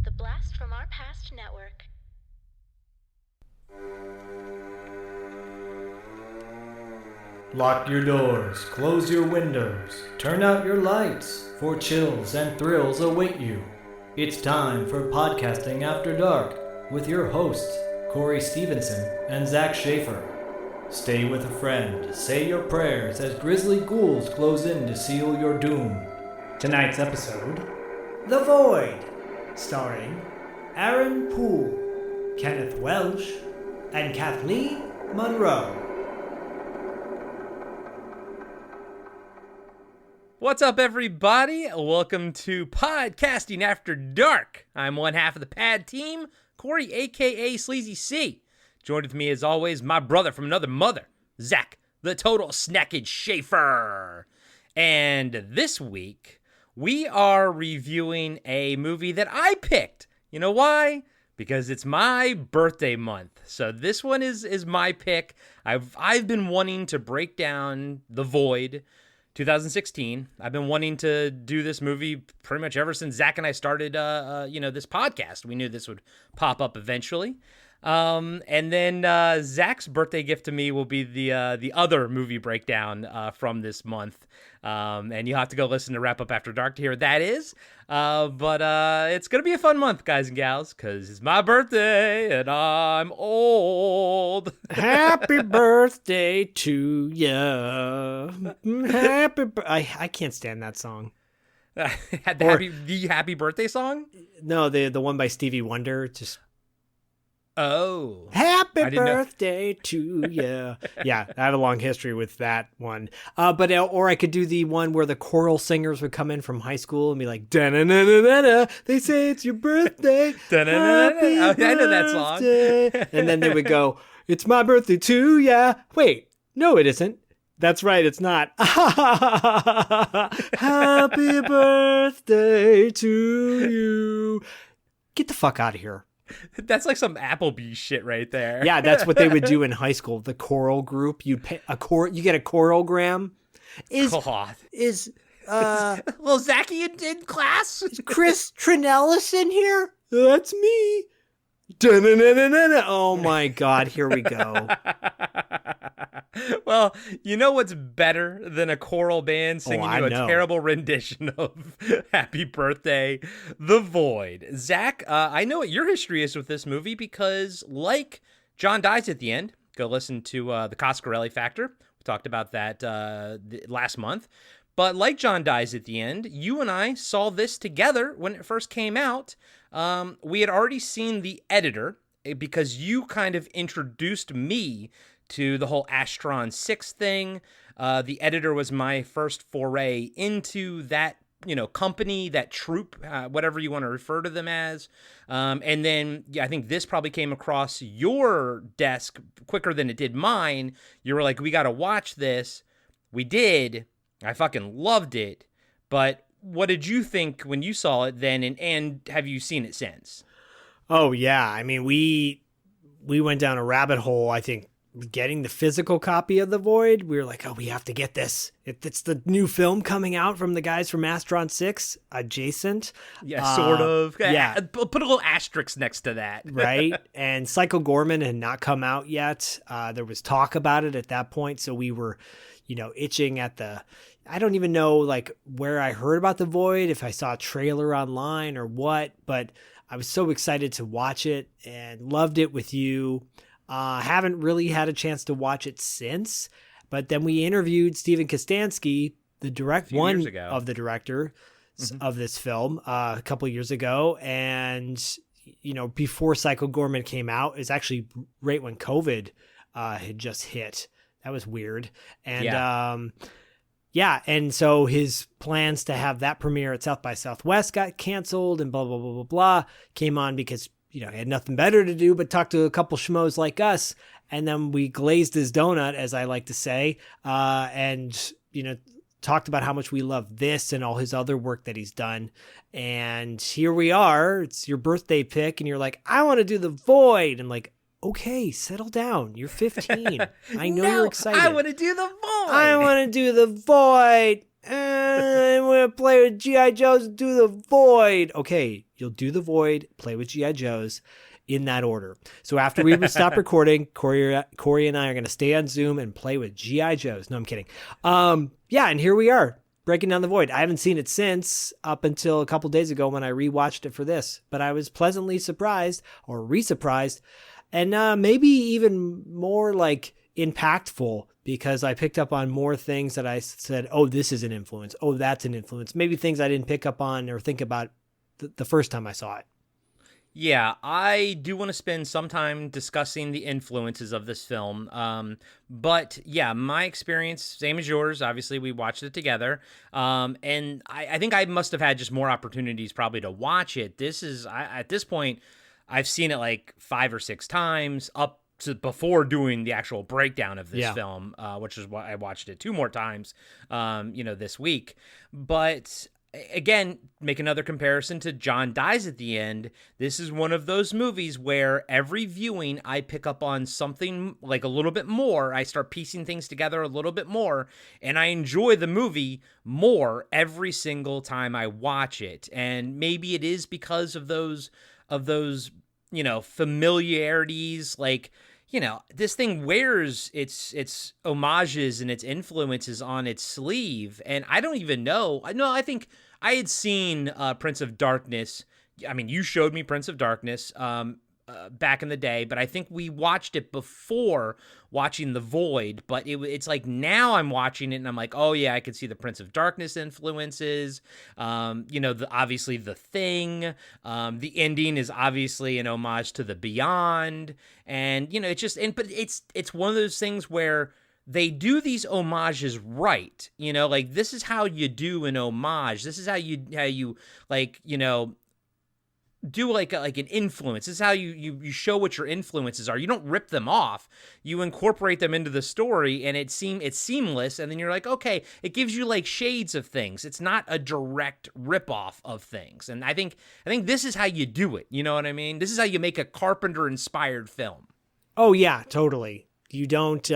The Blast from Our Past Network. Lock your doors, close your windows, turn out your lights, for chills and thrills await you. It's time for Podcasting After Dark with your hosts, Corey Stevenson and Zach Schaefer. Stay with a friend, say your prayers as grisly ghouls close in to seal your doom. Tonight's episode, The Void, starring Aaron Poole, Kenneth Welsh, and Kathleen Munroe. What's up, everybody? Welcome to Podcasting After Dark. I'm one half of the pad team, Corey, a.k.a. Sleazy C. Joined with me, as always, my brother from another mother, Zach, the total snackage Schaefer. And this week, we are reviewing a movie that I picked. You know why? Because it's my birthday month. So this one is my pick. I've been wanting to break down The Void, 2016. I've been wanting to do this movie pretty much ever since Zach and I started, this podcast. We knew this would pop up eventually. And then Zach's birthday gift to me will be the other movie breakdown from this month. And you'll have to go listen to Wrap Up After Dark to hear what that is. But it's going to be a fun month, guys and gals, because it's my birthday and I'm old. Happy birthday to ya. I can't stand that song. The happy birthday song? No, the one by Stevie Wonder. Just oh, happy birthday to ya. Yeah, I have a long history with that one. Or I could do the one where the choral singers would come in from high school and be like, da-na-na-na-na-na, they say it's your birthday. I know that song. And then they would go, it's my birthday too, yeah. Wait, no, it isn't. That's right, it's not. Happy birthday to you. Get the fuck out of here. That's like some Applebee's shit right there. Yeah, that's what they would do in high school. The choral group, you get a choralgram. God. Little Zachy in class? Is Chris Trinellis in here? That's me. Da-na-na-na-na-na. Oh my God, here we go. Well, you know what's better than a choral band singing you a terrible rendition of Happy Birthday, The Void? Zach, I know what your history is with this movie because, like John Dies at the End, go listen to the Coscarelli Factor. We talked about that last month. But like John Dies at the End, you and I saw this together when it first came out. We had already seen the editor because you kind of introduced me to the whole Astron 6 thing. The editor was my first foray into that, company, that troupe, whatever you want to refer to them as. And then I think this probably came across your desk quicker than it did mine. You were like, we got to watch this. We did. I fucking loved it. But what did you think when you saw it then? And have you seen it since? Oh, yeah. I mean, we went down a rabbit hole, I think, getting the physical copy of The Void. We were like, oh, we have to get this. It's the new film coming out from the guys from Astron 6, adjacent. Yeah, sort of. Yeah. Put a little asterisk next to that. Right. And Psycho Gorman had not come out yet. There was talk about it at that point. So we were, itching at the... I don't even know where I heard about The Void, if I saw a trailer online or what, but I was so excited to watch it and loved it with you. Haven't really had a chance to watch it since, but then we interviewed Steven Kostanski, the of the director of this film, a couple of years ago. And, before Psycho Gorman came out, it's actually right when COVID had just hit. That was weird. And, and so his plans to have that premiere at South by Southwest got canceled and blah, blah, blah, blah, blah, came on because he had nothing better to do but talk to a couple schmoes like us. And then we glazed his donut, as I like to say, and, talked about how much we love this and all his other work that he's done. And here we are. It's your birthday pick. And you're like, I want to do The Void. And like, okay, settle down. You're 15. I know you're excited. I want to do The Void. I want to do The Void. I'm going to play with G.I. Joes and do the Void. Okay, you'll do the Void, play with G.I. Joes in that order. So after we stop recording, Corey and I are going to stay on Zoom and play with G.I. Joes. No, I'm kidding. Yeah, and here we are, breaking down the Void. I haven't seen it since up until a couple days ago when I rewatched it for this, but I was pleasantly surprised or re-surprised and maybe even more like impactful because I picked up on more things that I said, oh, this is an influence. Oh, that's an influence. Maybe things I didn't pick up on or think about the first time I saw it. Yeah, I do want to spend some time discussing the influences of this film. But yeah, my experience, same as yours. Obviously, we watched it together. And I think I must have had just more opportunities probably to watch it. At this point, I've seen it like 5 or 6 times up to before doing the actual breakdown of this film, which is why I watched it 2 more times, this week. But again, make another comparison to John Dies at the End. This is one of those movies where every viewing I pick up on something like a little bit more. I start piecing things together a little bit more, and I enjoy the movie more every single time I watch it. And maybe it is because of those familiarities, like, this thing wears its homages and its influences on its sleeve. And I don't even know. I think I had seen Prince of Darkness. I mean, you showed me Prince of Darkness back in the day, but I think we watched it before watching The Void. But it's like now I'm watching it and I'm like, oh yeah, I can see the Prince of Darkness influences. Obviously The Thing. The ending is obviously an homage to The Beyond, and but it's one of those things where they do these homages right. Like this is how you do an homage. This is how you do like an influence. This is how you show what your influences are. You don't rip them off. You incorporate them into the story, and it's seamless. And then you're like, okay, it gives you like shades of things. It's not a direct rip-off of things. And I think this is how you do it. You know what I mean? This is how you make a Carpenter-inspired film. Oh yeah, totally. You don't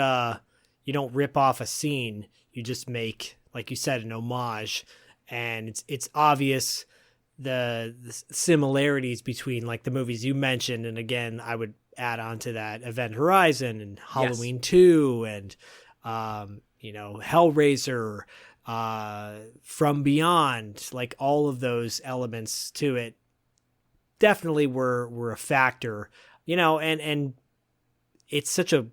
rip off a scene. You just make, like you said, an homage, and it's obvious the similarities between like the movies you mentioned, and again I would add on to that Event Horizon and Halloween 2 and Hellraiser, From Beyond, like all of those elements to it definitely were a factor, and it's such a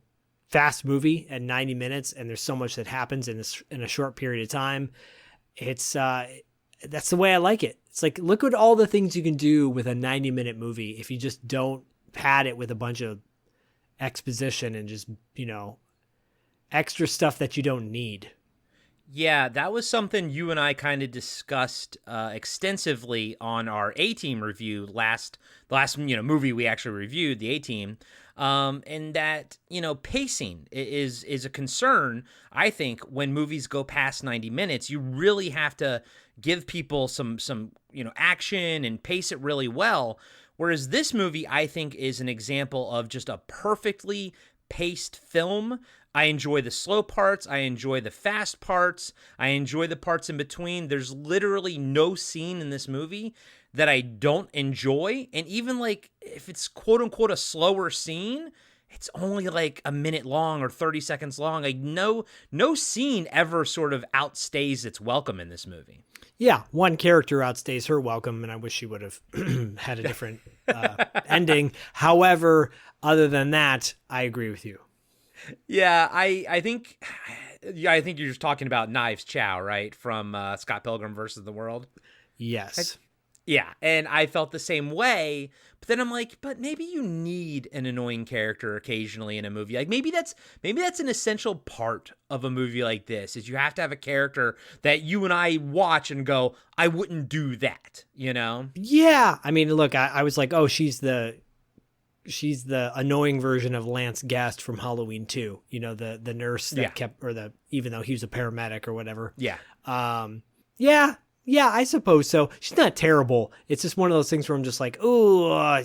fast movie at 90 minutes and there's so much that happens in a short period of time. It's that's the way I like it. It's like, look at all the things you can do with a 90-minute movie if you just don't pad it with a bunch of exposition and just, extra stuff that you don't need. Yeah, that was something you and I kind of discussed extensively on our A-Team review, the last movie we actually reviewed, the A-Team. And that, pacing is a concern. I think when movies go past 90 minutes, you really have to give people some action and pace it really well. Whereas this movie, I think, is an example of just a perfectly paced film. I enjoy the slow parts. I enjoy the fast parts. I enjoy the parts in between. There's literally no scene in this movie that I don't enjoy. And even like if it's quote unquote a slower scene, it's only like a minute long or 30 seconds long. Like no scene ever sort of outstays its welcome in this movie. Yeah, one character outstays her welcome, and I wish she would have had a different ending. However, other than that, I agree with you. Yeah, I think you're just talking about Knives Chow, right? From Scott Pilgrim versus the World. Yes. Yeah, and I felt the same way, but then I'm like, but maybe you need an annoying character occasionally in a movie. Like maybe that's an essential part of a movie like this, is you have to have a character that you and I watch and go, I wouldn't do that, Yeah, I mean, look, I was like, oh, she's the annoying version of Lance Guest from Halloween 2, the nurse that kept, or even though he was a paramedic or whatever. Yeah. Yeah, I suppose so. She's not terrible. It's just one of those things where I'm just like, ooh,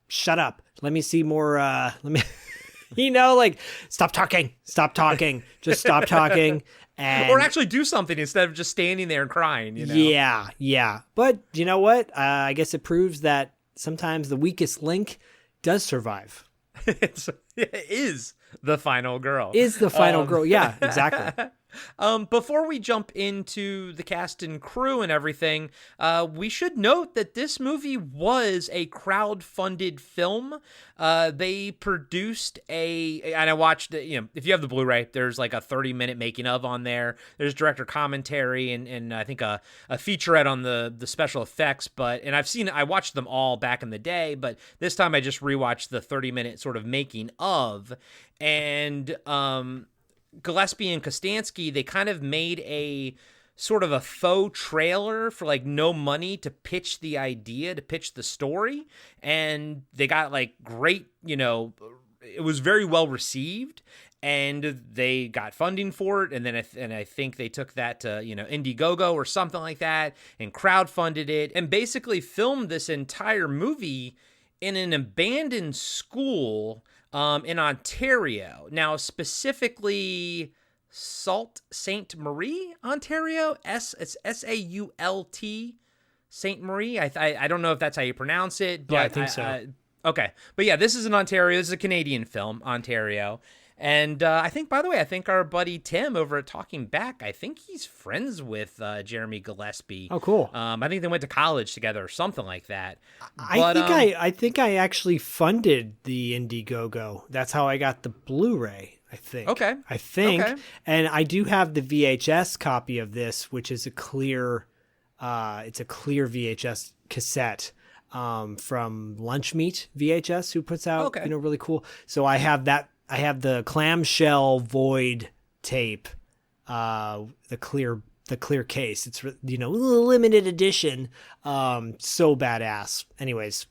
shut up. Let me see more. Stop talking. Just stop talking. And or actually do something instead of just standing there and crying, you know? Yeah. But you know what? I guess it proves that sometimes the weakest link does survive. It is the final girl. Is the final girl. Yeah, exactly. Before we jump into the cast and crew and everything, we should note that this movie was a crowd-funded film. They produced and I watched, if you have the Blu-ray, there's like a 30-minute making of on there. There's director commentary and I think a featurette on the special effects. And I watched them all back in the day, but this time I just rewatched the 30-minute sort of making of. And Gillespie and Kostanski, they kind of made a sort of a faux trailer for like no money to pitch the idea, to pitch the story. And they got like great, it was very well received, and they got funding for it. And then I think they took that to, Indiegogo or something like that and crowdfunded it and basically filmed this entire movie in an abandoned school in Ontario. Now, specifically Sault Ste. Marie, Ontario. It's Sault Ste. Marie. I don't know if that's how you pronounce it, but yeah, I think so. Okay. But yeah, this is in Ontario. This is a Canadian film, Ontario. And I think our buddy Tim over at Talking Back, I think he's friends with Jeremy Gillespie. Oh, cool. I think they went to college together or something like that. I think I actually funded the Indiegogo. That's how I got the Blu-ray, I think. Okay. And I do have the VHS copy of this, which is a clear VHS cassette from Lunch Meat VHS, who puts out really cool. So I have that. I have the clamshell void tape, the clear case. It's limited edition, so badass. Anyways,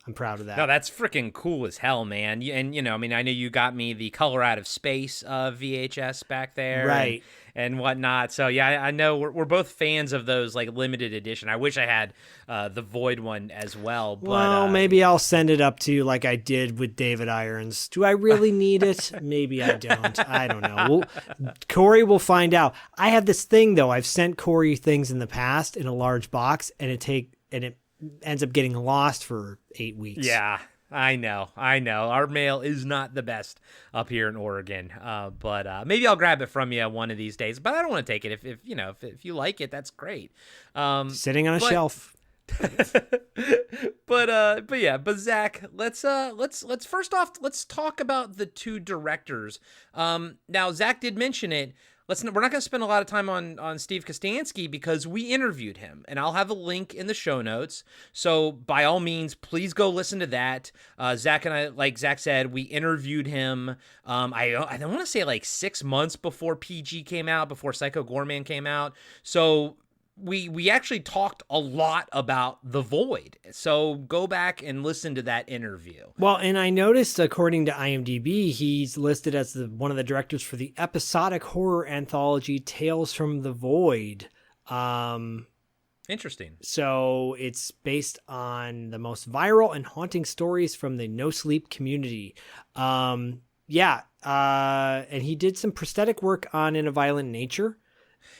I'm proud of that. No, that's freaking cool as hell, man. And I know you got me the Color Out of Space VHS back there, right? And whatnot. So yeah, I know we're both fans of those like limited edition. I wish I had the Void one as well. But, well, maybe I'll send it up to you like I did with David Irons. Do I really need it? Maybe I don't. I don't know. Corey will find out. I have this thing though. I've sent Corey things in the past in a large box, and it ends up getting lost for 8 weeks. Yeah. I know. Our mail is not the best up here in Oregon, but maybe I'll grab it from you one of these days. But I don't want to take it. If you like it, that's great. Sitting on a shelf. But Zach, let's first off, let's talk about the two directors. Now Zach did mention it. We're not going to spend a lot of time on Steve Kostanski because we interviewed him, and I'll have a link in the show notes. So by all means, please go listen to that. Zach and I, like Zach said, we interviewed him. I want to say like 6 months before PG came out, before Psycho Goreman came out. So we actually talked a lot about The Void. So go back and listen to that interview. Well, and I noticed, according to IMDb, he's listed as one of the directors for the episodic horror anthology Tales from the Void. Interesting. So it's based on the most viral and haunting stories from the no sleep community. And he did some prosthetic work on In a Violent Nature.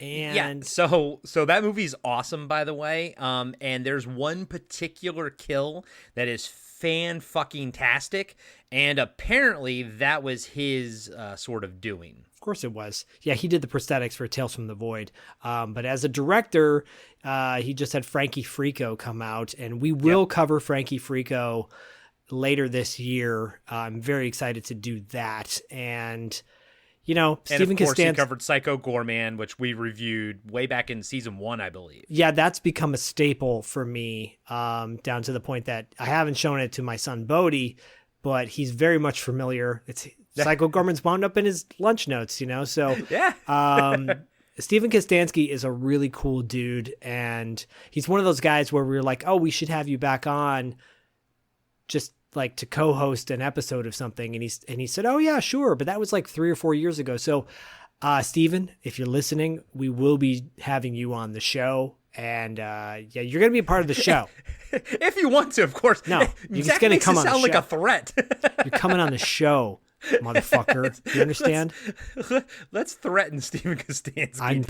And so that movie's awesome, by the way. And there's one particular kill that is fan-fucking-tastic, and apparently that was his sort of doing. Of course it was. Yeah, he did the prosthetics for Tales from the Void. But as a director, he just had Frankie Frico come out, and we will cover Frankie Frico later this year. I'm very excited to do that. And Steven Kostanski, he Kostanski covered Psycho Goreman, which we reviewed way back in season 1, I believe. Yeah, that's become a staple for me, down to the point that I haven't shown it to my son Bodie, but he's very much familiar. Psycho Goreman's wound up in his lunch notes, So yeah. Steven Kostanski is a really cool dude, and he's one of those guys where we were like, oh, we should have you back on, just like to co-host an episode of something. And he said, oh yeah, sure. But that was like 3 or 4 years ago. So, Steven, if you're listening, we will be having you on the show, and, you're going to be a part of the show. If you want to, of course. No, you're just going to come on the show. Sound like a threat. You're coming on the show. motherfucker. You understand? Let's threaten Steven Kostanski. I'm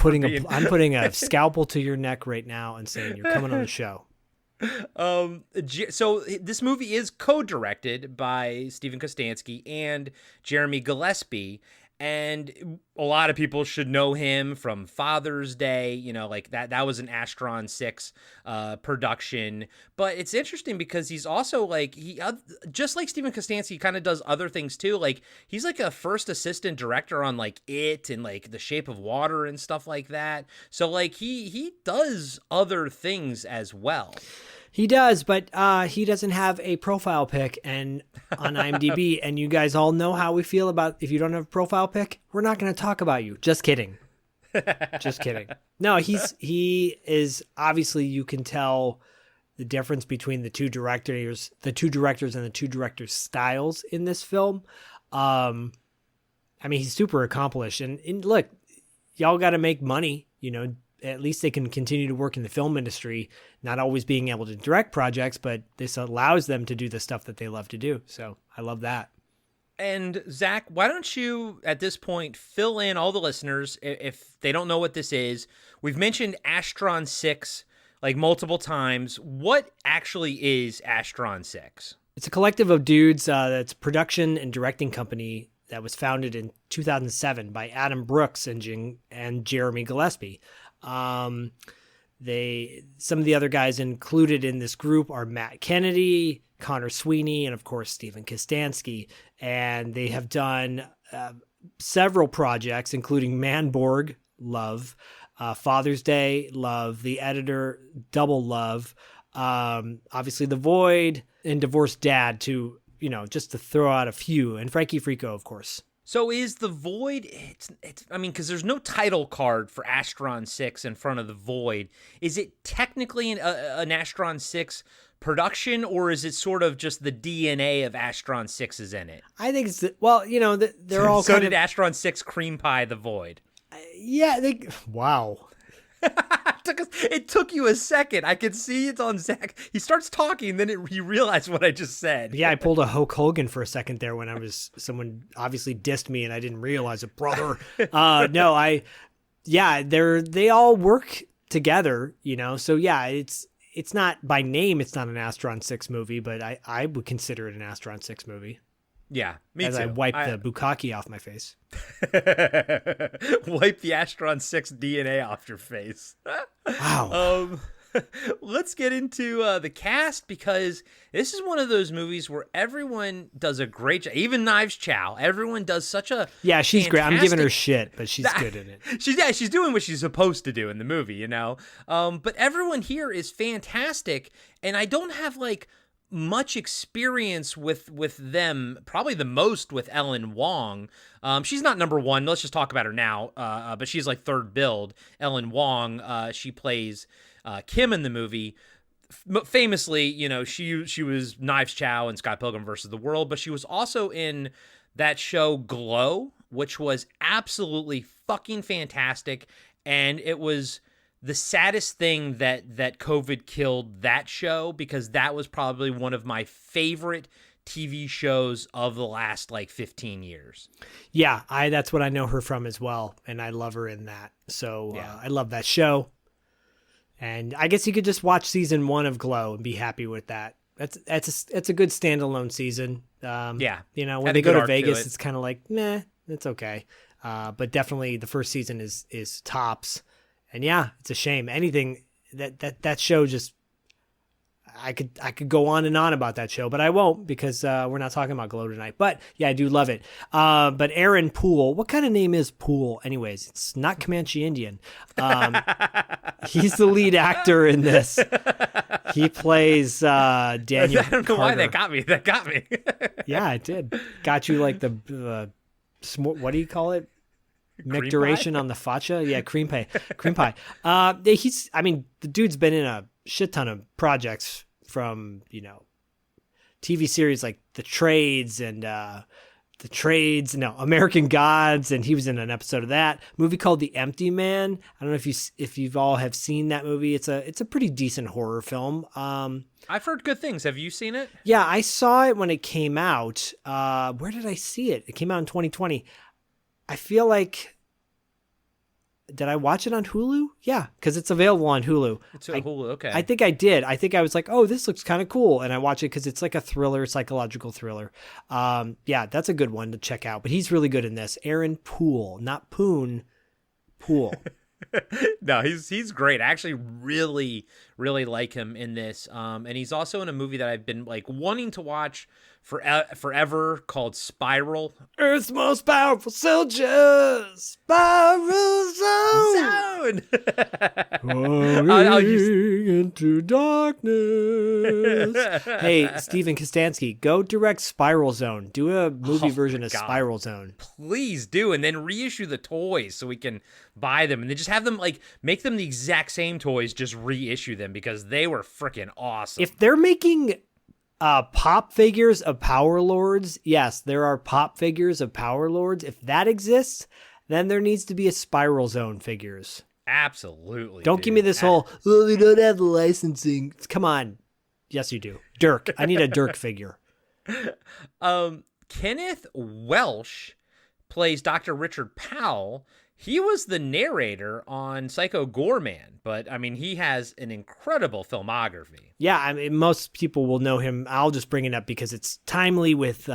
putting a scalpel to your neck right now and saying you're coming on the show. So this movie is co-directed by Steven Kostanski and Jeremy Gillespie, and a lot of people should know him from Father's Day, like that was an Astron 6 production. But it's interesting because he's also like, just like Steven Kostanski kind of does other things too. Like he's like a first assistant director on like It and like The Shape of Water and stuff like that. So like he does other things as well. He does, but he doesn't have a profile pic on IMDb, and you guys all know how we feel about if you don't have a profile pic, we're not going to talk about you. Just kidding. Just kidding. No, he is obviously, you can tell the difference between the two directors and the two directors' styles in this film. I mean, he's super accomplished, and look, y'all got to make money, At least they can continue to work in the film industry, not always being able to direct projects, but this allows them to do the stuff that they love to do. So I love that. And Zach, why don't you at this point fill in all the listeners if they don't know what this is? We've mentioned Astron 6 like multiple times. What actually is Astron 6? It's a collective of dudes that's a production and directing company that was founded in 2007 by Adam Brooks and Jeremy Gillespie. Some of the other guys included in this group are Matt Kennedy, Connor Sweeney, and of course Steven Kostanski. And they have done several projects, including Manborg, love, Father's Day, love, The Editor, Double Love, obviously The Void, and Divorced Dad, to just to throw out a few, and Frankie Frico, of course. So is The Void, I mean, because there's no title card for Astron 6 in front of The Void. Is it technically an Astron 6 production, or is it sort of just the DNA of Astron 6 is in it? I think it's, they're all so did Astron 6 cream pie The Void? Yeah, wow. It took you a second. I could see it's on Zach. He starts talking, then he realized what I just said. Yeah, I pulled a Hulk Hogan for a second there when someone obviously dissed me and I didn't realize it, brother. They all work together, So yeah, it's not by name, it's not an Astron 6 movie, but I would consider it an Astron 6 movie. Yeah, me as too. I wipe the bukkake off my face. Wipe the Astron 6 DNA off your face. Wow. Let's get into the cast, because this is one of those movies where everyone does a great job. Even Knives Chow, everyone does such a she's great. I'm giving her shit, but she's good in it. She's doing what she's supposed to do in the movie, But everyone here is fantastic, and I don't have much experience with them, probably the most with Ellen Wong. She's not number one. Let's just talk about her now. But she's like third build. Ellen Wong, she plays Kim in the movie. Famously, she was Knives Chow and Scott Pilgrim versus the World, but she was also in that show Glow, which was absolutely fucking fantastic. And it was the saddest thing that COVID killed that show, because that was probably one of my favorite TV shows of the last 15 years. Yeah, that's what I know her from as well, and I love her in that. So I love that show. And I guess you could just watch season 1 of Glow and be happy with that. It's a good standalone season. When they go to Vegas, it's kind of like, meh, it's okay. But definitely the first season is tops. And yeah, it's a shame. Anything that show just, I could go on and on about that show, but I won't, because we're not talking about Glow tonight. But yeah, I do love it. But Aaron Poole, what kind of name is Poole? Anyways, it's not Comanche Indian. He's the lead actor in this. He plays Daniel. I don't know why that got me. Yeah, it did. Got you like the what do you call it? Micturation on the facha. Yeah, cream pie. The dude's been in a shit ton of projects, from TV series like The Trades and the Trades, no, American Gods, and he was in an episode of that movie called The Empty Man. I don't know if you've all have seen that movie. It's a pretty decent horror film. I've heard good things. Have you seen it? Yeah, I saw it when it came out. Where did I see it? It came out in 2020. I feel like, did I watch it on Hulu? Yeah, because it's available on Hulu. It's on Hulu, okay. I think I did. I think I was like, oh, this looks kind of cool. And I watch it because it's like a thriller, psychological thriller. Yeah, that's a good one to check out. But he's really good in this. Aaron Poole, not Poon, Poole. No, he's great. I actually really, really like him in this. And he's also in a movie that I've been like wanting to watch forever called Spiral. Earth's most powerful soldier, Spiral Zone. Into darkness. Hey, Steven Kostanski, go direct Spiral Zone. Do a movie version of Spiral Zone. Please do, and then reissue the toys so we can buy them, and then just have them like make them the exact same toys, just reissue them because they were freaking awesome. If they're making pop figures of Power Lords, yes, there are pop figures of Power Lords. If that exists, then there needs to be a Spiral Zone figures. Absolutely. Don't give me this whole, oh, we don't have the licensing. Come on. Yes, you do. Dirk. I need a Dirk figure. Kenneth Welsh plays Dr. Richard Powell. He was the narrator on Psycho Goreman, but I mean, he has an incredible filmography. Yeah, I mean, most people will know him. I'll just bring it up because it's timely with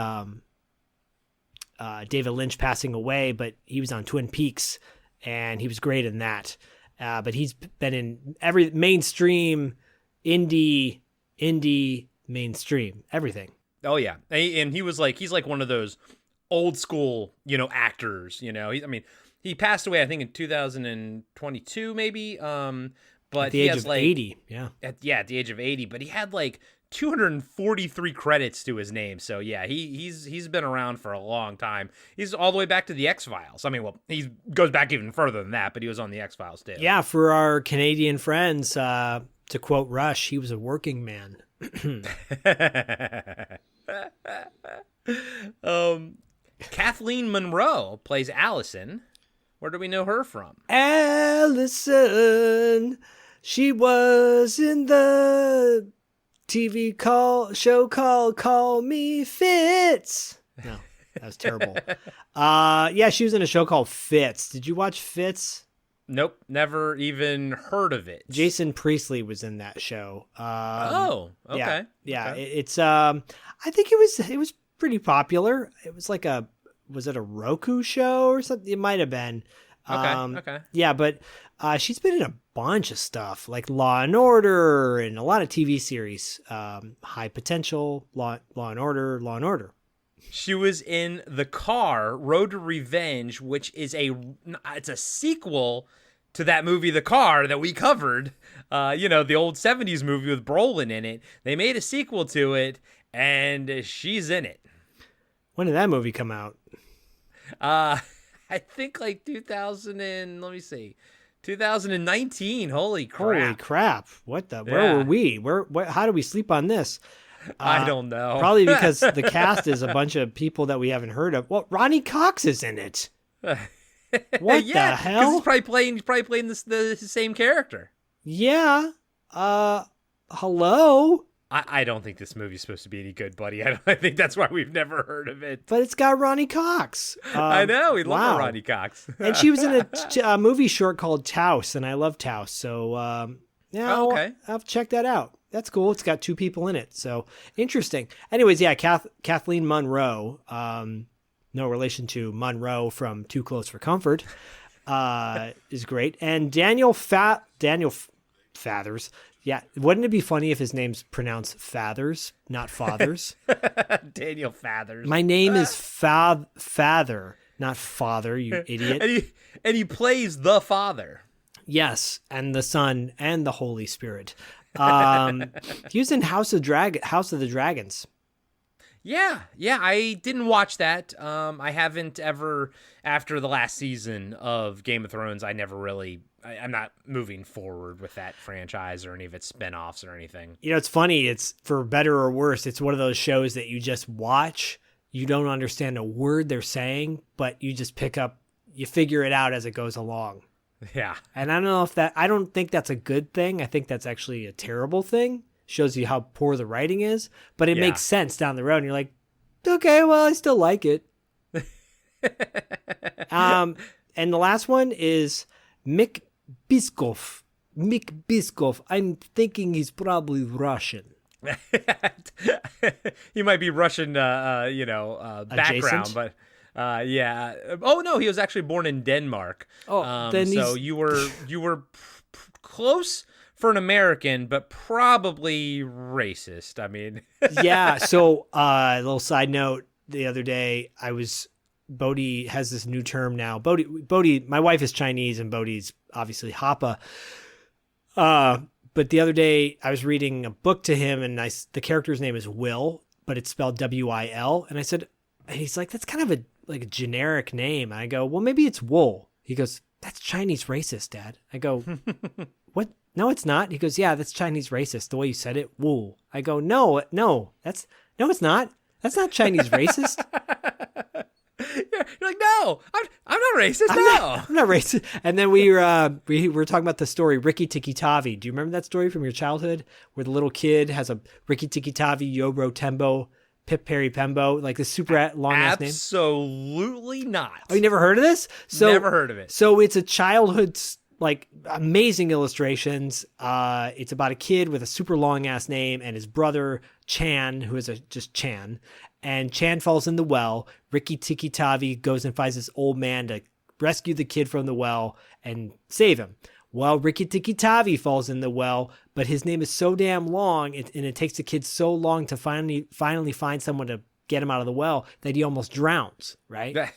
David Lynch passing away, but he was on Twin Peaks, and he was great in that. But he's been in every mainstream, indie, mainstream, everything. Oh yeah, and he's like one of those old school, actors. He passed away, I think, in 2022, maybe. But at the age of 80, yeah. At the age of 80. But he had like 243 credits to his name. So yeah, he's been around for a long time. He's all the way back to the X-Files. I mean, well, he goes back even further than that, but he was on the X-Files too. Yeah, for our Canadian friends, to quote Rush, he was a working man. Kathleen Munroe plays Allison. Where do we know her from? Allison. She was in the TV show called Call Me Fitz. No, that was terrible. Yeah, she was in a show called Fitz. Did you watch Fitz? Nope, never even heard of it. Jason Priestley was in that show. Okay. Yeah. Okay. It's I think it was pretty popular. It was like was it a Roku show or something? It might have been. Okay. Yeah, but she's been in a bunch of stuff like Law and Order and a lot of TV series. High Potential, Law and Order. She was in The Car, Road to Revenge, which is it's a sequel to that movie, The Car, that we covered. The old 70s movie with Brolin in it. They made a sequel to it, and she's in it. When did that movie come out? I think like 2019. Holy crap. Where were we? How do we sleep on this? I don't know. Probably because the cast is a bunch of people that we haven't heard of. Well, Ronnie Cox is in it. What the hell? He's probably playing the same character. Yeah. Hello? I don't think this movie's supposed to be any good, buddy. I think that's why we've never heard of it. But it's got Ronnie Cox. I know. We love Ronnie Cox. And she was in a movie short called Taos, and I love Taos. So, okay. I'll have to check that out. That's cool. It's got 2 people in it. So, interesting. Anyways, yeah, Kathleen Munroe, no relation to Munroe from Too Close for Comfort, is great. And Daniel Fathers. Yeah, wouldn't it be funny if his name's pronounced Fathers, not Fathers? Daniel Fathers. My name is Father, not Father, you idiot. And he plays the Father. Yes, and the Son and the Holy Spirit. He was in House of the Dragons. Yeah, I didn't watch that. I haven't ever, after the last season of Game of Thrones, I'm not moving forward with that franchise or any of its spinoffs or anything. It's funny. It's for better or worse. It's one of those shows that you just watch you don't understand a word they're saying, but you just you figure it out as it goes along. Yeah. And I don't think that's a good thing. I think that's actually a terrible thing. Shows you how poor the writing is, but it makes sense down the road. And you're like, okay, well, I still like it. And the last one is Mick Biskov. Mick Biskov. I'm thinking he's probably Russian. He might be Russian, background, adjacent? but yeah. Oh no, he was actually born in Denmark. Oh, then so you were close for an American, but probably racist. I mean, yeah. So, a little side note: the other day, Bodhi has this new term now. Bodhi, my wife is Chinese, and Bodhi's obviously Hapa. But the other day, I was reading a book to him, and the character's name is Will, but it's spelled W-I-L. And he's like, that's kind of a generic name. And I go, well, maybe it's Wool. He goes, that's Chinese racist, Dad. I go, what? No, it's not. He goes, yeah, that's Chinese racist. The way you said it, Wool. I go, no, it's not. That's not Chinese racist. You're like, no, I'm not racist. I'm not racist. And then we were talking about the story Rikki Tikki Tavi. Do you remember that story from your childhood where the little kid has a Rikki Tikki Tavi, Yobro Tembo, Pip Perry Pembo, like this super long ass name? Absolutely not. Oh, you never heard of this? Never heard of it. So it's a childhood, like amazing illustrations. It's about a kid with a super long ass name and his brother Chan, who is just Chan. And Chan falls in the well. Rikki Tikki Tavi goes and finds this old man to rescue the kid from the well and save him. Well, Rikki Tikki Tavi falls in the well, but his name is so damn long, and it takes the kid so long to finally find someone to get him out of the well that he almost drowns, right?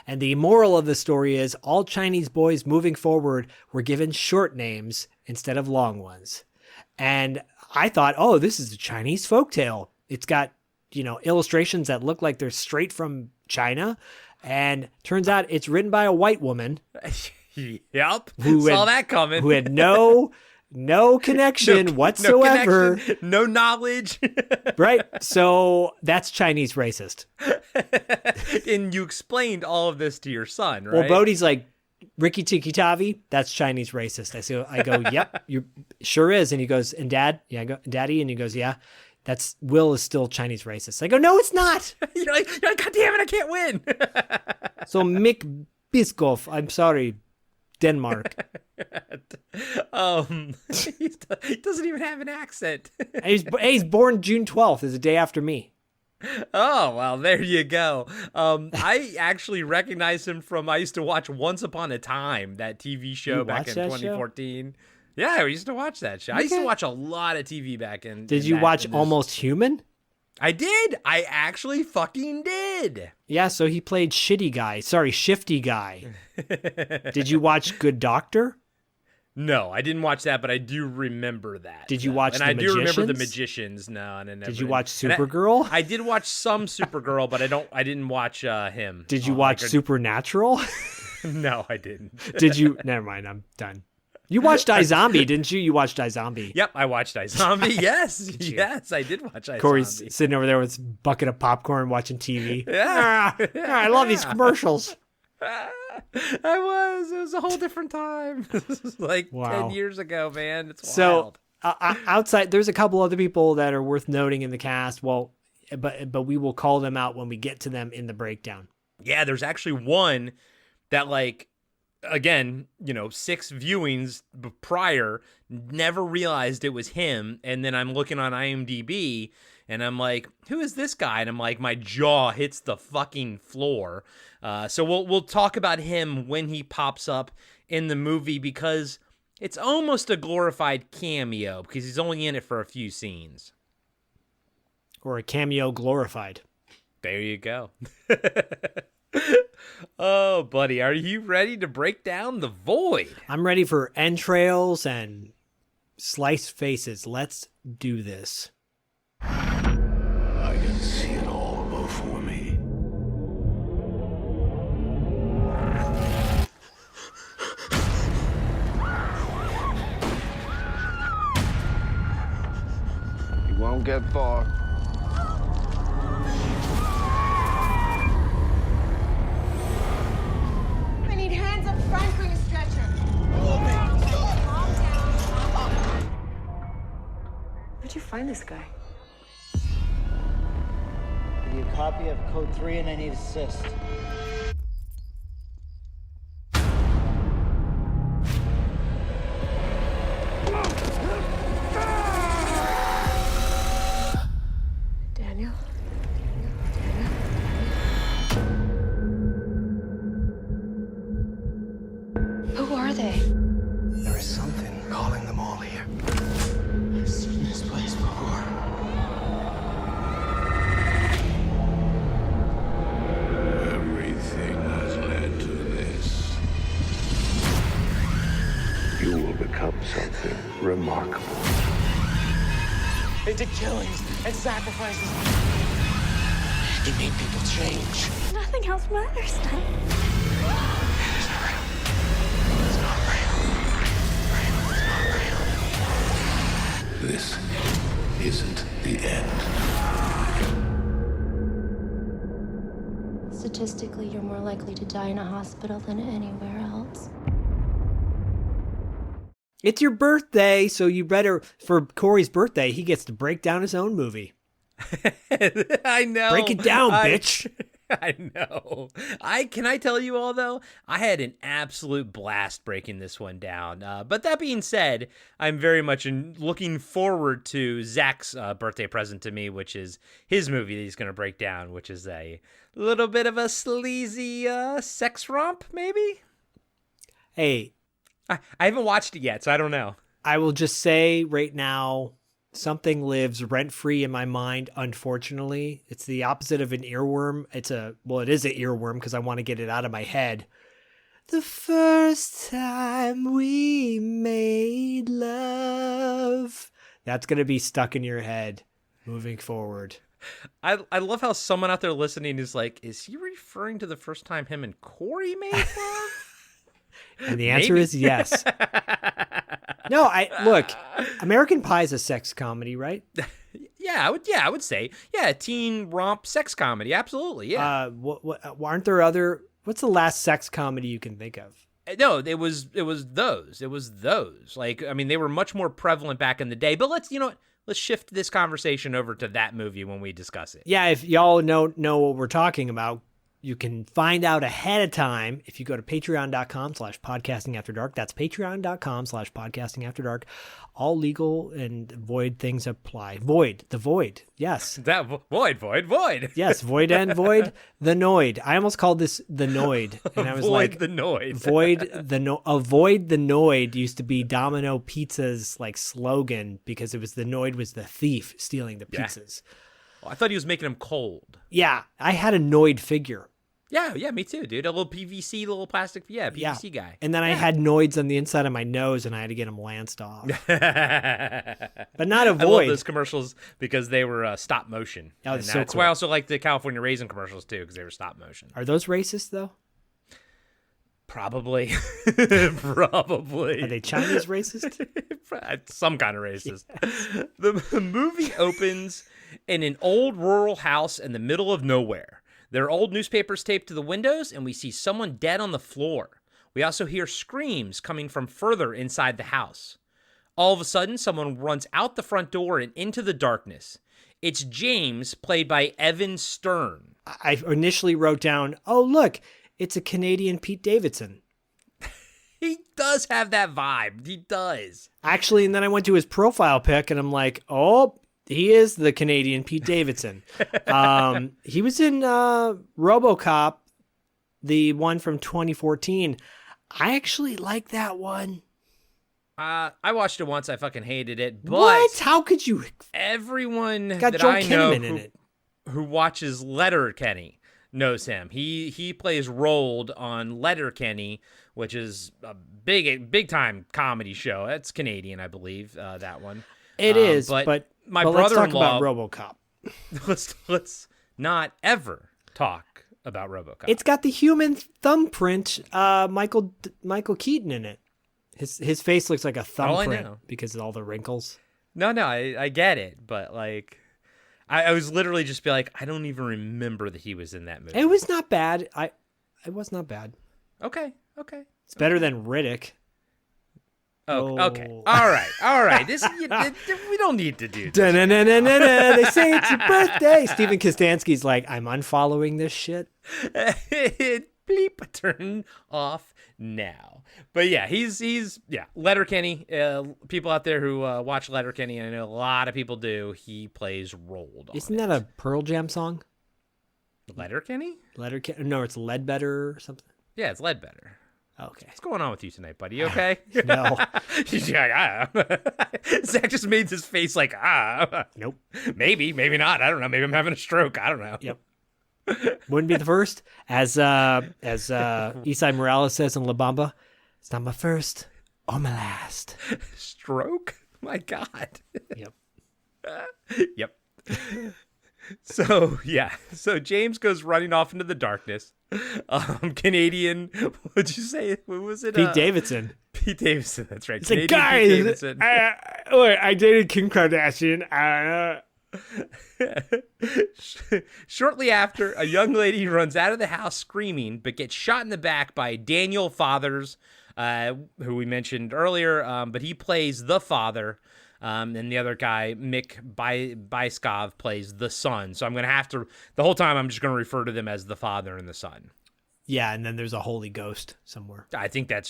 And the moral of the story is all Chinese boys moving forward were given short names instead of long ones. And I thought, oh, this is a Chinese folktale. It's got illustrations that look like they're straight from China. And turns out it's written by a white woman. Yep. Saw that coming. Who had no connection whatsoever. No connection, no knowledge. Right. So that's Chinese racist. And you explained all of this to your son, right? Well, Bodhi's like, Rikki Tikki Tavi, that's Chinese racist. I go, yep, you sure is. And he goes, and Dad? Yeah, I go, Daddy? And he goes, yeah. Will is still Chinese racist. I go, no, it's not. You're like, God damn it, I can't win. So Mick Biskov, I'm sorry, Denmark. He doesn't even have an accent. He's born June 12th, is the day after me. Oh, well, there you go. I actually recognize him from, I used to watch Once Upon a Time, that TV show back in 2014. Show? Yeah, I used to watch that show. Okay. I used to watch a lot of TV back in. Did you watch Almost Human? I did. I actually fucking did. Yeah, so he played Shifty Guy. Did you watch Good Doctor? No, I didn't watch that, but I do remember that. Did you watch The Magicians? I do remember The Magicians. No, and did you watch Supergirl? I did watch some Supergirl, but I didn't watch him. Did you watch Supernatural? No, I didn't. Did you? Never mind. I'm done. You watched iZombie, didn't you? You watched iZombie. Yep, I watched iZombie. Yes, yes, I did watch iZombie. Corey's sitting over there with a bucket of popcorn watching TV. Yeah. I love these commercials. It was a whole different time. This was like 10 years ago, man. It's wild. So outside, there's a couple other people that are worth noting in the cast. Well, but we will call them out when we get to them in the breakdown. Yeah, there's actually one that, like, again, 6 viewings prior, never realized it was him. And then I'm looking on IMDb and I'm like, who is this guy? And I'm like, my jaw hits the fucking floor. So we'll talk about him when he pops up in the movie, because it's almost a glorified cameo because he's only in it for a few scenes. Or a cameo glorified. There you go. Oh, buddy, are you ready to break down The Void? I'm ready for entrails and sliced faces. Let's do this. I can see it all before me. You won't get far. Try and bring a stretcher. Where'd you find this guy? Give you a copy of Code 3 and I need assist. Daniel? Who are they? There is something calling them all here. I've seen this place before. Everything has led to this. You will become something remarkable. They did killings and sacrifices. It made people change. Nothing else matters now. It's not real. It's not real. This isn't the end. Statistically, you're more likely to die in a hospital than anywhere else. It's your birthday, so you better, for Corey's birthday, he gets to break down his own movie. I know. Break it down, bitch. I know. Can I tell you all though? I had an absolute blast breaking this one down. But that being said, I'm very much looking forward to Zach's birthday present to me, which is his movie that he's going to break down, which is a little bit of a sleazy sex romp, maybe. Hey, I haven't watched it yet, so I don't know. I will just say right now, something lives rent-free in my mind, unfortunately. It's the opposite of an earworm. It is an earworm because I want to get it out of my head. The first time we made love. That's going to be stuck in your head moving forward. I love how someone out there listening is like, is he referring to the first time him and Corey made love? And the answer Maybe. is yes. No, look, American Pie is a sex comedy, right? Yeah, I would say. Yeah, teen romp sex comedy. Absolutely. Yeah. Aren't there other, what's the last sex comedy you can think of? No, it was those. It was those. Like, I mean, they were much more prevalent back in the day, but let's shift this conversation over to that movie when we discuss it. Yeah, if y'all know what we're talking about, you can find out ahead of time if you go to patreon.com/podcastingafterdark. That's patreon.com/podcastingafterdark. All legal and void things apply. Void. Yes. That void. Yes, void and void. The Noid. I almost called this the Noid. And I was Avoid the Noid. Avoid the Noid used to be Domino Pizza's like slogan because it was the Noid was the thief stealing the pizzas. Yeah. Well, I thought he was making them cold. Yeah, I had a Noid figure. Yeah, me too, dude. A little PVC, little plastic, PVC guy. And then I had Noids on the inside of my nose, and I had to get them lanced off. But not a void. I love those commercials because they were stop motion. Oh, and so that's cool. why I also like the California Raisin commercials too, because they were stop motion. Are those racist though? Probably. Probably. Are they Chinese racist? Some kind of racist. Yes. The movie opens in an old rural house in the middle of nowhere. There are old newspapers taped to the windows, and we see someone dead on the floor. We also hear screams coming from further inside the house. All of a sudden, someone runs out the front door and into the darkness. It's James, played by Evan Stern. I initially wrote down, oh, look, it's a Canadian Pete Davidson. He does have that vibe. He does. Actually, and then I went to his profile pic, and I'm like, oh, he is the Canadian Pete Davidson. He was in RoboCop, the one from 2014. I actually like that one. I watched it once. I fucking hated it. But what? How could you? Everyone got that Joel I know in who watches Letterkenny knows him. He plays Rold on Letterkenny, which is a big time comedy show. That's Canadian, I believe. That one. It is, but my let's talk brother-in-law. about RoboCop. Let's not ever talk about RoboCop. It's got the human thumbprint, Michael Keaton in it. His face looks like a thumbprint because of all the wrinkles. No, I get it, but like, I was literally just be like, I don't even remember that he was in that movie. It was not bad. It was not bad. Okay. It's better than Riddick. Oh, okay. All right. We don't need to do this. They say it's your birthday. Steven Kostanski's like, I'm unfollowing this shit. Bleep, turn off now. But yeah, he's Letterkenny. People out there who watch Letterkenny, I know a lot of people do. He plays Rolled. Isn't that a Pearl Jam song? Letterkenny? No, it's Ledbetter or something. Yeah, it's Ledbetter. Okay. What's going on with you tonight, buddy? You okay? No. He's like, Zach just made this face like, Nope. Maybe not. I don't know. Maybe I'm having a stroke. I don't know. Yep. Wouldn't be the first. As Isai Morales says in La Bamba, it's not my first or my last. Stroke? My God. Yep. Yep. So James goes running off into the darkness. Canadian, what'd you say? What was it? Pete Davidson. Pete Davidson, that's right. It's like, guys, I dated Kim Kardashian. Shortly after, a young lady runs out of the house screaming, but gets shot in the back by Daniel Fathers, who we mentioned earlier, but he plays the father. And the other guy, Mick Byskov, plays the son. So I'm going to have to, the whole time I'm just going to refer to them as the father and the son. Yeah, and then there's a holy ghost somewhere. I think they're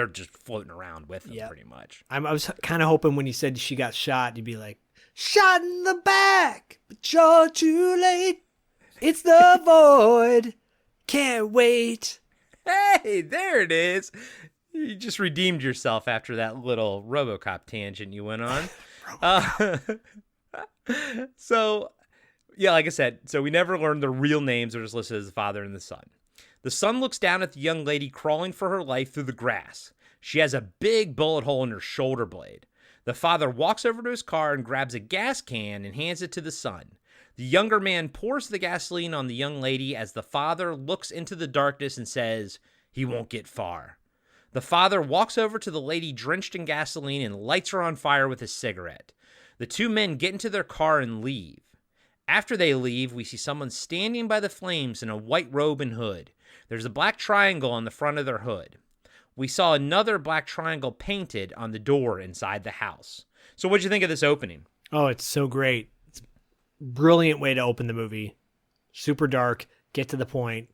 just floating around with them pretty much. I was kind of hoping when you said she got shot, you'd be like, shot in the back, but you're too late. It's the void. Can't wait. Hey, there it is. You just redeemed yourself after that little RoboCop tangent you went on. So, yeah, like I said, so we never learned the real names. They're just listed as the father and the son. The son looks down at the young lady crawling for her life through the grass. She has a big bullet hole in her shoulder blade. The father walks over to his car and grabs a gas can and hands it to the son. The younger man pours the gasoline on the young lady as the father looks into the darkness and says, "He won't get far." The father walks over to the lady drenched in gasoline and lights her on fire with his cigarette. The two men get into their car and leave. After they leave, we see someone standing by the flames in a white robe and hood. There's a black triangle on the front of their hood. We saw another black triangle painted on the door inside the house. So what'd you think of this opening? Oh, it's so great. It's a brilliant way to open the movie. Super dark, get to the point.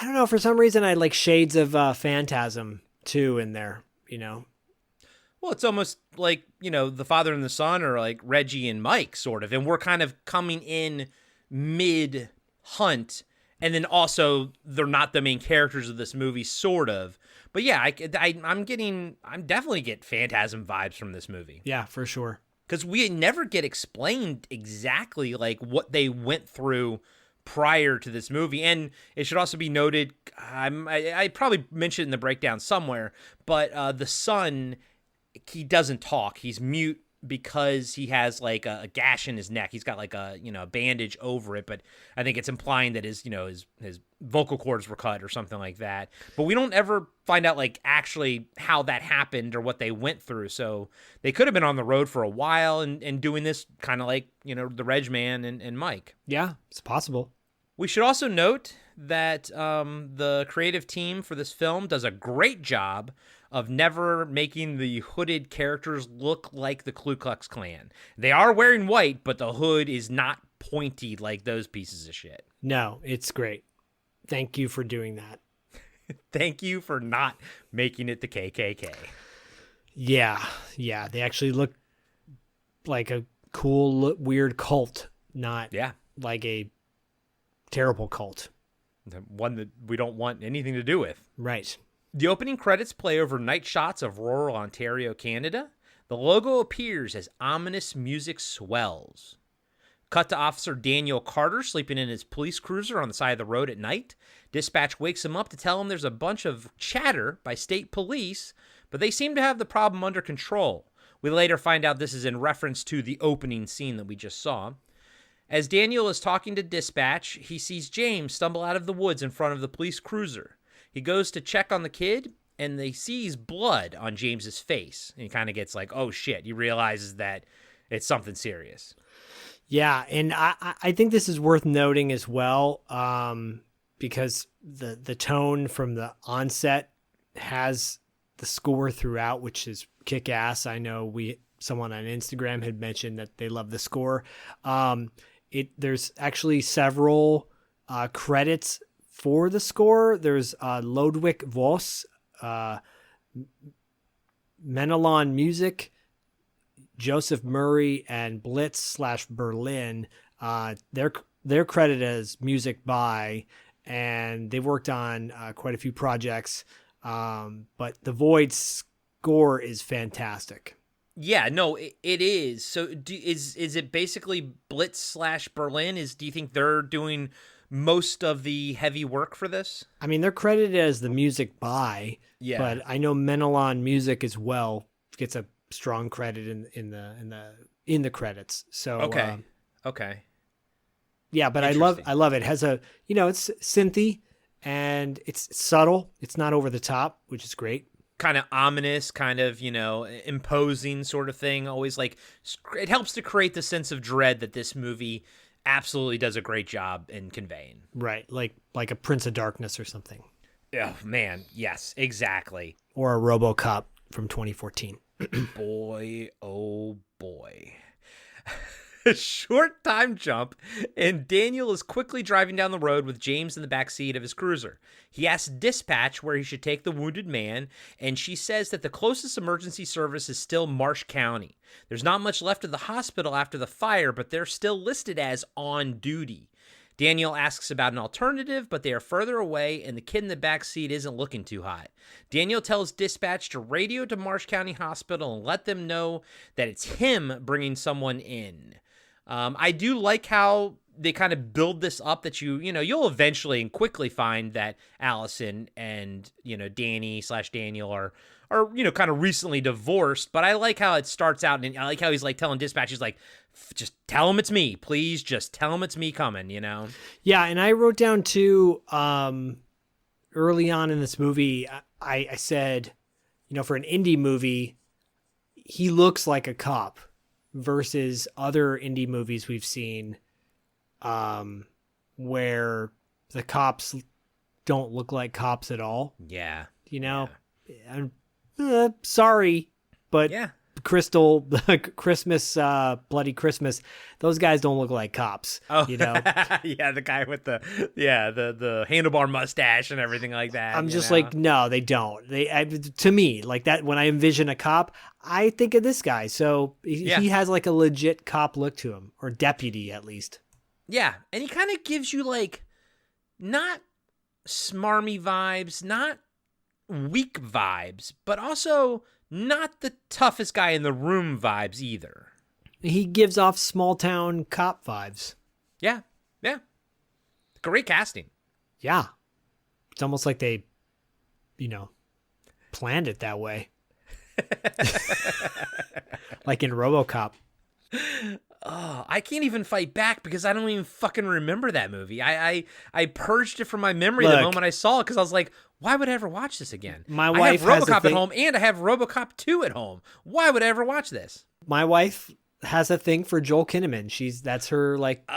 I don't know, for some reason I like shades of Phantasm too in there, you know. Well, it's almost like, you know, the father and the son are like Reggie and Mike sort of, and we're kind of coming in mid-hunt, and then also they're not the main characters of this movie, sort of. But yeah, I'm definitely get Phantasm vibes from this movie. Yeah, for sure. Because we never get explained exactly like what they went through prior to this movie. And it should also be noted, I probably mentioned in the breakdown somewhere, but the son, he doesn't talk. He's mute because he has like a gash in his neck. He's got like a bandage over it, but I think it's implying that his vocal cords were cut or something like that. But we don't ever find out like actually how that happened or what they went through. So they could have been on the road for a while and doing this kind of like, the Reg Man and Mike. Yeah, it's possible. We should also note that the creative team for this film does a great job of never making the hooded characters look like the Ku Klux Klan. They are wearing white, but the hood is not pointy like those pieces of shit. No, it's great. Thank you for doing that. Thank you for not making it the KKK. Yeah. They actually look like a cool, weird cult, not like a terrible cult. One that we don't want anything to do with. Right. The opening credits play over night shots of rural Ontario, Canada. The logo appears as ominous music swells. Cut to Officer Daniel Carter sleeping in his police cruiser on the side of the road at night. Dispatch wakes him up to tell him there's a bunch of chatter by state police, but they seem to have the problem under control. We later find out this is in reference to the opening scene that we just saw. As Daniel is talking to dispatch, he sees James stumble out of the woods in front of the police cruiser. He goes to check on the kid, and he sees blood on James's face. And he kind of gets like, oh shit. He realizes that it's something serious. Yeah, and I think this is worth noting as well, because the tone from the onset has the score throughout, which is kick ass. I know someone on Instagram had mentioned that they love the score. There's actually several credits for the score. There's Ludwig Voss, Menelon Music, Joseph Murray, and Blitz/Berlin. They're credited as music by, and they've worked on quite a few projects. But the Void score is fantastic. Yeah, no, it is. So is it basically Blitz/Berlin? Do you think they're doing most of the heavy work for this? I mean, they're credited as the music by, but I know Menelon Music as well gets a strong credit in the credits. So okay. Yeah, but I love it. It has a, it's synthy and it's subtle. It's not over the top, which is great. Kind of ominous, kind of, imposing sort of thing. Always it helps to create the sense of dread that this movie absolutely does a great job in conveying. Right. Like a Prince of Darkness or something. Oh, man. Yes, exactly. Or a RoboCop from 2014. Boy, oh boy. A short time jump, and Daniel is quickly driving down the road with James in the back seat of his cruiser. He asks dispatch where he should take the wounded man, and she says that the closest emergency service is still Marsh County. There's not much left of the hospital after the fire, but they're still listed as on duty. Daniel asks about an alternative, but they are further away, and the kid in the back seat isn't looking too hot. Daniel tells dispatch to radio to Marsh County Hospital and let them know that it's him bringing someone in. I do like how they kind of build this up that you'll eventually and quickly find that Allison and, Danny/Daniel are kind of recently divorced, but I like how it starts out, and I like how he's like telling dispatch, he's like, just tell him it's me, please, just tell him it's me coming, Yeah, and I wrote down too, early on in this movie, I said, for an indie movie, he looks like a cop versus other indie movies we've seen, where the cops don't look like cops at all. Yeah. I'm sorry, but yeah. Crystal, Christmas, Bloody Christmas, those guys don't look like cops. Oh, yeah, the guy with the handlebar mustache and everything like that. I'm just like, no, they don't. To me, like that, when I envision a cop, I think of this guy. So he has like a legit cop look to him, or deputy at least. Yeah, and he kind of gives you like not smarmy vibes, not weak vibes, but also not the toughest guy in the room vibes either. He gives off small town cop vibes. Yeah. Great casting. Yeah. It's almost like they, planned it that way. Like in RoboCop. Oh, I can't even fight back because I don't even fucking remember that movie. I purged it from my memory the moment I saw it because I was like, why would I ever watch this again? My wife I have RoboCop at home, and I have RoboCop 2 at home. Why would I ever watch this? My wife has a thing for Joel Kinnaman. That's her,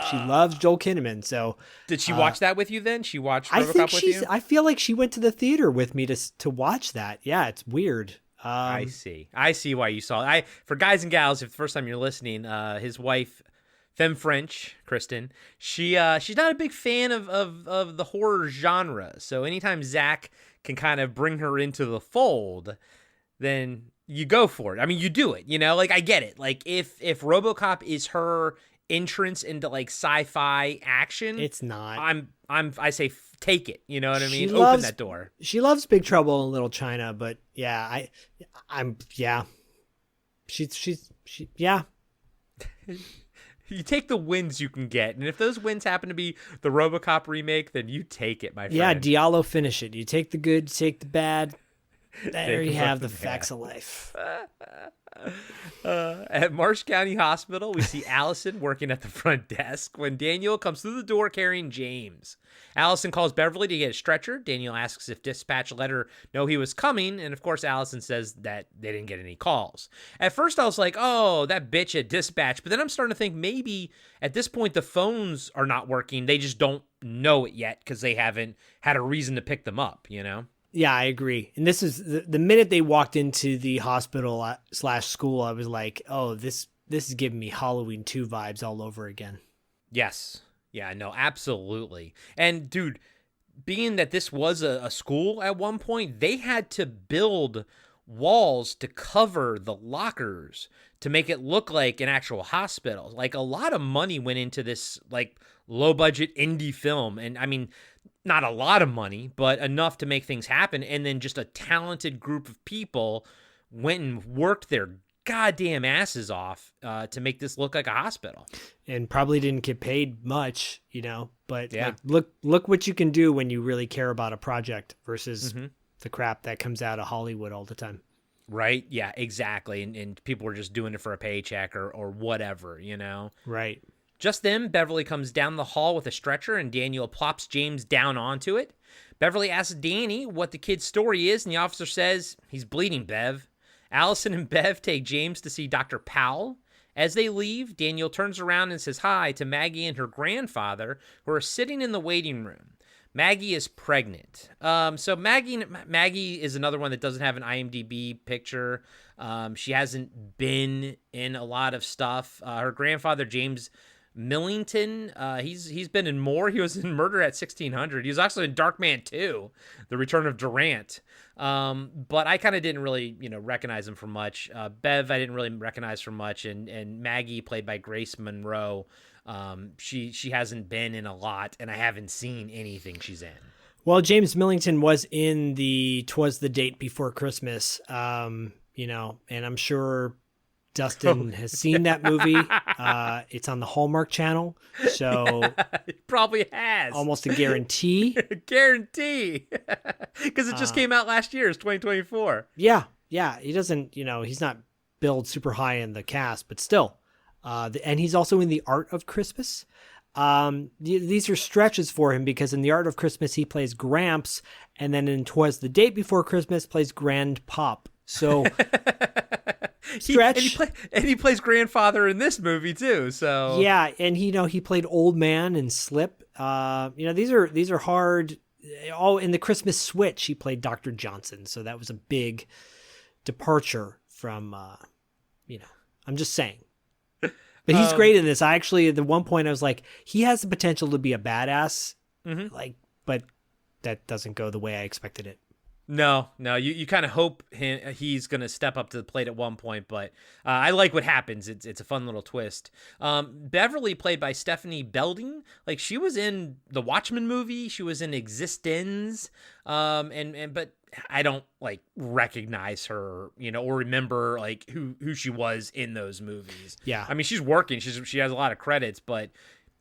she loves Joel Kinnaman. So did she watch that with you then? She watched RoboCop with you? I feel like she went to the theater with me to watch that. Yeah, it's weird. I see why you saw it. For guys and gals, if the first time you're listening, his wife, Femme French, Kristen, she's not a big fan of the horror genre. So anytime Zach can kind of bring her into the fold, then you go for it. I mean, you do it, I get it. Like if RoboCop is her entrance into like sci-fi action, it's not. I say take it. You know what I mean? Open that door. She loves Big Trouble in Little China, but yeah, she yeah. You take the wins you can get, and if those wins happen to be the RoboCop remake, then you take it, my friend. Yeah, Diallo, finish it. You take the good, take the bad. There you have the facts of life. At Marsh County Hospital, we see Allison working at the front desk when Daniel comes through the door carrying James. Allison calls Beverly to get a stretcher. Daniel asks if dispatch let her know he was coming, and of course Allison says that they didn't get any calls. At first I was like, oh, that bitch at dispatch, but then I'm starting to think maybe at this point the phones are not working. They just don't know it yet because they haven't had a reason to pick them up, Yeah, I agree. And this is the minute they walked into the hospital / school, I was like, oh, this is giving me Halloween 2 vibes all over again. Yes. Yeah, no, absolutely. And dude, being that this was a school at one point, they had to build walls to cover the lockers to make it look like an actual hospital. Like, a lot of money went into this like low budget indie film. And I mean, not a lot of money, but enough to make things happen. And then just a talented group of people went and worked their goddamn asses off to make this look like a hospital. And probably didn't get paid much, but Yeah. like, look what you can do when you really care about a project versus the crap that comes out of Hollywood all the time. Right? Yeah, exactly. And people were just doing it for a paycheck or whatever, Right. Just then, Beverly comes down the hall with a stretcher, and Daniel plops James down onto it. Beverly asks Danny what the kid's story is, and the officer says, he's bleeding, Bev. Allison and Bev take James to see Dr. Powell. As they leave, Daniel turns around and says hi to Maggie and her grandfather, who are sitting in the waiting room. Maggie is pregnant. So Maggie is another one that doesn't have an IMDb picture. She hasn't been in a lot of stuff. Her grandfather, James Millington, he's been in more. He was in Murder at 1600. He was actually in Darkman 2, The Return of Durant. But I kind of didn't really, recognize him for much. Bev, I didn't really recognize for much. And Maggie, played by Grace Munroe, she hasn't been in a lot, and I haven't seen anything she's in. Well, James Millington was in the 'Twas the Date Before Christmas, and I'm sure Dustin has seen that movie. It's on the Hallmark Channel, so it probably has. Almost a guarantee. Guarantee, because it just came out last year. It's 2024. Yeah. He doesn't, he's not billed super high in the cast, but still. And he's also in The Art of Christmas. These are stretches for him because in The Art of Christmas he plays Gramps, and then in 'Twas the Date Before Christmas plays Grand Pop. So stretch. He plays grandfather in this movie too. So yeah, and he played Old Man in Slip. These are hard. Oh, in the Christmas Switch he played Dr. Johnson. So that was a big departure from. I'm just saying. But he's great in this. I actually, at the one point, I was like, he has the potential to be a badass. But that doesn't go the way I expected it. No, you kind of hope he's going to step up to the plate at one point, but I like what happens. It's a fun little twist. Beverly, played by Stephanie Belding, like she was in the Watchmen movie, she was in Existenz, but I don't like recognize her, or remember like who she was in those movies. Yeah, I mean she's working, she has a lot of credits, but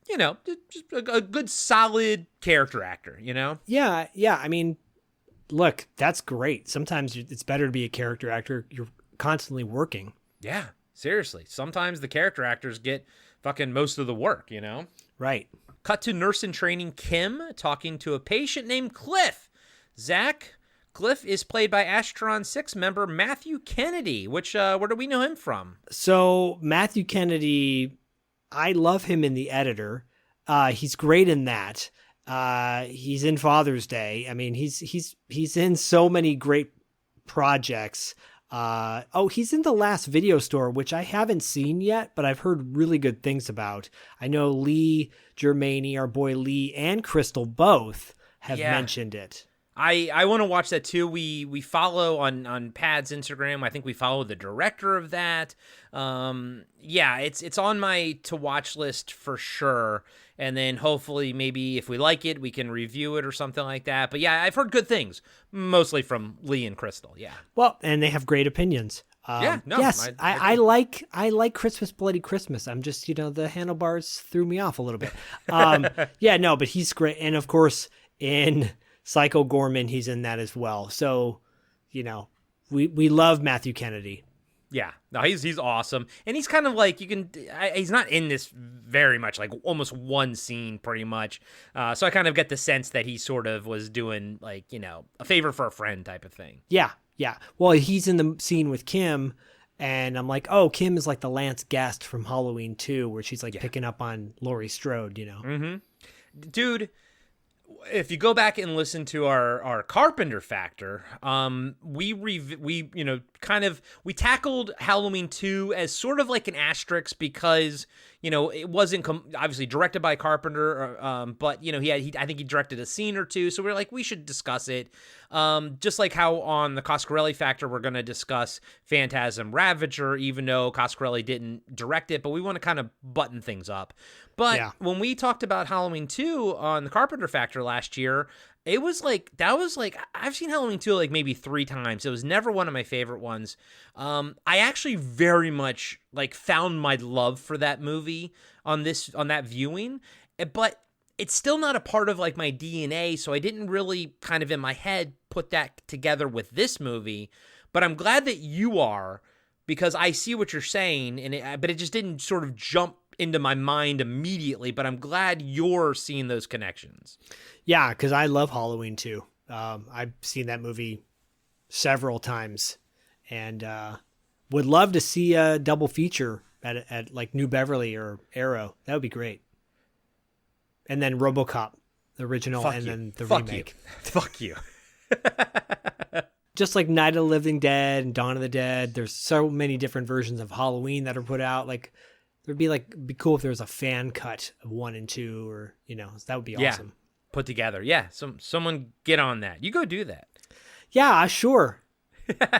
just a good solid character actor. Yeah. I mean. Look, that's great. Sometimes it's better to be a character actor. You're constantly working. Yeah, seriously. Sometimes the character actors get fucking most of the work, Right. Cut to nurse in training Kim talking to a patient named Cliff. Zach, Cliff is played by Astron 6 member Matthew Kennedy, which, where do we know him from? So Matthew Kennedy, I love him in The Editor. He's great in that. He's in Father's Day. I mean, he's in so many great projects. He's in The Last Video Store, which I haven't seen yet, but I've heard really good things about. I know Lee Germani, our boy Lee, and Crystal both have mentioned it. I want to watch that too. We follow on Pad's Instagram. I think we follow the director of that. It's on my to watch list for sure. And then hopefully maybe if we like it, we can review it or something like that. But yeah, I've heard good things, mostly from Lee and Crystal. Yeah. Well, and they have great opinions. Yes, I like Christmas Bloody Christmas. I'm just, the handlebars threw me off a little bit. But he's great. And of course in Psycho Gorman, he's in that as well. So, we love Matthew Kennedy. Yeah, no, he's awesome, and he's kind of like he's not in this very much, like almost one scene pretty much. So I kind of get the sense that he sort of was doing like a favor for a friend type of thing. Yeah. Well, he's in the scene with Kim, and I'm like, oh, Kim is like the Lance Guest from Halloween 2, where she's like picking up on Laurie Strode. Mm-hmm. Dude, if you go back and listen to our Carpenter Factor, we tackled Halloween 2 as sort of like an asterisk because, it wasn't obviously directed by Carpenter, but, I think he directed a scene or two. So we're like, we should discuss it. Just like how on the Coscarelli Factor, we're going to discuss Phantasm Ravager, even though Coscarelli didn't direct it, but we want to kind of button things up. But when we talked about Halloween 2 on the Carpenter Factor last year, I've seen Halloween 2 like maybe 3 times. It was never one of my favorite ones. I actually very much like found my love for that movie on that viewing, but it's still not a part of like my DNA. So I didn't really kind of in my head put that together with this movie, but I'm glad that you are, because I see what you're saying, but it just didn't sort of jump into my mind immediately, but I'm glad you're seeing those connections. Yeah, because I love Halloween 2. I've seen that movie several times, and would love to see a double feature at like New Beverly or Arrow. That would be great. And then RoboCop, the original, then the remake. Fuck you. Just like Night of the Living Dead and Dawn of the Dead, there's so many different versions of Halloween that are put out. Like, it'd be cool if there was a fan cut of 1 and 2, or that would be awesome. Put together. Yeah, someone get on that. You go do that. Yeah, sure.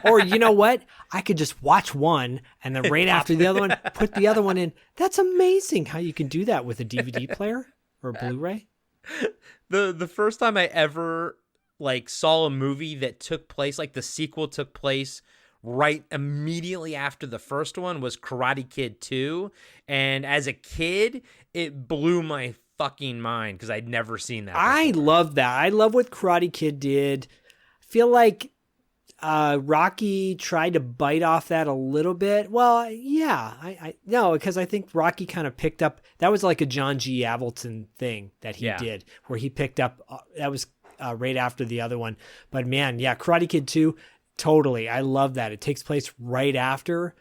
Or you know what? I could just watch one and then right after the other one, put the other one in. That's amazing how you can do that with a DVD player or a Blu-ray. The first time I ever like saw a movie that took place, like the sequel took place right immediately after the first one, was Karate Kid 2. And as a kid, it blew my fucking mind because I'd never seen that before. I love that. I love what Karate Kid did. I feel like Rocky tried to bite off that a little bit. Well, yeah, I no, because I think Rocky kind of picked up. That was like a John G. Avildsen thing that he did, where he picked up. That was right after the other one. But man, yeah, Karate Kid 2, totally. I love that. It takes place right after.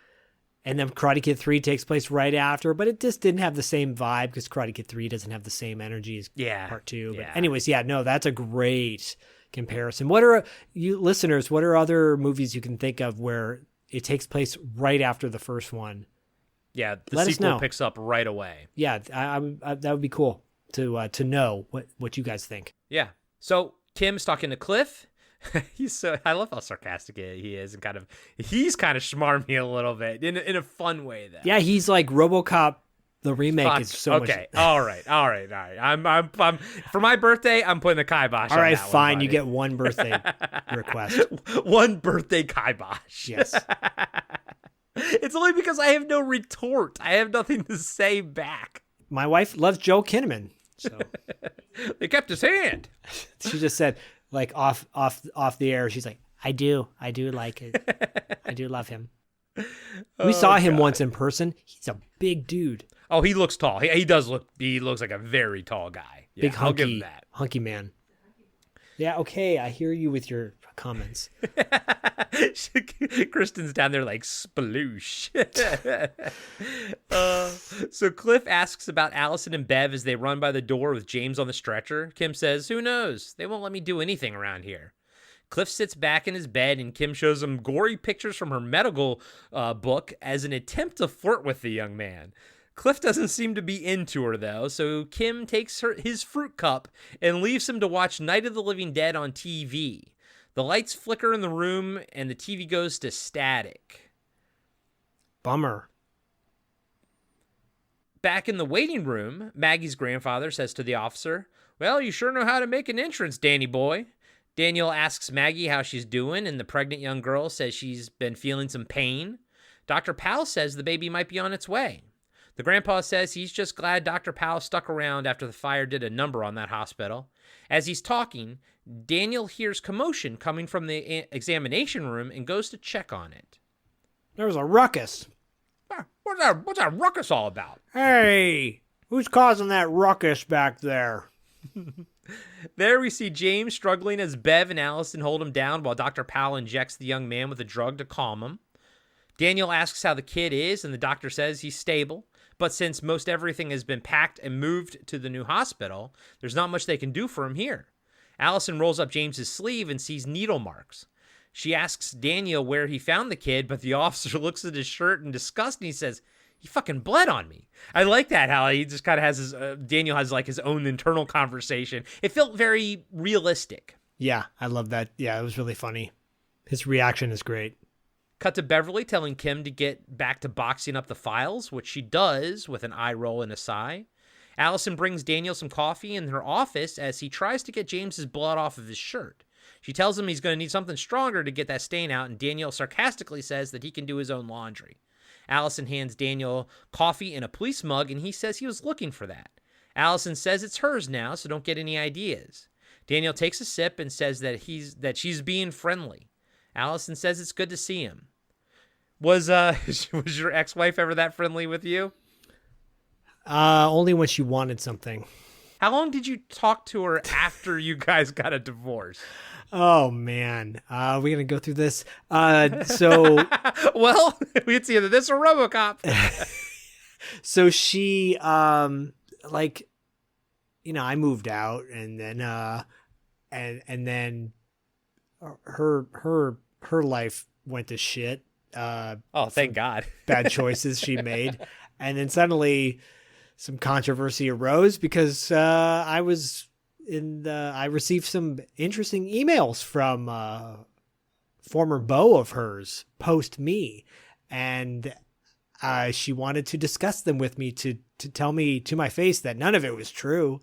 And then Karate Kid 3 takes place right after, but it just didn't have the same vibe because Karate Kid 3 doesn't have the same energy as Part 2. But anyways, no, that's a great comparison. What are you listeners? What are other movies you can think of where it takes place right after the first one? Yeah, the sequel picks up right away. Yeah, that would be cool to know what you guys think. Yeah. So Tim's talking to Cliff. I love how sarcastic he is, and he's kind of smarmy a little bit in a fun way though. Yeah, he's like RoboCop. The remake is so much. Okay, all right. I'm for my birthday, I'm putting the kibosh. All right, fine. You get one birthday request. One birthday kibosh. Yes. It's only because I have no retort. I have nothing to say back. My wife loves Joe Kinnaman, so they kept his hand. She just said, like off the air, she's like, I do like it. I do love him. We saw him once in person. He's a big dude. Oh, he looks tall. He looks like a very tall guy. Yeah, big hunky, I'll give him that. Hunky man. Yeah, okay, I hear you with your comments. Kristen's down there like sploosh. So Cliff asks about Allison and Bev as they run by the door with James on the stretcher. Kim says, "Who knows? They won't let me do anything around here." Cliff sits back in his bed and Kim shows him gory pictures from her medical book as an attempt to flirt with the young man. Cliff doesn't seem to be into her, though, so Kim takes his fruit cup and leaves him to watch Night of the Living Dead on TV. The lights flicker in the room, and the TV goes to static. Bummer. Back in the waiting room, Maggie's grandfather says to the officer, "Well, you sure know how to make an entrance, Danny boy." Daniel asks Maggie how she's doing, and the pregnant young girl says she's been feeling some pain. Dr. Powell says the baby might be on its way. The grandpa says he's just glad Dr. Powell stuck around after the fire did a number on that hospital. As he's talking, Daniel hears commotion coming from the examination room and goes to check on it. There's a ruckus. What's that ruckus all about? Hey, who's causing that ruckus back there? There we see James struggling as Bev and Allison hold him down while Dr. Powell injects the young man with a drug to calm him. Daniel asks how the kid is, and the doctor says he's stable. But since most everything has been packed and moved to the new hospital, there's not much they can do for him here. Allison rolls up James's sleeve and sees needle marks. She asks Daniel where he found the kid, but the officer looks at his shirt in disgust and he says, "He fucking bled on me." I like that, how he just kind of has his, Daniel has like his own internal conversation. It felt very realistic. Yeah, I love that. Yeah, it was really funny. His reaction is great. Cut to Beverly telling Kim to get back to boxing up the files, which she does with an eye roll and a sigh. Allison brings Daniel some coffee in her office as he tries to get James's blood off of his shirt. She tells him he's going to need something stronger to get that stain out, and Daniel sarcastically says that he can do his own laundry. Allison hands Daniel coffee in a police mug, and he says he was looking for that. Allison says it's hers now, so don't get any ideas. Daniel takes a sip and says that she's being friendly. Allison says it's good to see him. Was your ex-wife ever that friendly with you? Only when she wanted something. How long did you talk to her after you guys got a divorce? Oh man, we're gonna go through this. So well, it's either this or RoboCop. So she, like, you know, I moved out, and then, and then, her life went to shit. Oh, thank God. Bad choices she made, and then suddenly, some controversy arose because I received some interesting emails from former beau of hers post me, and she wanted to discuss them with me to tell me to my face that none of it was true.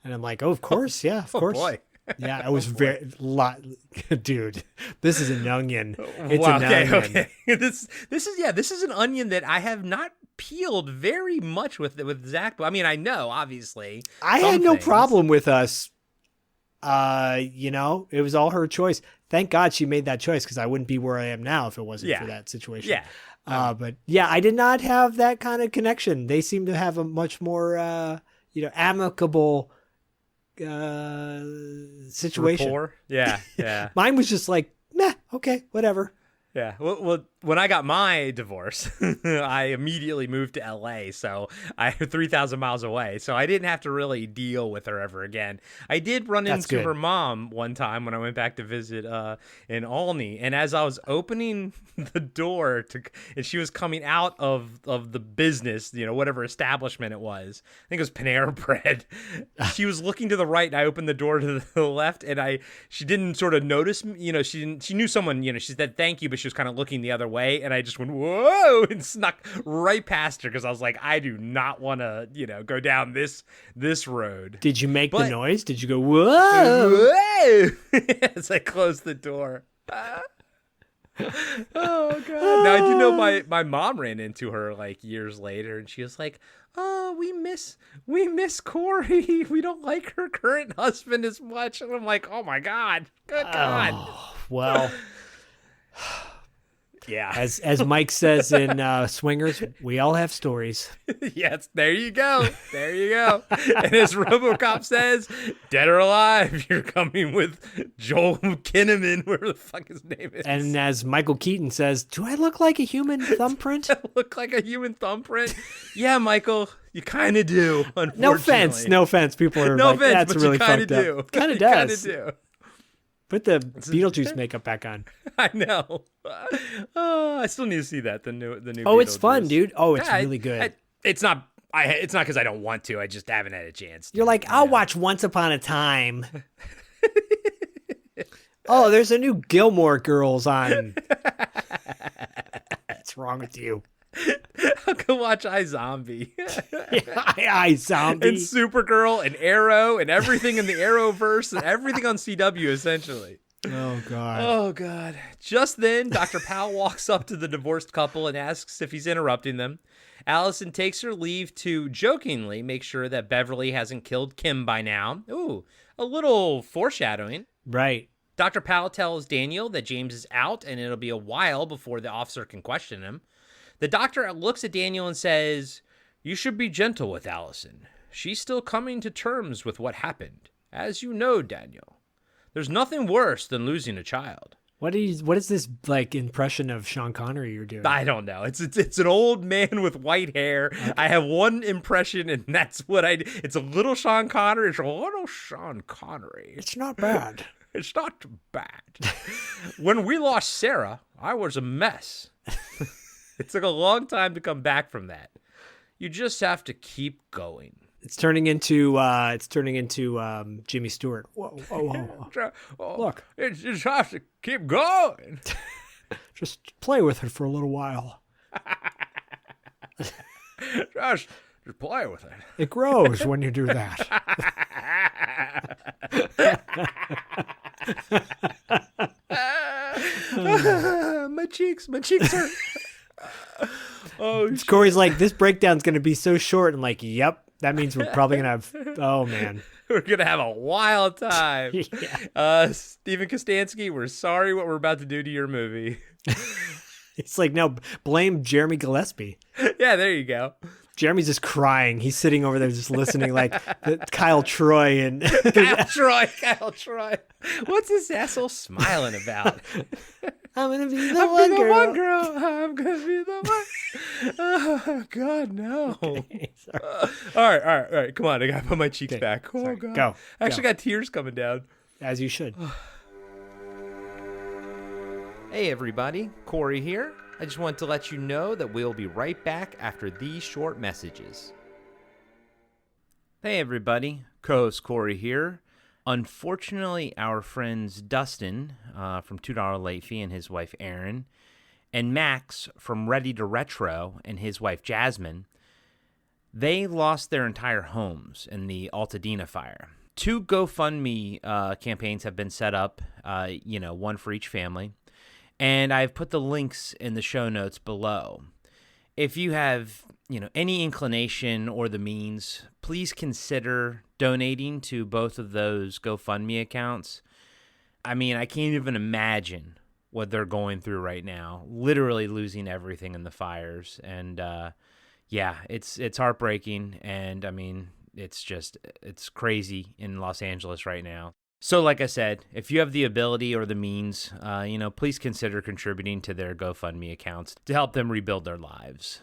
And I'm like, oh, of course. Yeah, of course. Boy. Yeah, it was dude, this is an onion. It's an onion. Okay. This is an onion that I have not peeled very much with Zach. I mean, I know, obviously. I had no problem with us. You know, it was all her choice. Thank God she made that choice, because I wouldn't be where I am now if it wasn't for that situation. Yeah. But yeah, I did not have that kind of connection. They seem to have a much more, amicable situation. Rapport? Yeah. Yeah. Mine was just like, nah, okay, whatever. Yeah. Well, when I got my divorce, I immediately moved to LA. So I 3,000 miles away. So I didn't have to really deal with her ever again. I did run into her mom one time when I went back to visit in Olney. And as I was opening the door and she was coming out of the business, you know, whatever establishment it was, I think it was Panera Bread. She was looking to the right, and I opened the door to the left, and she didn't sort of notice me. You know, she knew someone, you know, she said thank you, but she was kind of looking the other way, and I just went, whoa, and snuck right past her, because I was like, I do not want to, you know, go down this road. Did you make the noise? Did you go, whoa? As I closed the door. Oh God. Now I do know my mom ran into her like years later, and she was like, oh, we miss Corey. We don't like her current husband as much. And I'm like, oh my God. Good God. Oh, well. Yeah. As Mike says in Swingers, we all have stories. Yes, there you go. There you go. And as RoboCop says, dead or alive, you're coming with Joel Kinnaman, whatever the fuck his name is. And as Michael Keaton says, do I look like a human thumbprint? Look like a human thumbprint? Yeah, Michael, you kind of do, unfortunately. No offense. People are like, that's really fucked up. Kind of does. You kind of do. Put the Beetlejuice makeup back on. I know. I still need to see that, the new. Oh, it's fun, dude. Oh, it's really good. It's not because I don't want to. I just haven't had a chance. You're like, I'll watch Once Upon a Time. Oh, there's a new Gilmore Girls on. What's wrong with you? I'll go watch iZombie. iZombie. And Supergirl and Arrow and everything in the Arrowverse and everything on CW, essentially. Oh, God. Oh, God. Just then, Dr. Powell walks up to the divorced couple and asks if he's interrupting them. Allison takes her leave to jokingly make sure that Beverly hasn't killed Kim by now. Ooh, a little foreshadowing. Right. Dr. Powell tells Daniel that James is out and it'll be a while before the officer can question him. The doctor looks at Daniel and says, you should be gentle with Allison. She's still coming to terms with what happened. As you know, Daniel, there's nothing worse than losing a child. What is this like impression of Sean Connery you're doing? I don't know. It's an old man with white hair. Okay. I have one impression, and that's what it's a little Sean Connery. It's a little Sean Connery. It's not bad. It's not bad. When we lost Sarah, I was a mess. It took a long time to come back from that. You just have to keep going. It's turning into Jimmy Stewart. Whoa. Look, you just have to keep going. Just play with it for a little while. just play with it. It grows when you do that. My cheeks hurt. Oh, Corey's like, this breakdown's going to be so short. And like, yep, that means we're probably going to have, oh man. We're going to have a wild time. Yeah. Steven Kostanski, we're sorry what we're about to do to your movie. It's like, no, blame Jeremy Gillespie. Yeah, there you go. Jeremy's just crying. He's sitting over there just listening like Kyle Troy and Kyle Troy. What's this asshole smiling about? I'm going to be the one girl. I'm going to be the one. Oh, God, no. Okay, all right. Come on. I got to put my cheeks back. Oh, God. Go. I actually got tears coming down. As you should. Hey, everybody. Corey here. I just want to let you know that we'll be right back after these short messages. Hey, everybody. Co-host Corey here. Unfortunately, our friends Dustin from $2 Late Fee and his wife Erin, and Max from Ready to Retro and his wife Jasmine, they lost their entire homes in the Altadena fire. 2 GoFundMe campaigns have been set up, one for each family. And I've put the links in the show notes below. If you have, any inclination or the means, please consider donating to both of those GoFundMe accounts. I mean, I can't even imagine what they're going through right now, literally losing everything in the fires. And it's heartbreaking. And I mean, it's crazy in Los Angeles right now. So like I said, if you have the ability or the means, please consider contributing to their GoFundMe accounts to help them rebuild their lives.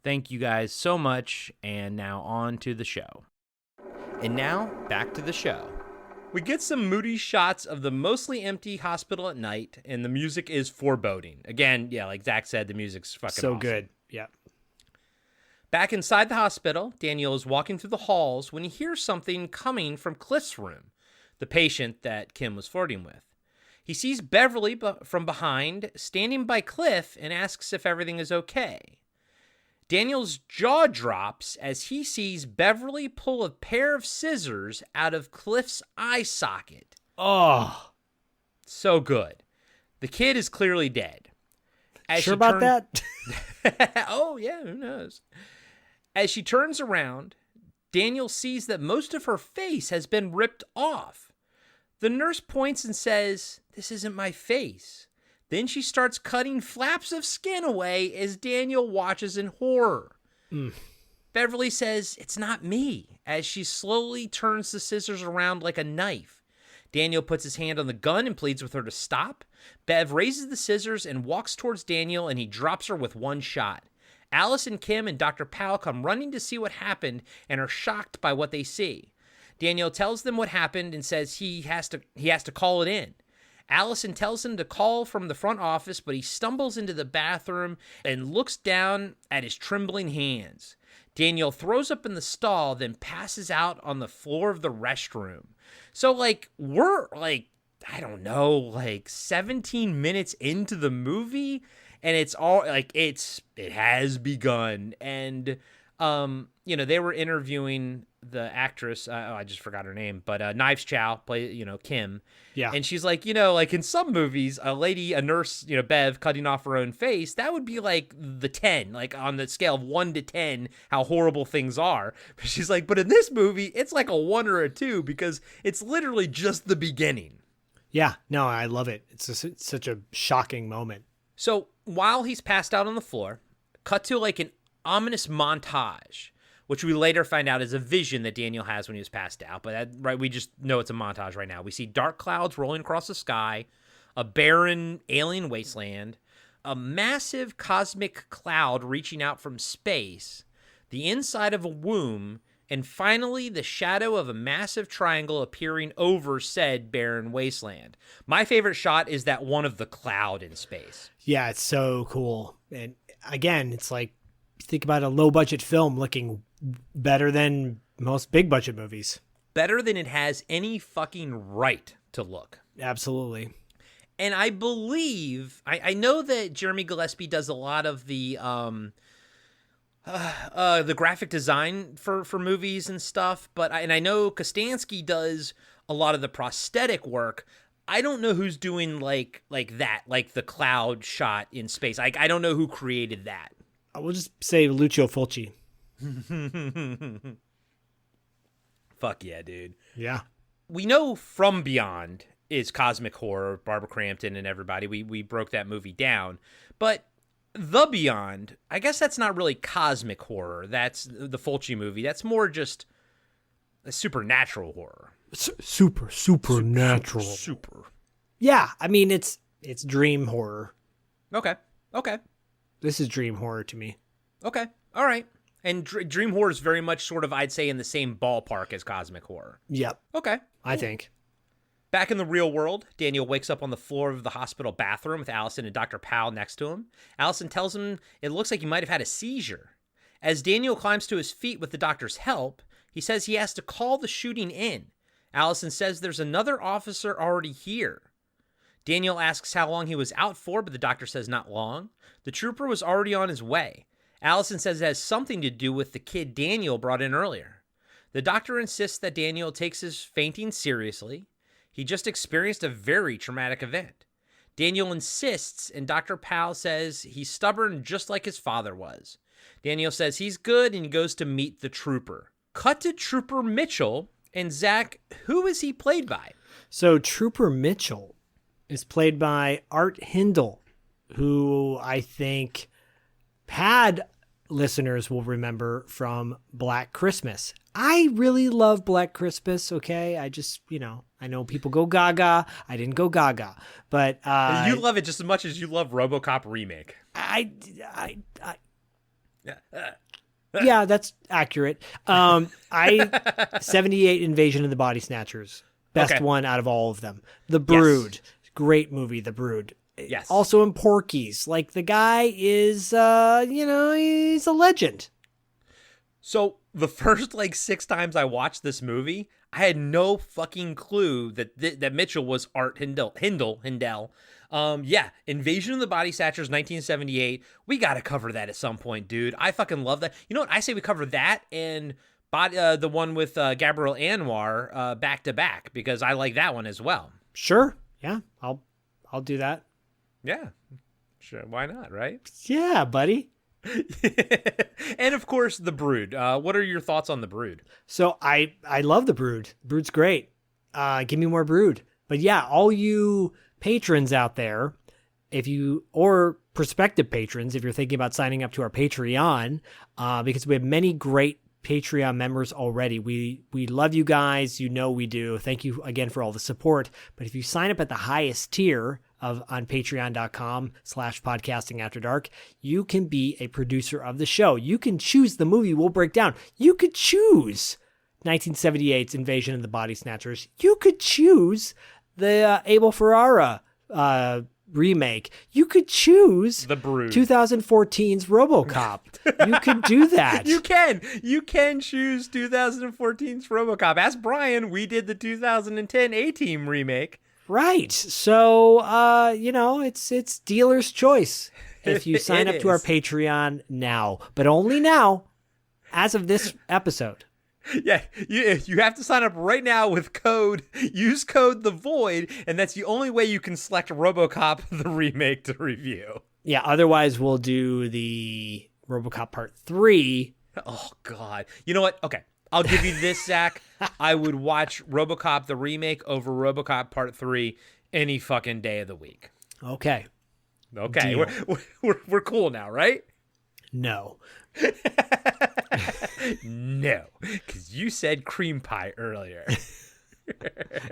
Thank you guys so much, and now on to the show. And now, back to the show. We get some moody shots of the mostly empty hospital at night, and the music is foreboding. Again, yeah, like Zach said, the music's fucking so awesome. Good, yeah. Back inside the hospital, Daniel is walking through the halls when he hears something coming from Cliff's room, the patient that Kim was flirting with. He sees Beverly from behind, standing by Cliff, and asks if everything is okay. Daniel's jaw drops as he sees Beverly pull a pair of scissors out of Cliff's eye socket. Oh. So good. The kid is clearly dead. Sure about that? Oh, yeah, who knows? As she turns around, Daniel sees that most of her face has been ripped off. The nurse points and says, "This isn't my face." Then she starts cutting flaps of skin away as Daniel watches in horror. Beverly says, "It's not me," as she slowly turns the scissors around like a knife. Daniel puts his hand on the gun and pleads with her to stop. Bev raises the scissors and walks towards Daniel, and he drops her with one shot. Alice and Kim and Dr. Powell come running to see what happened and are shocked by what they see. Daniel tells them what happened and says he has to call it in. Allison tells him to call from the front office, but he stumbles into the bathroom and looks down at his trembling hands. Daniel throws up in the stall, then passes out on the floor of the restroom. So, we're, I don't know, 17 minutes into the movie, and it's all, it has begun. And, they were interviewing the actress, I just forgot her name, but Knives Chow, Kim. Yeah. And she's like, in some movies, a nurse, Bev, cutting off her own face, that would be the 10, on the scale of 1 to 10, how horrible things are. But she's like, but in this movie, it's like a 1 or a 2 because it's literally just the beginning. Yeah, no, I love it. It's such a shocking moment. So while he's passed out on the floor, cut to an ominous montage, which we later find out is a vision that Daniel has when he was passed out. But we just know it's a montage right now. We see dark clouds rolling across the sky. a barren alien wasteland, a massive cosmic cloud reaching out from space, the inside of a womb, and finally the shadow of a massive triangle appearing over said barren wasteland. My favorite shot is that one of the cloud in space. Yeah, it's so cool. And again, it's like, think about a low budget film looking better than most big budget movies. Better than it has any fucking right to look. Absolutely. And I believe, I know that Jeremy Gillespie does a lot of the graphic design for movies and stuff, but I know Kostanski does a lot of the prosthetic work. I don't know who's doing like that, like the cloud shot in space. I don't know who created that. I will just say Lucio Fulci. Fuck yeah, dude. Yeah. We know From Beyond is cosmic horror, Barbara Crampton and everybody. We broke that movie down. But The Beyond, I guess that's not really cosmic horror. That's the Fulci movie. That's more just a supernatural horror. Supernatural. Super. Yeah, I mean, it's dream horror. Okay. This is dream horror to me. Okay. All right. And dream horror is very much sort of, I'd say, in the same ballpark as cosmic horror. Yep. Okay. I think. Back in the real world, Daniel wakes up on the floor of the hospital bathroom with Allison and Dr. Powell next to him. Allison tells him it looks like he might have had a seizure. As Daniel climbs to his feet with the doctor's help, he says he has to call the shooting in. Allison says there's another officer already here. Daniel asks how long he was out for, but the doctor says not long. The trooper was already on his way. Allison says it has something to do with the kid Daniel brought in earlier. The doctor insists that Daniel takes his fainting seriously. He just experienced a very traumatic event. Daniel insists, and Dr. Powell says he's stubborn just like his father was. Daniel says he's good, and he goes to meet the trooper. Cut to Trooper Mitchell, and Zach, who is he played by? So Trooper Mitchell is played by Art Hindle, who I think listeners will remember from Black Christmas. I really love Black Christmas, okay? I just, I know people go gaga. I didn't go gaga. But you love it just as much as you love RoboCop remake. Yeah, that's accurate. 78 Invasion of the Body Snatchers. Best one out of all of them. The Brood. Yes. Great movie, The Brood. Yes. Also in Porky's. Like, the guy is, he's a legend. So the first 6 times I watched this movie, I had no fucking clue that Mitchell was Art Hindle. Invasion of the Body Snatchers, 1978. We got to cover that at some point, dude. I fucking love that. You know what? I say we cover that and the one with Gabriel Anwar back to back, because I like that one as well. Sure. Yeah, I'll do that. Yeah, sure. Why not, right? Yeah, buddy. And of course, The Brood. What are your thoughts on The Brood? So I love The Brood. Brood's great. Give me more Brood. But yeah, all you patrons out there, or prospective patrons, if you're thinking about signing up to our Patreon, because we have many great Patreon members already. We love you guys. We do. Thank you again for all the support. But if you sign up at the highest tier on patreon.com/podcastingafterdark, you can be a producer of the show. You can choose the movie we'll break down. You could choose 1978's Invasion of the Body Snatchers. You could choose the Abel Ferrara remake. You could choose The Brood. 2014's RoboCop. You could do that. You can choose 2014's RoboCop. Ask Brian. We did the 2010 A-Team remake. Right. So, it's dealer's choice if you sign up to our Patreon now, but only now, as of this episode. Yeah, you have to sign up right now with use code The Void, and that's the only way you can select RoboCop the remake to review. Yeah, otherwise we'll do the RoboCop Part 3. Oh, God. You know what? Okay, I'll give you this, Zach. I would watch RoboCop the remake over RoboCop Part 3 any fucking day of the week. Okay. Okay, we're cool now, right? No. No, because you said cream pie earlier.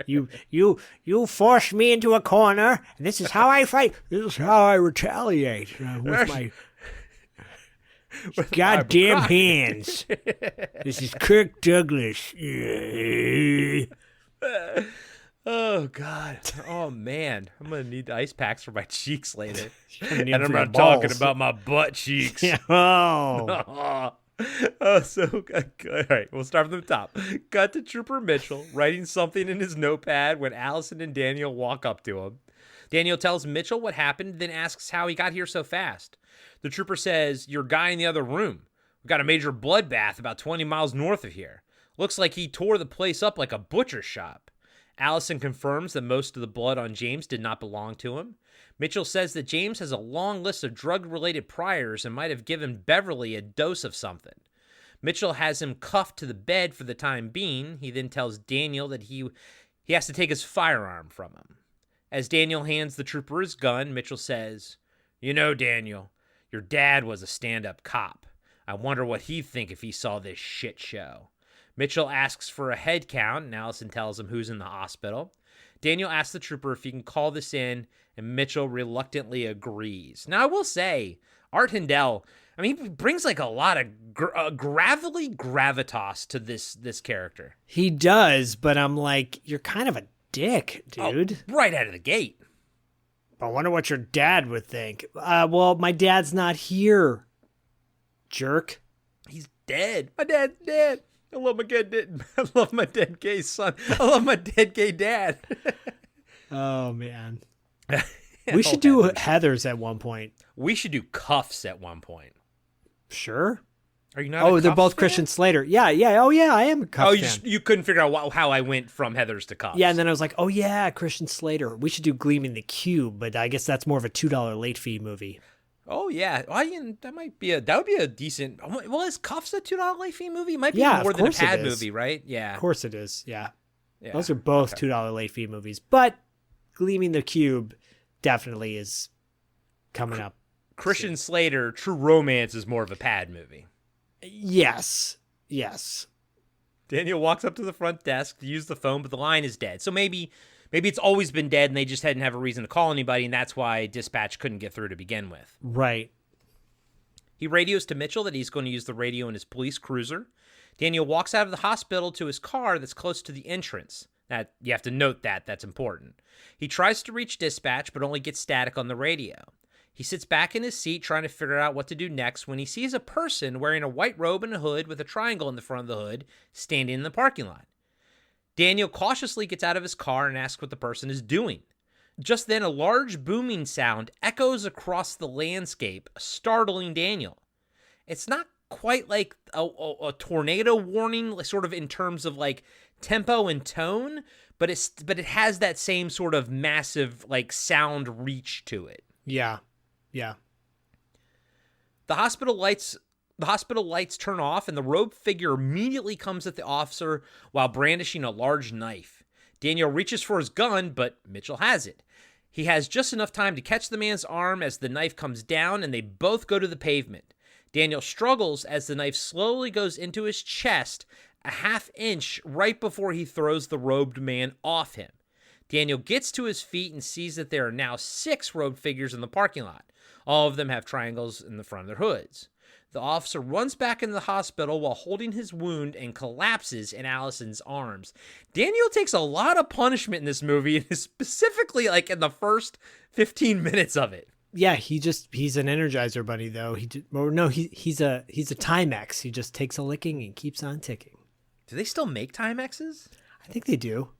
You forced me into a corner, and this is how I fight. This is how I retaliate with my goddamn hands. This is Kirk Douglas. Oh, God. Oh, man. I'm going to need the ice packs for my cheeks later. And I'm not talking about my butt cheeks. Oh. So good. All right, we'll start from the top. Cut to Trooper Mitchell writing something in his notepad when Allison and Daniel walk up to him. Daniel tells Mitchell what happened, then asks how he got here so fast. The trooper says, "Your guy in the other room. We got a major bloodbath about 20 miles north of here. Looks like he tore the place up like a butcher shop." Allison confirms that most of the blood on James did not belong to him. Mitchell says that James has a long list of drug-related priors and might have given Beverly a dose of something. Mitchell has him cuffed to the bed for the time being. He then tells Daniel that he has to take his firearm from him. As Daniel hands the trooper his gun, Mitchell says, "You know, Daniel, your dad was a stand-up cop. I wonder what he'd think if he saw this shit show." Mitchell asks for a head count, and Allison tells him who's in the hospital. Daniel asks the trooper if he can call this in, and Mitchell reluctantly agrees. Now, I will say, Art Hindell, I mean, he brings like a lot of gravitas to this character. He does, but I'm like, you're kind of a dick, dude. Oh, right out of the gate. I wonder what your dad would think. Well, my dad's not here, jerk. He's dead. My dad's dead. I love my dead gay son. I love my dead gay dad. Oh, man. We should do Heathers at one point. We should do Cuffs at one point. Sure. Are you not? Oh, they're both fan? Christian Slater. Yeah. Oh, yeah. I am a Cuffs fan. You couldn't figure out how I went from Heathers to Cuffs. Yeah, and then I was like, oh yeah, Christian Slater. We should do Gleaming the Cube, but I guess that's more of a $2 late fee movie. Oh yeah, that would be a decent. Well, is Cuffs a $2 late fee movie? It might be more than a Pad movie, right? Yeah, of course it is. Yeah. Those are both $2 late fee movies, but Gleaming the Cube definitely is coming up. Christian Slater, True Romance is more of a Pad movie. Yes. Daniel walks up to the front desk to use the phone, but the line is dead. So maybe it's always been dead and they just didn't have a reason to call anybody, and that's why dispatch couldn't get through to begin with. Right. He radios to Mitchell that he's going to use the radio in his police cruiser. Daniel walks out of the hospital to his car that's close to the entrance. That you have to note that's important. He tries to reach dispatch, but only gets static on the radio. He sits back in his seat trying to figure out what to do next when he sees a person wearing a white robe and a hood with a triangle in the front of the hood standing in the parking lot. Daniel cautiously gets out of his car and asks what the person is doing. Just then, a large booming sound echoes across the landscape, startling Daniel. It's not quite like a tornado warning, sort of in terms of like tempo and tone, but it has that same sort of massive like sound reach to it. Yeah. The hospital lights turn off, and the robed figure immediately comes at the officer while brandishing a large knife. Daniel reaches for his gun, but Mitchell has it. He has just enough time to catch the man's arm as the knife comes down, and they both go to the pavement. Daniel struggles as the knife slowly goes into his chest, a half inch right before he throws the robed man off him. Daniel gets to his feet and sees that there are now 6 robed figures in the parking lot. All of them have triangles in the front of their hoods. The officer runs back into the hospital while holding his wound and collapses in Allison's arms. Daniel takes a lot of punishment in this movie, and specifically like in the first 15 minutes of it. Yeah, he's an Energizer bunny though. He's a Timex. He just takes a licking and keeps on ticking. Do they still make Timexes? I think they do.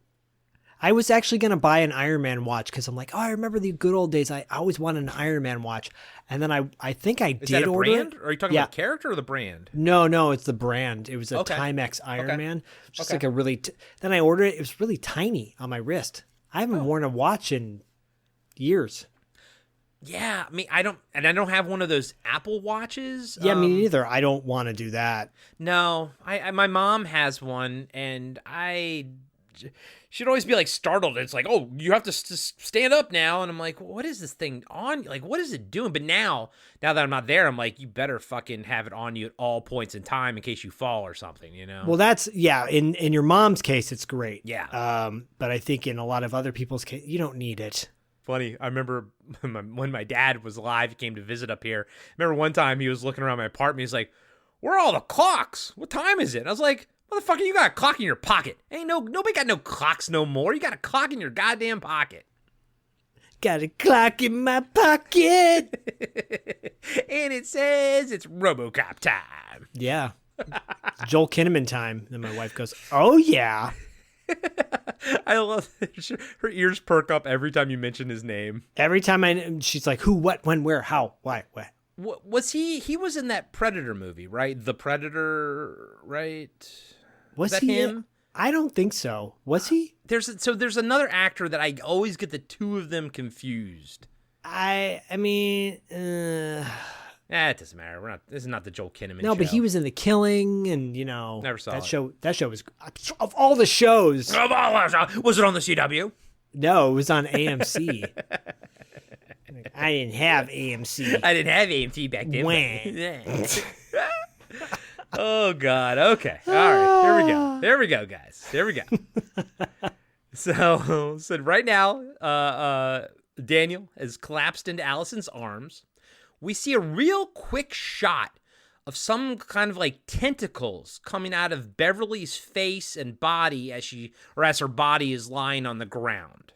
I was actually going to buy an Iron Man watch because I'm like, oh, I remember the good old days. I always wanted an Iron Man watch. And then I think I did order it. Is that a brand? Are you talking about the character or the brand? No, it's the brand. It was a Timex Iron Man. Just like a really... Then I ordered it. It was really tiny on my wrist. I haven't worn a watch in years. Yeah, I mean, I don't have one of those Apple watches. Yeah, me neither. I don't want to do that. No, my mom has one, and she'd always be like startled. It's like, oh, you have to stand up now. And I'm like, what is this thing on? Like, what is it doing? But now that I'm not there, I'm like, you better fucking have it on you at all points in time in case you fall or something, you know? Well, that's, yeah, in your mom's case, it's great. Yeah. But I think in a lot of other people's case, you don't need it. Funny, I remember when my dad was alive, he came to visit up here. I remember one time he was looking around my apartment. He's like, where are all the clocks? What time is it? And I was like, motherfucker, you got a clock in your pocket. Nobody got no clocks no more. You got a clock in your goddamn pocket. Got a clock in my pocket. And it says it's RoboCop time. Yeah. Joel Kinnaman time. Then my wife goes, oh, yeah. I love it. Her ears perk up every time you mention his name. Every time she's like, who, what, when, where, how, why, what? Was he was in that Predator movie, right? The Predator, right? Was that he him? I don't think so. Was he? There's another actor that I always get the two of them confused. I mean, it doesn't matter. This is not the Joel Kinnaman show. No, but he was in The Killing, and never saw that it. show. That show was, of all the shows. Was it on the CW? No, it was on AMC. I didn't have AMC. I didn't have AMC back then. When? Oh God. Okay. All right. Here we go. There we go, guys. There we go. So right now, Daniel has collapsed into Allison's arms. We see a real quick shot of some kind of like tentacles coming out of Beverly's face and body as her body is lying on the ground.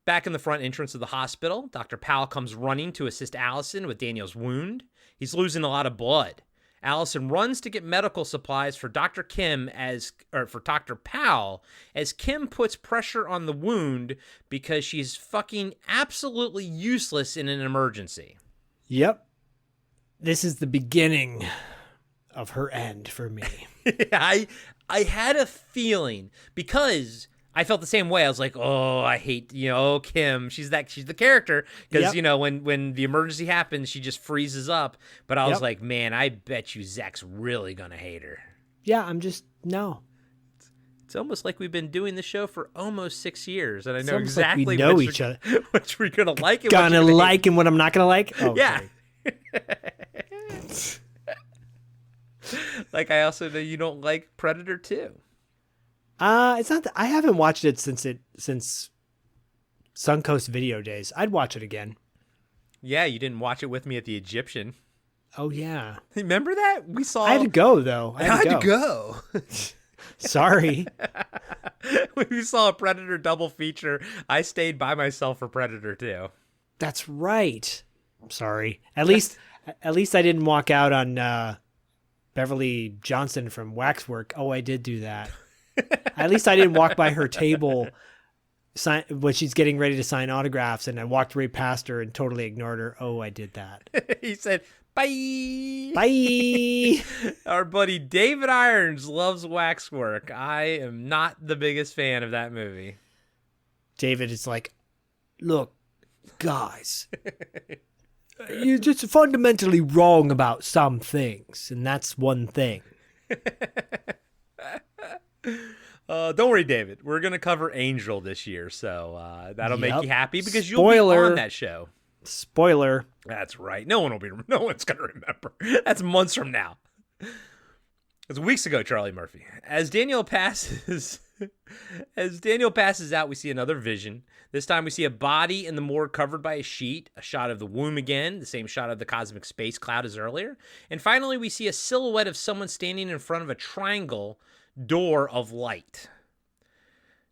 Back in the front entrance of the hospital, Dr. Powell comes running to assist Allison with Daniel's wound. He's losing a lot of blood. Allison runs to get medical supplies for Dr. Powell as Kim puts pressure on the wound because she's fucking absolutely useless in an emergency. Yep. This is the beginning of her end for me. I had a feeling because I felt the same way. I was like, oh, I hate, Kim. She's the character because, Yep. When the emergency happens, she just freezes up. But I was Yep. like, man, I bet you Zach's really going to hate her. Yeah, no. It's almost like we've been doing the show for almost 6 years. And I know almost like exactly we know which each other. which we're going to like and Gonna like and what I'm not gonna like? Oh, yeah. sorry. Like I also know you don't like Predator 2. It's not that I haven't watched it since Suncoast Video days. I'd watch it again. Yeah, you didn't watch it with me at the Egyptian. Oh yeah. Remember that? We saw I had to go though. I had to go. Sorry. We saw a Predator double feature. I stayed by myself for Predator 2. That's right. I'm sorry. At least I didn't walk out on Beverly Johnson from Waxwork. Oh, I did do that. At least I didn't walk by her table when she's getting ready to sign autographs, and I walked right past her and totally ignored her. Oh, I did that. He said, bye. Bye. Our buddy David Irons loves Waxwork. I am not the biggest fan of that movie. David is like, look, guys, you're just fundamentally wrong about some things, and that's one thing. Don't worry, David. We're going to cover Angel this year, so that'll make you happy because you'll Spoiler. be on that show. Spoiler. That's right. No one's going to remember. That's months from now. It's weeks ago, Charlie Murphy. As Daniel passes out, we see another vision. This time we see a body in the morgue covered by a sheet, a shot of the womb again, the same shot of the cosmic space cloud as earlier. And finally, we see a silhouette of someone standing in front of a triangle door of light.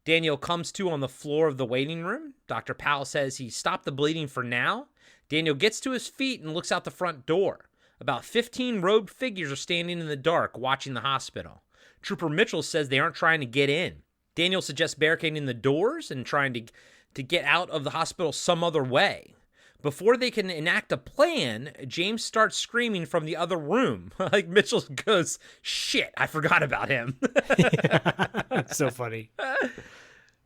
Daniel comes to on the floor of the waiting room. Dr. Powell says he stopped the bleeding for now. Daniel gets to his feet and looks out the front door. About 15 robed figures are standing in the dark watching the hospital. Trooper Mitchell says they aren't trying to get in. Daniel suggests barricading the doors and trying to get out of the hospital some other way. Before they can enact a plan, James starts screaming from the other room. Like Mitchell goes, shit, I forgot about him. So funny.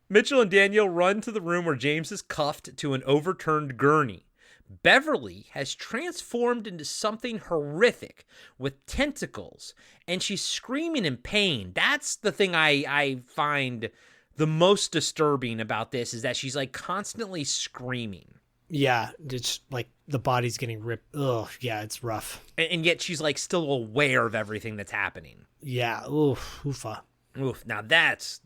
Mitchell and Daniel run to the room where James is cuffed to an overturned gurney. Beverly has transformed into something horrific with tentacles, and she's screaming in pain. That's the thing I find the most disturbing about this, is that she's like constantly screaming. Yeah, it's like the body's getting ripped. Ugh, yeah, it's rough. And yet she's like still aware of everything that's happening. Yeah, oof, oofa. Oof, now that's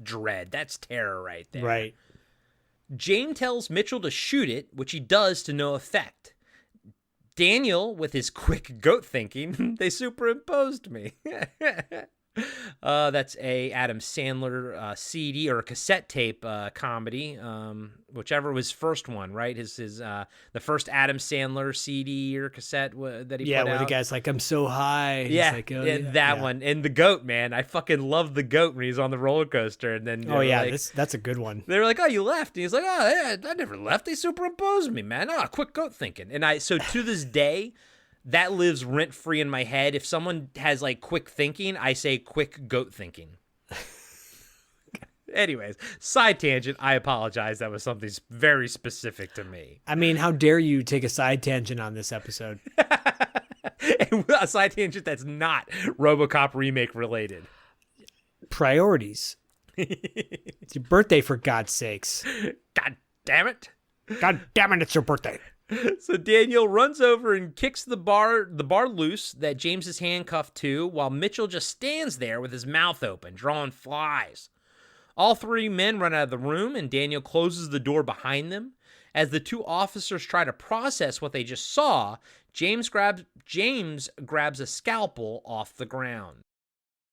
dread. That's terror right there. Right. James tells Mitchell to shoot it, which he does to no effect. Daniel, with his quick goat thinking, they superimposed me. That's a Adam Sandler CD or a cassette tape comedy, whichever was first one, right? His the first Adam Sandler CD or cassette that he put out. Yeah, where the guy's like, I'm so high. Yeah, like, oh, that one. And the goat, man. I fucking love the goat when he's on the roller coaster. And then that's a good one. They were like, oh, you left. And he's like, oh, I never left. They superimposed me, man. Oh, quick goat thinking. And so to this day, that lives rent-free in my head. If someone has like quick thinking, I say quick goat thinking. Anyways, side tangent. I apologize. That was something very specific to me. I mean, how dare you take a side tangent on this episode? A side tangent that's not RoboCop remake related. Priorities. It's your birthday, for God's sakes. God damn it. God damn it, it's your birthday. So Daniel runs over and kicks the bar loose that James is handcuffed to, while Mitchell just stands there with his mouth open, drawing flies. All three men run out of the room, and Daniel closes the door behind them. As the two officers try to process what they just saw, James grabs a scalpel off the ground.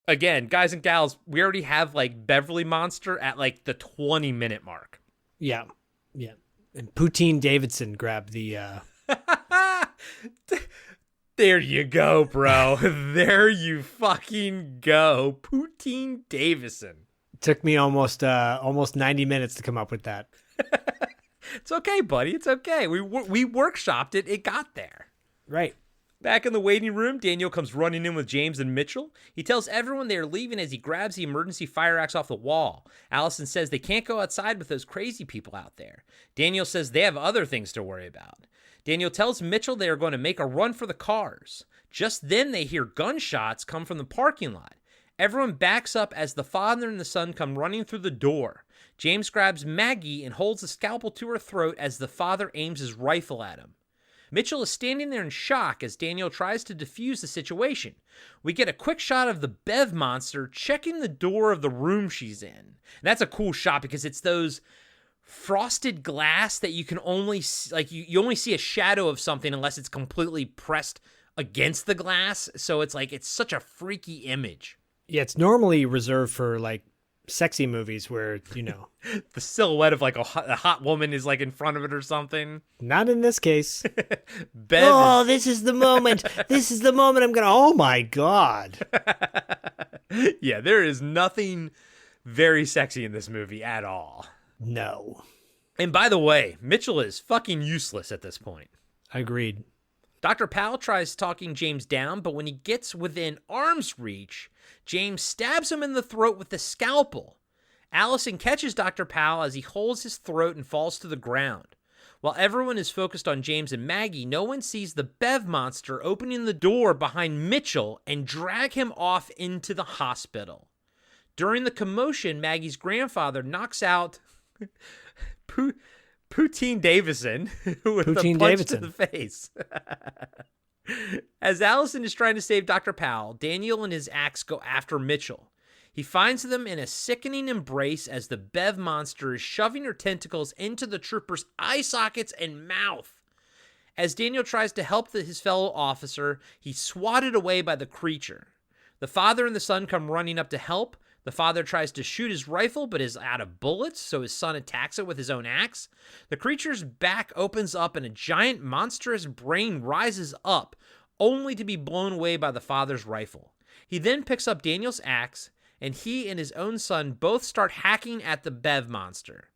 Again, guys and gals, we already have like Beverly Monster at like the 20-minute mark. Yeah. And Poutine Davidson grabbed the... There you go, bro. There you fucking go. Poutine Davidson. Took me almost 90 minutes to come up with that. It's okay, buddy. It's okay. We workshopped it. It got there. Right. Back in the waiting room, Daniel comes running in with James and Mitchell. He tells everyone they are leaving as he grabs the emergency fire axe off the wall. Allison says they can't go outside with those crazy people out there. Daniel says they have other things to worry about. Daniel tells Mitchell they are going to make a run for the cars. Just then they hear gunshots come from the parking lot. Everyone backs up as the father and the son come running through the door. James grabs Maggie and holds the scalpel to her throat as the father aims his rifle at him. Mitchell is standing there in shock as Daniel tries to defuse the situation. We get a quick shot of the Bev monster checking the door of the room she's in. And that's a cool shot because it's those frosted glass that you can only like you only see a shadow of something unless it's completely pressed against the glass. So it's like it's such a freaky image. Yeah, it's normally reserved for like sexy movies where, you know, the silhouette of like a hot woman is like in front of it or something. Not in this case. This is the moment. This is the moment I'm gonna. Oh my God. Yeah, there is nothing very sexy in this movie at all. No. And by the way, Mitchell is fucking useless at this point. Agreed. Dr. Powell tries talking James down, but when he gets within arm's reach, James stabs him in the throat with the scalpel. Allison catches Dr. Powell as he holds his throat and falls to the ground. While everyone is focused on James and Maggie, no one sees the Bev monster opening the door behind Mitchell and drag him off into the hospital. During the commotion, Maggie's grandfather knocks out Poutine Davidson with a punch to the face. As Allison is trying to save Dr. Powell, Daniel and his axe go after Mitchell. He finds them in a sickening embrace as the Bev monster is shoving her tentacles into the trooper's eye sockets and mouth. As Daniel tries to help his fellow officer, he's swatted away by the creature. The father and the son come running up to help. The father tries to shoot his rifle, but is out of bullets, so his son attacks it with his own axe. The creature's back opens up and a giant monstrous brain rises up, only to be blown away by the father's rifle. He then picks up Daniel's axe, and he and his own son both start hacking at the Bev monster.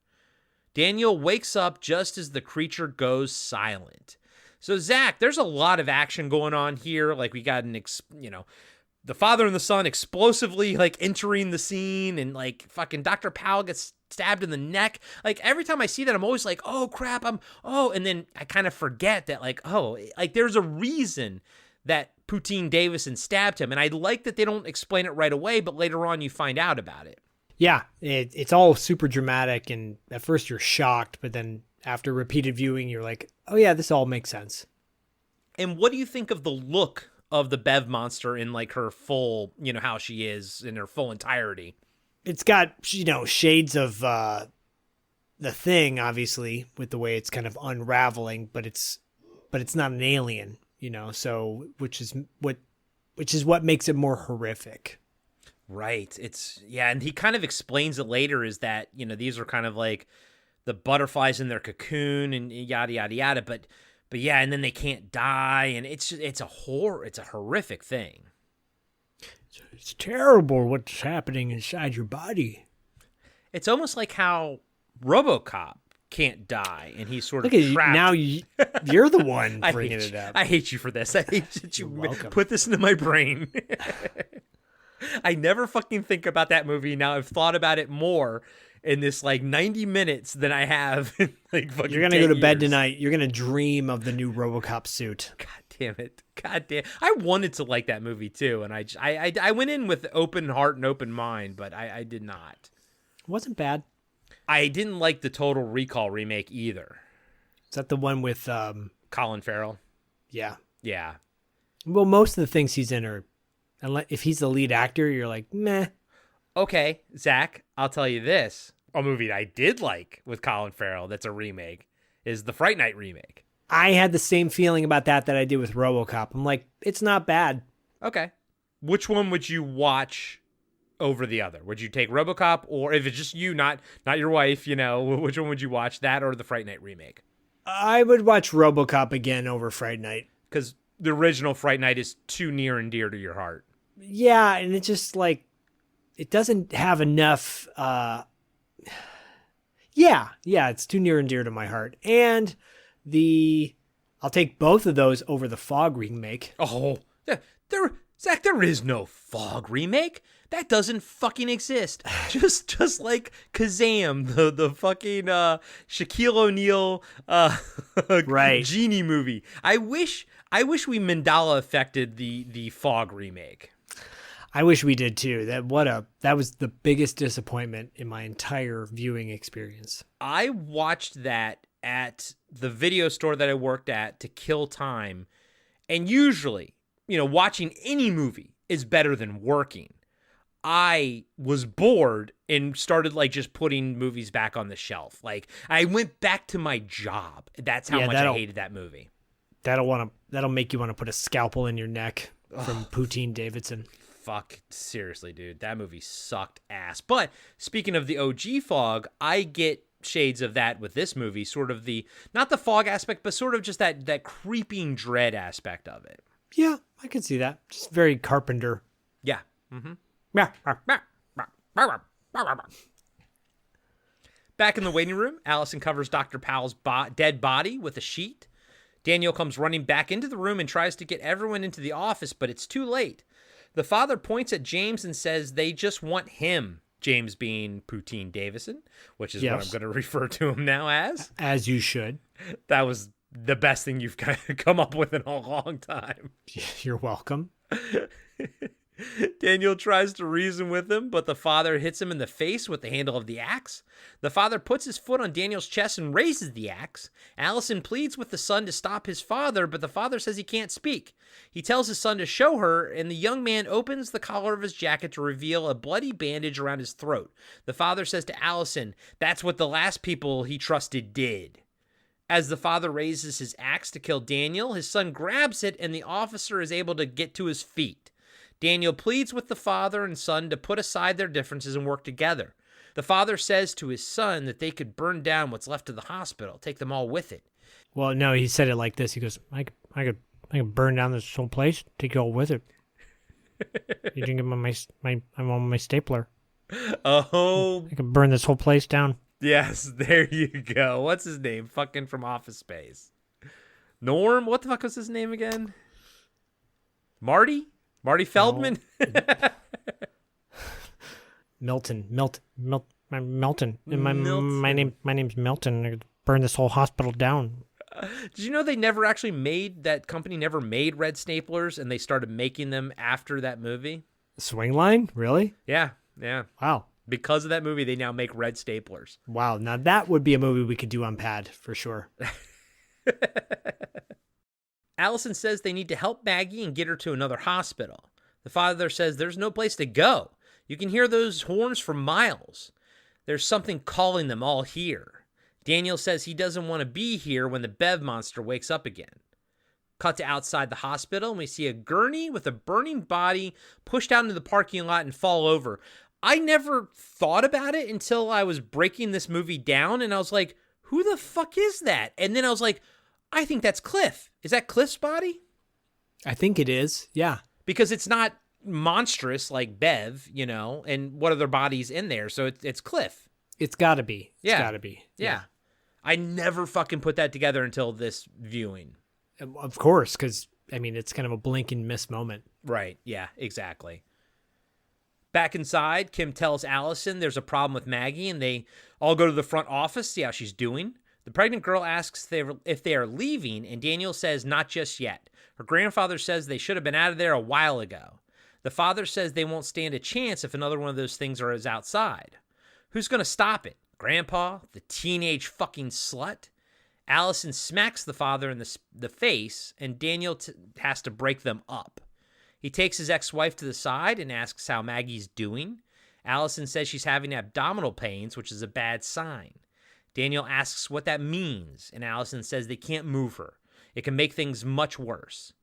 Daniel wakes up just as the creature goes silent. So, Zach, there's a lot of action going on here. Like, we got the father and the son explosively like entering the scene, and like fucking Dr. Powell gets stabbed in the neck. Like every time I see that, I'm always like, oh crap, and then I kind of forget that like, oh, like there's a reason that Poutine Davison stabbed him. And I like that they don't explain it right away, but later on you find out about it. Yeah, it's all super dramatic, and at first you're shocked, but then after repeated viewing, you're like, oh yeah, this all makes sense. And what do you think of the look of the Bev monster in like her full, you know, how she is in her full entirety? It's got, you know, shades of the Thing, obviously, with the way it's kind of unraveling, but it's not an alien, you know, so which is what makes it more horrific. Right. And he kind of explains it later is that, you know, these are kind of like the butterflies in their cocoon and yada, yada, yada. But yeah, and then they can't die. And it's a horrific thing. It's terrible what's happening inside your body. It's almost like how RoboCop can't die, and he's sort of Look at trapped. Now you're the one bringing it up. I hate you for this. I hate that you welcome. put this into my brain. I never fucking think about that movie. Now I've thought about it more in this like 90 minutes than I have in like fucking You're going to go to bed tonight. You're going to dream of the new RoboCop suit. God damn it. God damn. I wanted to like that movie too. And I went in with open heart and open mind, but I did not. It wasn't bad. I didn't like the Total Recall remake either. Is that the one with Colin Farrell? Yeah. Yeah. Well, most of the things he's in are, if he's the lead actor, you're like, meh. Okay, Zach, I'll tell you this. A movie I did like with Colin Farrell that's a remake is the Fright Night remake. I had the same feeling about that I did with RoboCop. I'm like, it's not bad. Okay. Which one would you watch over the other? Would you take RoboCop, or if it's just you, not your wife, you know, which one would you watch, that or the Fright Night remake? I would watch RoboCop again over Fright Night. Because the original Fright Night is too near and dear to your heart. Yeah, and it's just like, it doesn't have enough, yeah, it's too near and dear to my heart. And I'll take both of those over the Fog remake. Oh, Zach, there is no Fog remake. That doesn't fucking exist. Just like Kazam, the fucking Shaquille O'Neal right. Genie movie. I wish we Mandela affected the Fog remake. I wish we did too. That was the biggest disappointment in my entire viewing experience. I watched that at the video store that I worked at to kill time. And usually, you know, watching any movie is better than working. I was bored and started like just putting movies back on the shelf. Like I went back to my job. That's how much I hated that movie. That'll make you want to put a scalpel in your neck from Poutine Davidson. Fuck, seriously, dude. That movie sucked ass. But speaking of the OG Fog, I get shades of that with this movie. Sort of not the fog aspect, but sort of just that creeping dread aspect of it. Yeah, I can see that. Just very Carpenter. Yeah. Mm-hmm. Back in the waiting room, Allison covers Dr. Powell's dead body with a sheet. Daniel comes running back into the room and tries to get everyone into the office, but it's too late. The father points at James and says they just want him, James being Poutine Davison, which is what I'm going to refer to him now as. As you should. That was the best thing you've come up with in a long time. You're welcome. Daniel tries to reason with him, but the father hits him in the face with the handle of the axe. The father puts his foot on Daniel's chest and raises the axe. Allison pleads with the son to stop his father, but the father says he can't speak. He tells his son to show her, and the young man opens the collar of his jacket to reveal a bloody bandage around his throat. The father says to Allison, that's what the last people he trusted did. As the father raises his axe to kill Daniel, his son grabs it, and the officer is able to get to his feet. Daniel pleads with the father and son to put aside their differences and work together. The father says to his son that they could burn down what's left of the hospital, take them all with it. Well, no, he said it like this. He goes, I could burn down this whole place, take you all with it. You didn't give me I'm on my stapler. Oh. I could burn this whole place down. Yes, there you go. What's his name? Fucking from Office Space. Norm? What the fuck was his name again? Marty? Marty Feldman? Milton. My name's Milton. Burn this whole hospital down. Did you know they never actually that company never made red staplers, and they started making them after that movie? Swing Line? Really? Yeah. Wow. Because of that movie, they now make red staplers. Wow. Now that would be a movie we could do on Pad for sure. Allison says they need to help Maggie and get her to another hospital. The father says there's no place to go. You can hear those horns for miles. There's something calling them all here. Daniel says he doesn't want to be here when the Bev monster wakes up again. Cut to outside the hospital, and we see a gurney with a burning body pushed out into the parking lot and fall over. I never thought about it until I was breaking this movie down, and I was like, who the fuck is that? And then I was like, I think that's Cliff. Is that Cliff's body? I think it is, yeah. Because it's not monstrous like Bev, and what other bodies in there, so it's Cliff. It's got to be. It's Yeah. got to be. Yeah. I never fucking put that together until this viewing. Of course, because, it's kind of a blink and miss moment. Right. Yeah, exactly. Back inside, Kim tells Allison there's a problem with Maggie, and they all go to the front office, see how she's doing. The pregnant girl asks if they are leaving, and Daniel says not just yet. Her grandfather says they should have been out of there a while ago. The father says they won't stand a chance if another one of those things is outside. Who's going to stop it? Grandpa? The teenage fucking slut? Allison smacks the father in the face, and Daniel has to break them up. He takes his ex-wife to the side and asks how Maggie's doing. Allison says she's having abdominal pains, which is a bad sign. Daniel asks what that means, and Allison says they can't move her. It can make things much worse.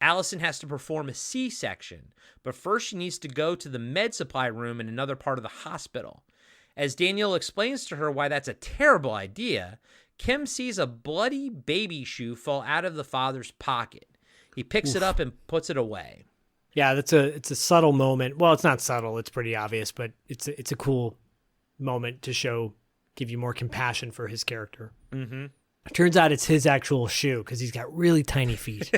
Allison has to perform a C-section, but first she needs to go to the med supply room in another part of the hospital. As Daniel explains to her why that's a terrible idea, Kim sees a bloody baby shoe fall out of the father's pocket. He picks it up and puts it away. Yeah, it's a subtle moment. Well, it's not subtle. It's pretty obvious, but it's a cool moment to give you more compassion for his character. Mm-hmm. It turns out it's his actual shoe because he's got really tiny feet.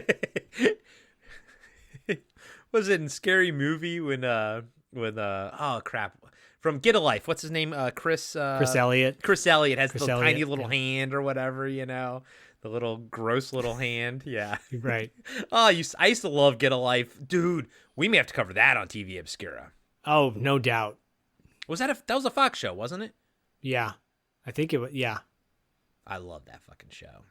Was it in Scary Movie when oh crap, from Get a Life, what's his name? Chris Elliott. Chris Elliott has Chris the Elliott, tiny little hand or whatever, the little gross little hand. Yeah. Right. Oh, I used to love Get a Life. Dude, we may have to cover that on TV Obscura. Oh, no doubt. That was a Fox show, wasn't it? Yeah. I think it was, yeah. I love that fucking show.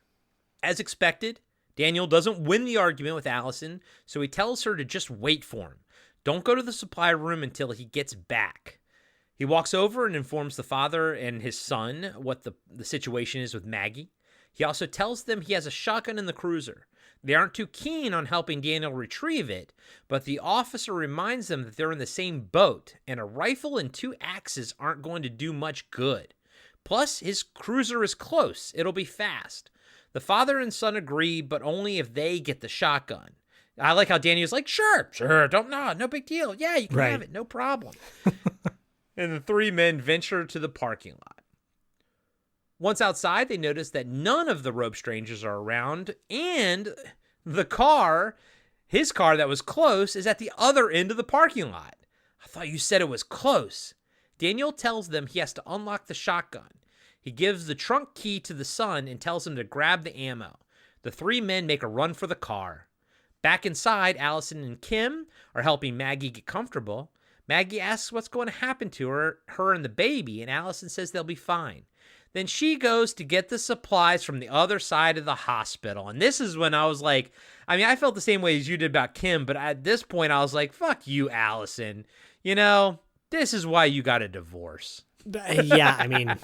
As expected, Daniel doesn't win the argument with Allison, so he tells her to just wait for him. Don't go to the supply room until he gets back. He walks over and informs the father and his son what the situation is with Maggie. He also tells them he has a shotgun in the cruiser. They aren't too keen on helping Daniel retrieve it, but the officer reminds them that they're in the same boat, and a rifle and 2 axes aren't going to do much good. Plus, his cruiser is close. It'll be fast. The father and son agree, but only if they get the shotgun. I like how Daniel's like, sure, no big deal. Yeah, you can have it, no problem. And the 3 men venture to the parking lot. Once outside, they notice that none of the rope strangers are around, and his car that was close, is at the other end of the parking lot. I thought you said it was close. Daniel tells them he has to unlock the shotgun. He gives the trunk key to the son and tells him to grab the ammo. The 3 men make a run for the car. Back inside, Allison and Kim are helping Maggie get comfortable. Maggie asks what's going to happen to her and the baby, and Allison says they'll be fine. Then she goes to get the supplies from the other side of the hospital. And this is when I was like, I felt the same way as you did about Kim, but at this point I was like, fuck you, Allison. This is why you got a divorce. Yeah,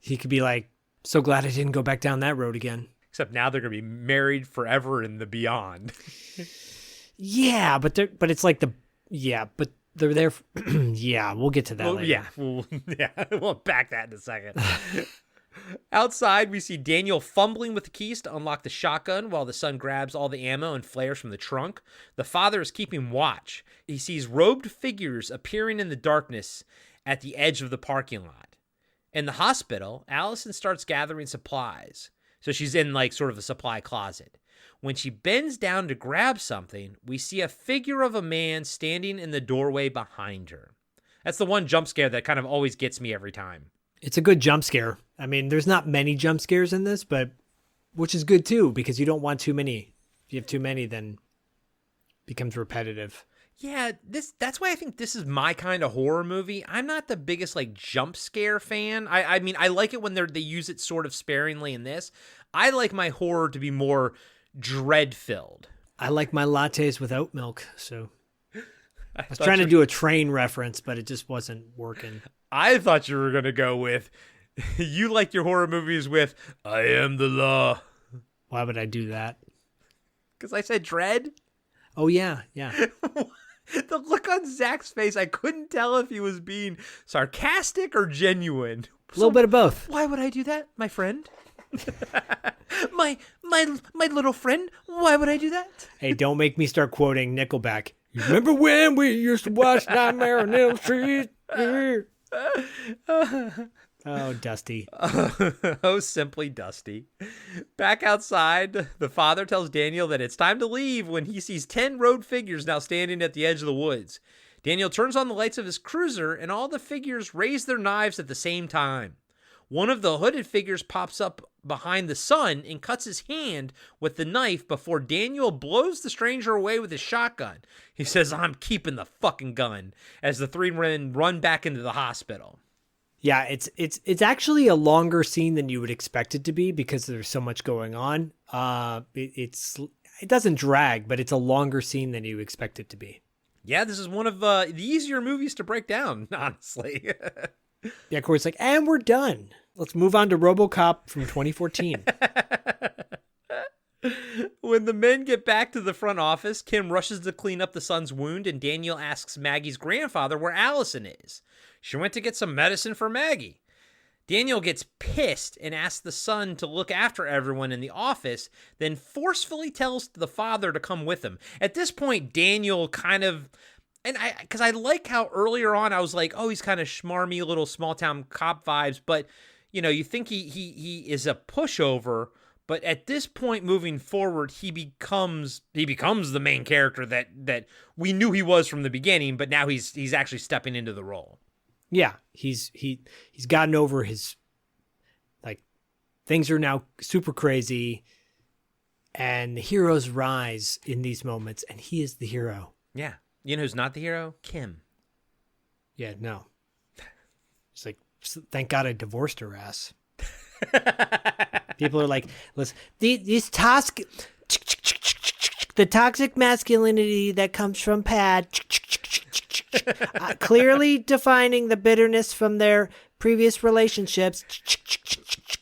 he could be like, so glad I didn't go back down that road again. Except now they're going to be married forever in the beyond. Yeah, but it's like but they're there. Yeah, we'll get to that later. Yeah, we'll back that in a second. Outside, we see Daniel fumbling with the keys to unlock the shotgun while the son grabs all the ammo and flares from the trunk. The father is keeping watch. He sees robed figures appearing in the darkness at the edge of the parking lot. In the hospital, Allison starts gathering supplies. So she's in sort of a supply closet. When she bends down to grab something, we see a figure of a man standing in the doorway behind her. That's the one jump scare that kind of always gets me every time. It's a good jump scare. I mean, there's not many jump scares in this, but which is good too, because you don't want too many. If you have too many, then it becomes repetitive. Yeah, that's why I think this is my kind of horror movie. I'm not the biggest like jump scare fan. I mean, I like it when they use it sort of sparingly in this. I like my horror to be more dread-filled. I like my lattes with oat milk, so I was trying to do a train reference, but it just wasn't working. I thought you were going to go with, you like your horror movies with, I am the law. Why would I do that? Because I said dread? Oh, yeah. The look on Zach's face, I couldn't tell if he was being sarcastic or genuine. A little bit of both. Why would I do that, my friend? my little friend, why would I do that? Hey, don't make me start quoting Nickelback. You remember when we used to watch Nightmare on Elm Street? Oh, Dusty. Oh, simply Dusty. Back outside, the father tells Daniel that it's time to leave when he sees 10 robed figures now standing at the edge of the woods. Daniel turns on the lights of his cruiser, and all the figures raise their knives at the same time. One of the hooded figures pops up behind the son and cuts his hand with the knife before Daniel blows the stranger away with his shotgun. He says, I'm keeping the fucking gun, as the three men run back into the hospital. Yeah, it's actually a longer scene than you would expect it to be because there's so much going on. It doesn't drag, but it's a longer scene than you expect it to be. Yeah, this is one of the easier movies to break down, honestly. Yeah, Corey's like, and we're done. Let's move on to RoboCop from 2014. When the men get back to the front office, Kim rushes to clean up the son's wound, and Daniel asks Maggie's grandfather where Allison is. She went to get some medicine for Maggie. Daniel gets pissed and asks the son to look after everyone in the office, then forcefully tells the father to come with him. At this point, Daniel kind of... because I like how earlier on I was like, oh, he's kind of schmarmy little small town cop vibes, but you know, you think he is a pushover, but at this point moving forward, he becomes the main character that we knew he was from the beginning, but now he's actually stepping into the role. Yeah, he's gotten over his, like, things are now super crazy, and the heroes rise in these moments, and he is the hero. Yeah. You know who's not the hero? Kim. Yeah, no. It's like, thank God I divorced her ass. People are like, listen, the toxic masculinity that comes from Pad, clearly defining the bitterness from their previous relationships,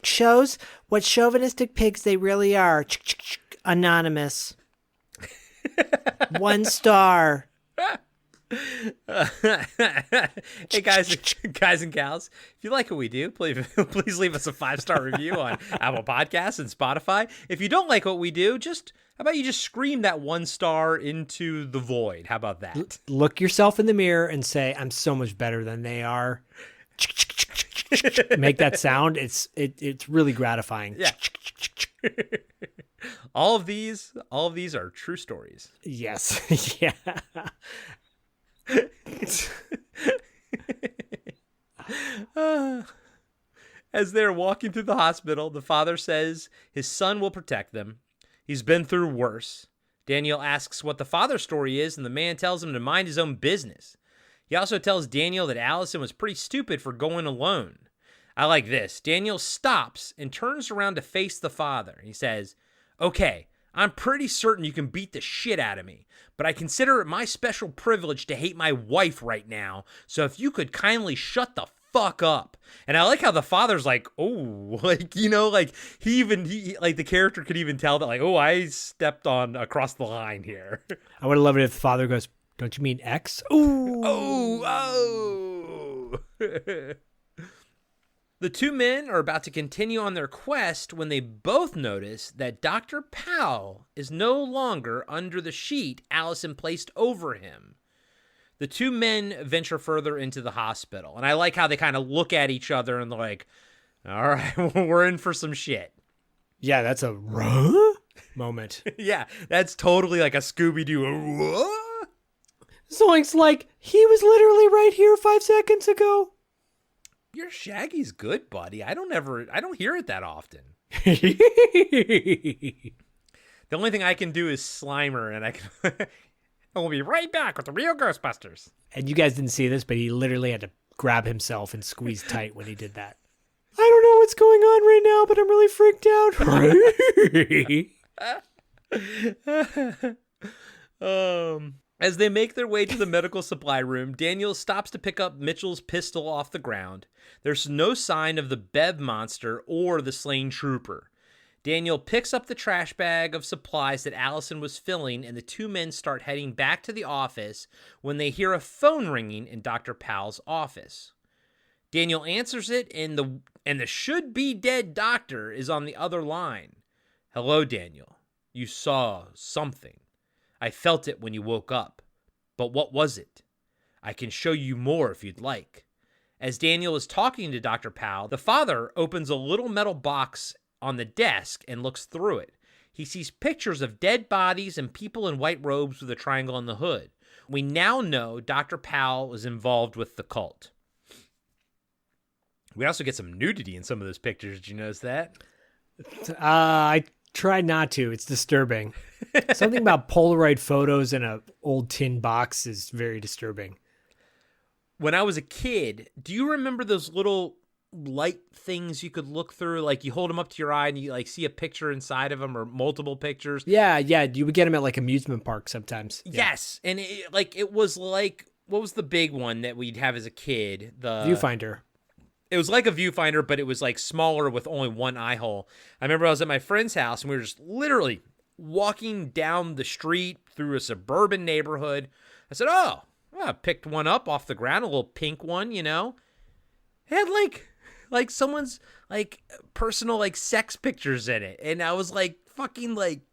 shows what chauvinistic pigs they really are. Anonymous. 1 star. Hey guys and gals, if you like what we do, please leave us a 5-star review on Apple Podcasts and Spotify. If you don't like what we do, how about you just scream that 1 star into the void? How about that? Look yourself in the mirror and say, I'm so much better than they are. Make that sound. It's really gratifying. Yeah. All of these are true stories. Yes. Yeah. As they're walking through the hospital, the father says his son will protect them. He's been through worse. Daniel asks what the father's story is, and the man tells him to mind his own business. He also tells Daniel that Allison was pretty stupid for going alone. I like this. Daniel stops and turns around to face the father. He says, okay, I'm pretty certain you can beat the shit out of me, but I consider it my special privilege to hate my wife right now, so if you could kindly shut the fuck up. And I like how the father's like, oh, like, you know, like he like the character could even tell that, like, oh, I stepped on across the line here. I would have loved it if the father goes, don't you mean X? Ooh. Oh. The two men are about to continue on their quest when they both notice that Dr. Powell is no longer under the sheet Allison placed over him. The two men venture further into the hospital, and I like how they kind of look at each other and they're like, all right, we're in for some shit. Yeah, that's a... moment. Yeah, that's totally like a Scooby-Doo. Zoink's like, he was literally right here 5 seconds ago. Your Shaggy's good, buddy. I don't hear it that often. The only thing I can do is Slimer, and I will be right back with the real Ghostbusters. And you guys didn't see this, but he literally had to grab himself and squeeze tight when he did that. I don't know what's going on right now, but I'm really freaked out. As they make their way to the medical supply room, Daniel stops to pick up Mitchell's pistol off the ground. There's no sign of the Bev monster or the slain trooper. Daniel picks up the trash bag of supplies that Allison was filling, and the two men start heading back to the office when they hear a phone ringing in Dr. Powell's office. Daniel answers it, and the should-be-dead doctor is on the other line. Hello, Daniel. You saw something. I felt it when you woke up. But what was it? I can show you more if you'd like. As Daniel is talking to Dr. Powell, the father opens a little metal box on the desk and looks through it. He sees pictures of dead bodies and people in white robes with a triangle on the hood. We now know Dr. Powell was involved with the cult. We also get some nudity in some of those pictures. Did you notice that? I tried not to. It's disturbing. Something about Polaroid photos in an old tin box is very disturbing. When I was a kid, do you remember those little light things you could look through? Like you hold them up to your eye and you like see a picture inside of them or multiple pictures. Yeah. You would get them at like amusement parks sometimes. Yeah. Yes. And it was like, what was the big one that we'd have as a kid? The Viewfinder. It was like a viewfinder, but it was like smaller with only one eye hole. I remember I was at my friend's house and we were just literally walking down the street through a suburban neighborhood. I said, oh, I picked one up off the ground, a little pink one, you know. It had like someone's like personal like sex pictures in it. And I was like fucking like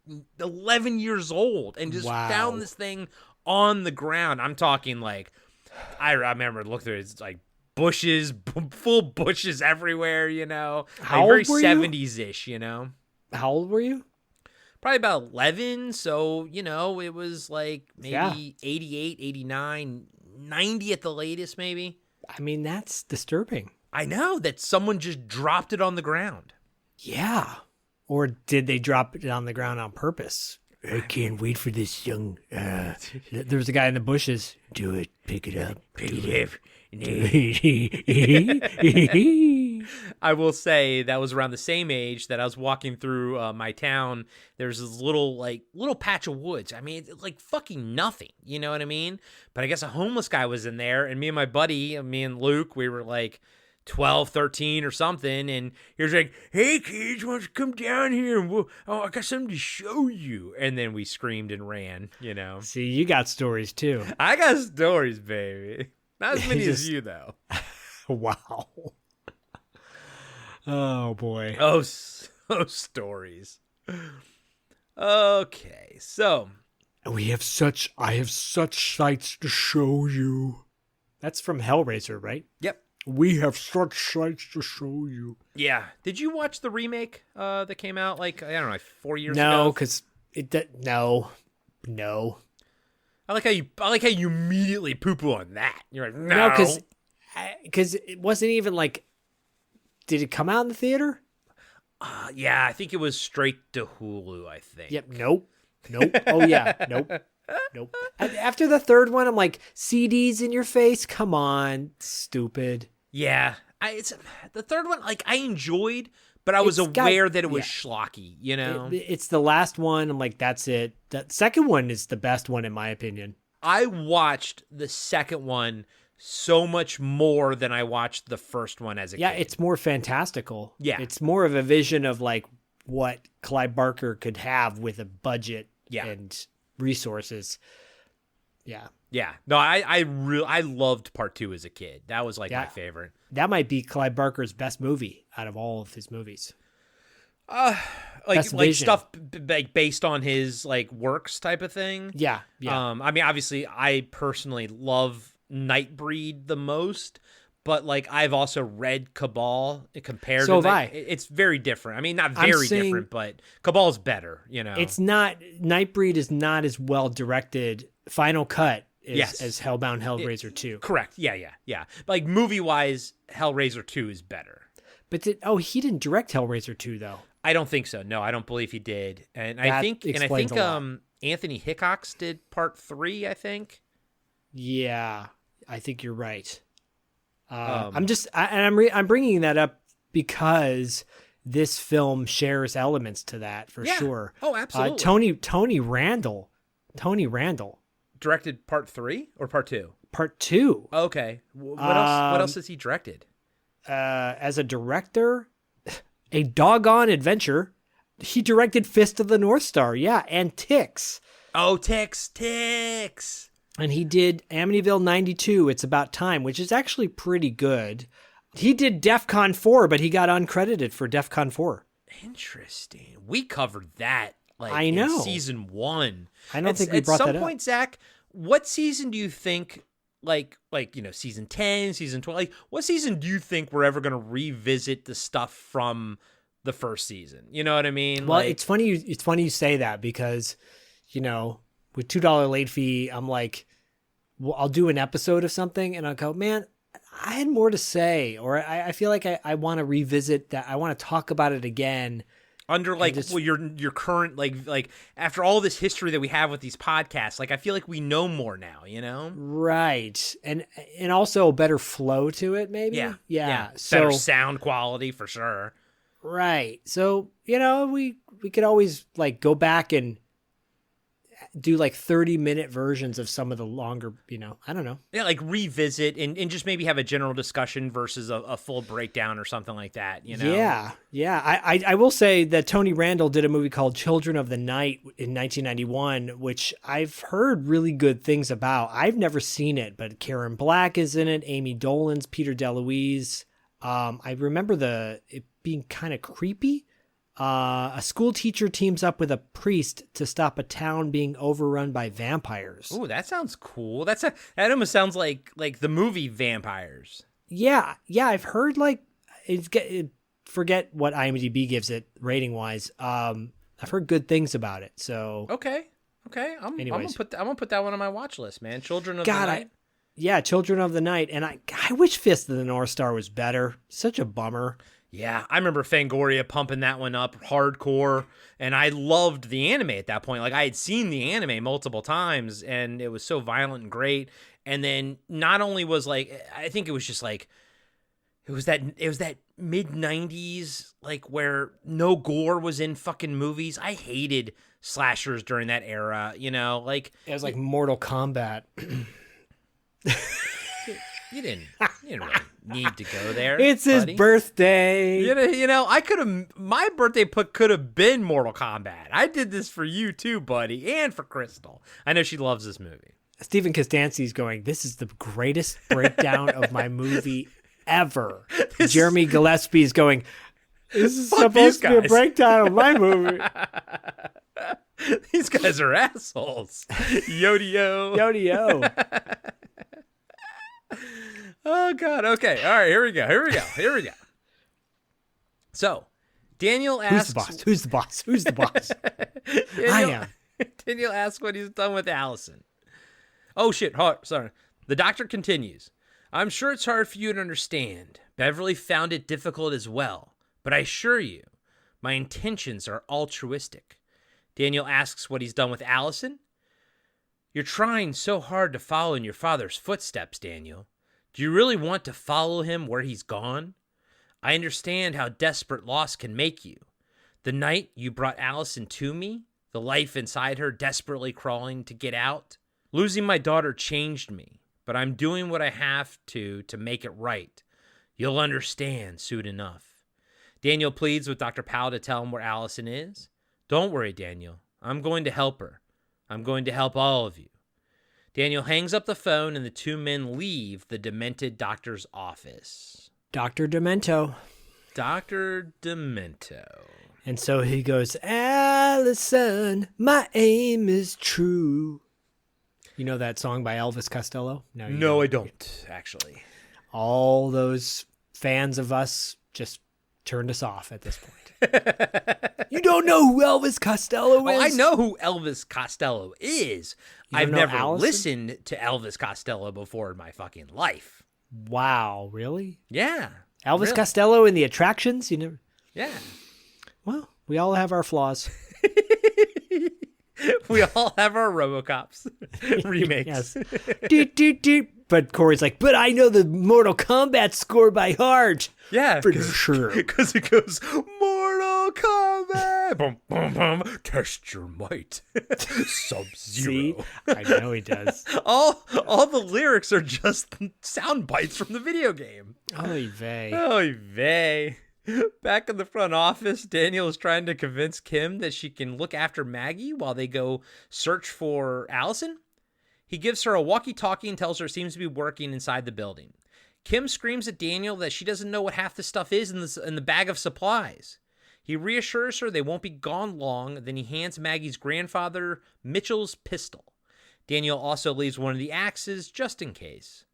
11 years old and just found this thing on the ground. I'm talking like, I remember looking through it, it's like bushes, full bushes everywhere, you know. How like old very were you? 70s-ish, you know. How old were you? Probably about 11, so, you know, it was like maybe 88, 89, 90 at the latest, maybe. I mean, that's disturbing. I know, that someone just dropped it on the ground. Yeah. Or did they drop it on the ground on purpose? I can't wait for this young... there was a guy in the bushes. Do it. Pick it up. Pick it up. I will say that was around the same age that I was walking through my town. There's this little patch of woods. I mean, it's like fucking nothing. You know what I mean? But I guess a homeless guy was in there, and me and my buddy, me and Luke, we were like 12, 13 or something, and he was like, hey kids, why don't you come down here and I got something to show you. And then we screamed and ran, you know. See, you got stories too. I got stories, baby. Not as many as you, though. Wow. Oh, boy. Oh, so stories. Okay, so. I have such sights to show you. That's from Hellraiser, right? Yep. We have such sights to show you. Yeah. Did you watch the remake that came out like, I don't know, like 4 years ago? No, because no. I like how you immediately poo-poo on that. You're like, No, no. because it wasn't even like, did it come out in the theater? Yeah, I think it was straight to Hulu, I think. Yep. Nope. Oh, yeah. Nope. After the third one, I'm like, CDs in your face? Come on. Stupid. Yeah. It's the third one, like, I enjoyed, but I was aware that it was schlocky, you know? It's the last one. I'm like, that's it. The second one is the best one, in my opinion. I watched the second one so much more than I watched the first one as a kid. Yeah, it's more fantastical. Yeah. It's more of a vision of like what Clive Barker could have with a budget and resources. Yeah. Yeah. No, I loved part 2 as a kid. That was like my favorite. That might be Clive Barker's best movie out of all of his movies. Like stuff like based on his like works type of thing. Yeah. I mean, obviously, I personally love Nightbreed the most, But like I've also read Cabal compared So to have I. It's very different. I mean, not very different, but Cabal's better, you know. It's not, Nightbreed is not as well directed. Final Cut is as Hellbound Hellraiser 2. Correct. Yeah. But like movie-wise, Hellraiser 2 is better. But he didn't direct Hellraiser 2 though. I don't think so. No, I don't believe he did. And That I think explains a lot. Anthony Hickox did part 3, I think. Yeah, I think you're right. I'm bringing that up because this film shares elements to that for sure. Oh, absolutely. Tony Randall Directed part 3 or part 2? Part 2. Okay. What else has he directed? As a director, A Doggone Adventure. He directed Fist of the North Star, and Ticks. Oh, Ticks. And he did Amityville 92, It's About Time, which is actually pretty good. He did DEFCON 4, but he got uncredited for DEFCON 4. Interesting. We covered that I know. in season 1. I don't think we brought that up. At some point, Zach, what season do you think, season 10, season 12, what season do you think we're ever going to revisit the stuff from the first season? You know what I mean? Well, it's funny you say that because, with $2 late fee, I'm like, well, I'll do an episode of something and I'll go, man, I had more to say, or I feel like I want to revisit that. I want to talk about it again. Under your current like after all this history that we have with these podcasts, I feel like we know more now, Right. And also a better flow to it, maybe. Yeah. So, better sound quality for sure. Right. So, we could always go back and do 30-minute versions of some of the longer, I don't know. Yeah, revisit and just maybe have a general discussion versus a full breakdown or something like that, Yeah. I will say that Tony Randall did a movie called Children of the Night in 1991, which I've heard really good things about. I've never seen it, but Karen Black is in it, Amy Dolan's, Peter DeLuise. I remember it being kind of creepy. A school teacher teams up with a priest to stop a town being overrun by vampires. Ooh, that sounds cool. That almost sounds like the movie Vampires. Yeah. I've heard forget what IMDb gives it rating wise. I've heard good things about it. So okay. I'm gonna put that one on my watch list, man. Children of the Night. Children of the Night, and I wish Fist of the North Star was better. Such a bummer. Yeah, I remember Fangoria pumping that one up hardcore, and I loved the anime at that point. I had seen the anime multiple times, and it was so violent and great. And then not only was I think it was just it was that mid-90s, where no gore was in fucking movies. I hated slashers during that era, It was like Mortal Kombat. You didn't really need to go there. It's his birthday. My birthday could have been Mortal Kombat. I did this for you too, buddy, and for Crystal. I know she loves this movie. Steven Kostanski's going, this is the greatest breakdown of my movie ever. Jeremy Gillespie's going, this is supposed to be a breakdown of my movie. These guys are assholes. Yodio. Oh, God. Okay. All right. Here we go. So, Daniel asks... Who's the boss? I am. Daniel asks what he's done with Allison. Oh, shit. Sorry. The doctor continues. I'm sure it's hard for you to understand. Beverly found it difficult as well. But I assure you, my intentions are altruistic. Daniel asks what he's done with Allison. You're trying so hard to follow in your father's footsteps, Daniel. Do you really want to follow him where he's gone? I understand how desperate loss can make you. The night you brought Allison to me, the life inside her desperately crawling to get out. Losing my daughter changed me, but I'm doing what I have to make it right. You'll understand soon enough. Daniel pleads with Dr. Powell to tell him where Allison is. Don't worry, Daniel. I'm going to help her. I'm going to help all of you. Daniel hangs up the phone and the two men leave the demented doctor's office. Dr. Demento. And so he goes, Allison, my aim is true. You know that song by Elvis Costello? No, I don't, actually. all those fans of us just turned us off at this point. You don't know who Elvis Costello is? Oh, I know who Elvis Costello is. You don't I've know never Allison? listened to Elvis Costello before in my fucking life. Wow, really? Yeah. Elvis really. Costello in the Attractions? You never? Yeah. Well, we all have our flaws. We all have our RoboCops remakes. Yes. Doot, doot, doot. But Corey's like, but I know the Mortal Kombat score by heart. Yeah. For sure. Because it goes, Mortal Kombat. Boom, boom, boom. Test your might. Sub-Zero. See? I know he does. All the lyrics are just sound bites from the video game. Oy vey. Oy vey. Back in the front office, Daniel is trying to convince Kim that she can look after Maggie while they go search for Allison. He gives her a walkie-talkie and tells her it seems to be working inside the building. Kim screams at Daniel that she doesn't know what half the stuff is in the bag of supplies. He reassures her they won't be gone long, then he hands Maggie's grandfather Mitchell's pistol. Daniel also leaves one of the axes just in case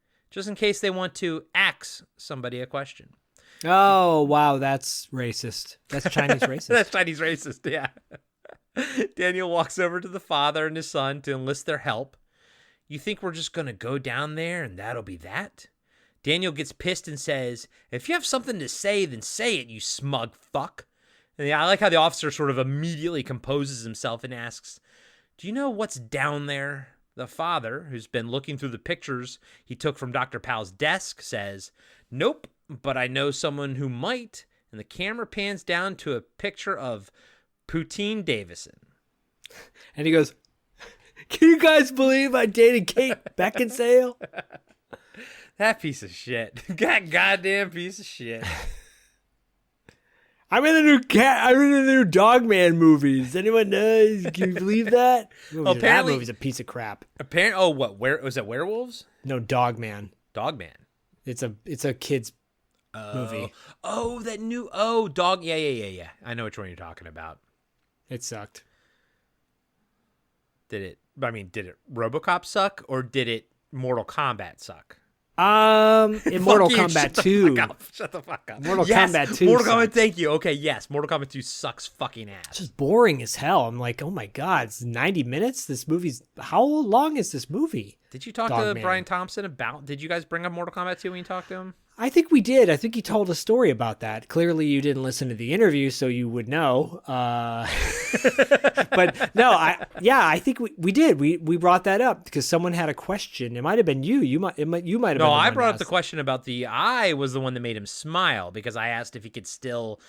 they want to axe somebody a question. Oh, wow, that's racist. That's Chinese racist. That's Chinese racist, yeah. Daniel walks over to the father and his son to enlist their help. You think we're just going to go down there and that'll be that? Daniel gets pissed and says, if you have something to say, then say it, you smug fuck. And I like how the officer sort of immediately composes himself and asks, do you know what's down there? The father, who's been looking through the pictures he took from Dr. Powell's desk, says, nope, but I know someone who might. And the camera pans down to a picture of Poutine Davison. And he goes, can you guys believe I dated Kate Beckinsale? That piece of shit. That goddamn piece of shit. I'm in the new Dogman movies. Anyone knows? Can you believe that? Apparently, that movie's a piece of crap. Where was it? Werewolves? No, Dogman. Dogman. It's a kid's movie. Oh, that new dog. Yeah. I know which one you're talking about. It sucked. Did it RoboCop suck or did it Mortal Kombat suck? In Mortal Kombat 2. Shut the fuck up. Mortal Kombat 2 Mortal Kombat, sucks. thank you. Okay, yes. Mortal Kombat 2 sucks fucking ass. It's just boring as hell. I'm like, oh my God, it's 90 minutes? How long is this movie? Did you talk to Dogman. Brian Thompson did you guys bring up Mortal Kombat 2 when you talked to him? I think we did. I think he told a story about that. Clearly, you didn't listen to the interview, so you would know. But no, I think we did. We brought that up because someone had a question. It might have been you. You might have been. No, I brought up the question about I was the one that made him smile because I asked if he could still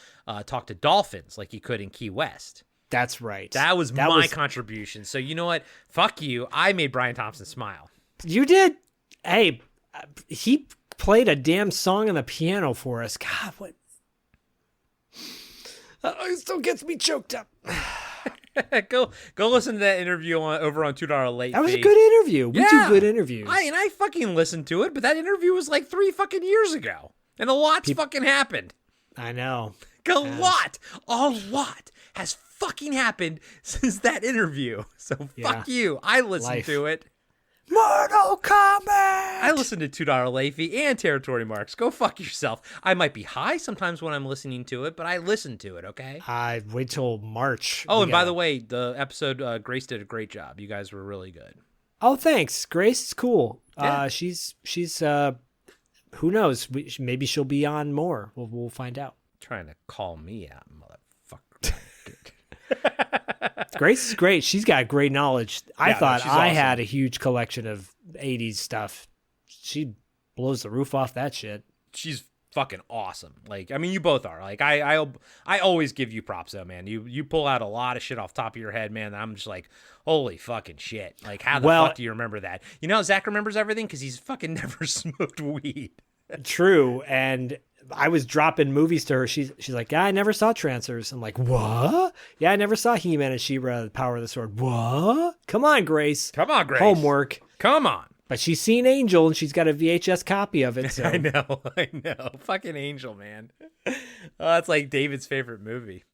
talk to dolphins like he could in Key West. That's right. That was my contribution. So you know what? Fuck you. I made Brian Thompson smile. You did. Hey, he played a damn song on the piano for us. God, what? It still gets me choked up. Go listen to that interview over on $2 Late Fee. That was a good interview. We do good interviews. I fucking listened to it, but that interview was like 3 fucking years ago. And a lot's fucking happened. I know. A lot has fucking happened since that interview. So fuck you. I listened to it. Mortal Kombat! I listen to $2 Late Fee and Territory Marks. Go fuck yourself. I might be high sometimes when I'm listening to it, but I listen to it, okay? I wait till March. Oh, and by the way, the episode, Grace did a great job. You guys were really good. Oh, thanks. Grace is cool. Yeah. She's who knows? Maybe she'll be on more. We'll find out. Trying to call me out, motherfucker. Grace is great. She's got great knowledge. I thought I awesome. had a huge collection of 80s stuff. She blows the roof off that shit. She's fucking awesome. Like, I mean, you both are. Like, I always give you props though, man. You pull out a lot of shit off the top of your head, man. I'm just like, holy fucking shit. Like, how the fuck do you remember that? You know, Zach remembers everything because he's fucking never smoked weed. True. And I was dropping movies to her. She's like, yeah, I never saw Trancers. I'm like, what? Yeah, I never saw He-Man and She-Ra, The Power of the Sword. What? Come on, Grace. Homework. Come on. But she's seen Angel, and she's got a VHS copy of it. So. I know. Fucking Angel, man. That's like David's favorite movie.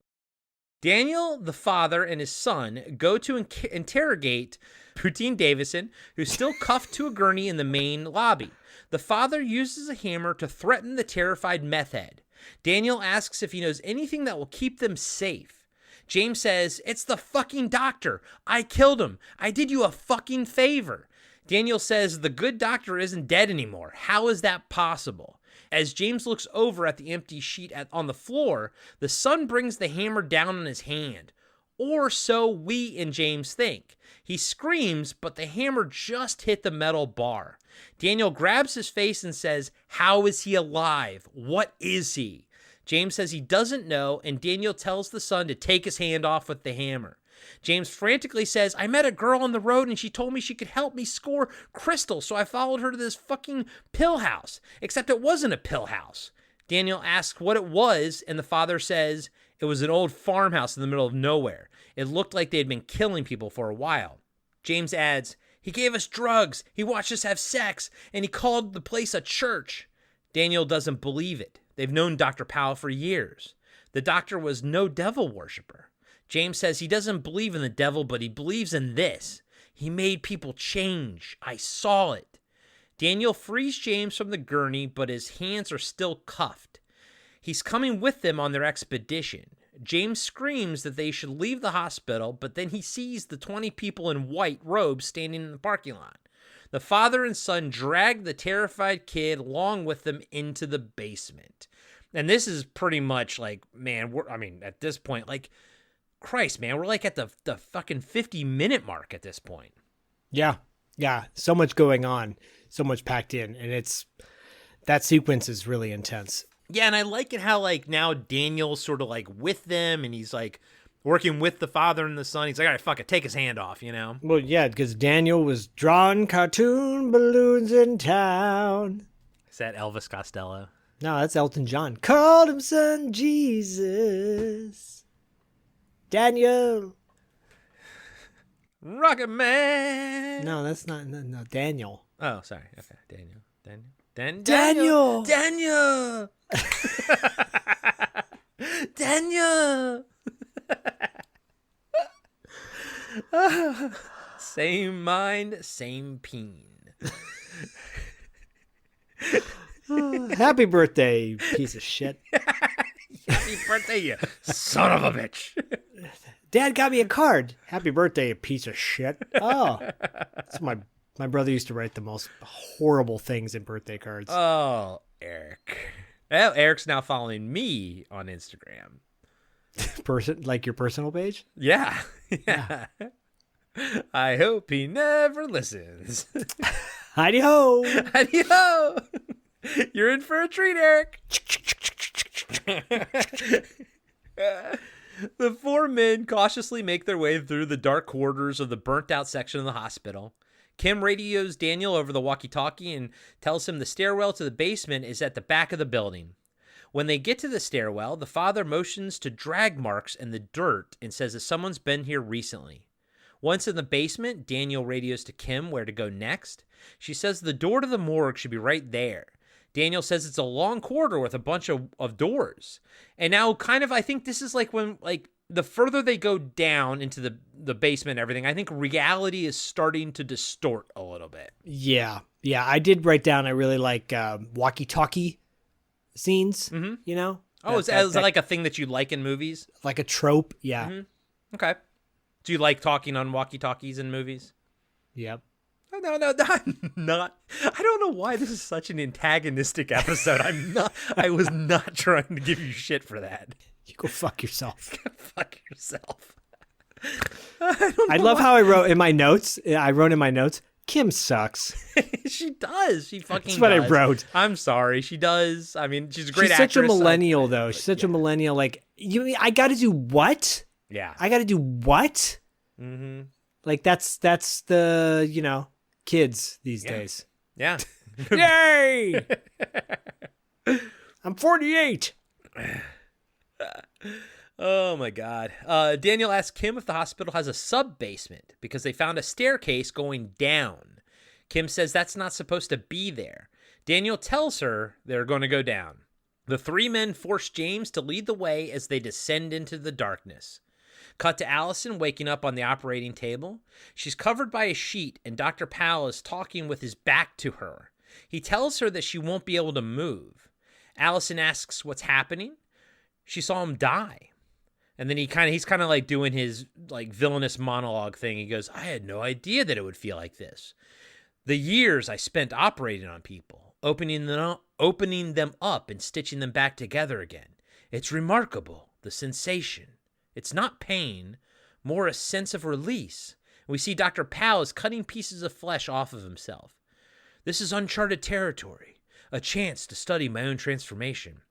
Daniel, the father, and his son go to interrogate Poutine Davison, who's still cuffed to a gurney in the main lobby. The father uses a hammer to threaten the terrified meth head. Daniel asks if he knows anything that will keep them safe. James says, "It's the fucking doctor. I killed him. I did you a fucking favor." Daniel says, "The good doctor isn't dead anymore. How is that possible?" As James looks over at the empty sheet on the floor, the son brings the hammer down on his hand. Or so we and James think. He screams, but the hammer just hit the metal bar. Daniel grabs his face and says, "How is he alive? What is he?" James says he doesn't know, and Daniel tells the son to take his hand off with the hammer. James frantically says, "I met a girl on the road and she told me she could help me score crystals, so I followed her to this fucking pill house. Except it wasn't a pill house." Daniel asks what it was, and the father says it was an old farmhouse in the middle of nowhere. It looked like they had been killing people for a while. James adds, "He gave us drugs, he watched us have sex, and he called the place a church." Daniel doesn't believe it. They've known Dr. Powell for years. The doctor was no devil worshiper. James says he doesn't believe in the devil, but he believes in this. He made people change. I saw it. Daniel frees James from the gurney, but his hands are still cuffed. He's coming with them on their expedition. James screams that they should leave the hospital, but then he sees the 20 people in white robes standing in the parking lot. The father and son drag the terrified kid along with them into the basement. And this is pretty much like, man, at this point, like, Christ, man, we're like at the fucking 50-minute mark at this point. Yeah. So much going on, so much packed in, and that sequence is really intense. Yeah, and I like it how, like, now Daniel's sort of, like, with them, and he's, like, working with the father and the son. He's like, all right, fuck it, take his hand off, you know? Well, yeah, because Daniel was drawing cartoon balloons in town. Is that Elvis Costello? No, that's Elton John. Called him son Jesus. Daniel. Rocket Man. No, that's not, no, Daniel. Oh, sorry. Okay, Daniel. Daniel. Daniel. Same mind, same peen. Happy birthday, piece of shit. Happy birthday, you son of a bitch. Dad got me a card. Happy birthday, you piece of shit. Oh, that's my brother used to write the most horrible things in birthday cards. Oh, Eric. Well, Eric's now following me on Instagram. Like your personal page? Yeah. I hope he never listens. Heidi ho! Heidi ho! You're in for a treat, Eric. The four men cautiously make their way through the dark corridors of the burnt-out section of the hospital. Kim radios Daniel over the walkie-talkie and tells him the stairwell to the basement is at the back of the building. When they get to the stairwell, the father motions to drag marks in the dirt and says that someone's been here recently. Once in the basement, Daniel radios to Kim where to go next. She says the door to the morgue should be right there. Daniel says it's a long corridor with a bunch of doors. And now kind of, I think this is like when, like, the further they go down into the basement and everything, I think reality is starting to distort a little bit. Yeah. I did write down I really like walkie-talkie scenes, you know? Oh, is that like a thing that you like in movies? Like a trope, yeah. Mm-hmm. Okay. Do you like talking on walkie-talkies in movies? Yep. Oh, no, I'm not. I don't know why this is such an antagonistic episode. I was not trying to give you shit for that. You go fuck yourself. Fuck yourself. I love how I wrote in my notes. Kim sucks. She does. She fucking That's what does. I wrote. I'm sorry. She does. I mean, she's a great actress. She's such a millennial, though. She's such a millennial. Like, I got to do what? Yeah. I got to do what? Mm-hmm. Like, that's the, kids these days. Yeah. Yay! I'm 48. Oh my God. Daniel asks Kim if the hospital has a sub-basement because they found a staircase going down. Kim says that's not supposed to be there. Daniel tells her they're going to go down. The three men force James to lead the way as they descend into the darkness. Cut to Allison waking up on the operating table. She's covered by a sheet and Dr. Powell is talking with his back to her. He tells her that she won't be able to move. Allison asks what's happening. She saw him die. And then he's kind of like doing his like villainous monologue thing. He goes, I had no idea that it would feel like this. The years I spent operating on people, opening them up and stitching them back together again. It's remarkable, the sensation. It's not pain, more a sense of release. We see Dr. Powell is cutting pieces of flesh off of himself. This is uncharted territory, a chance to study my own transformation.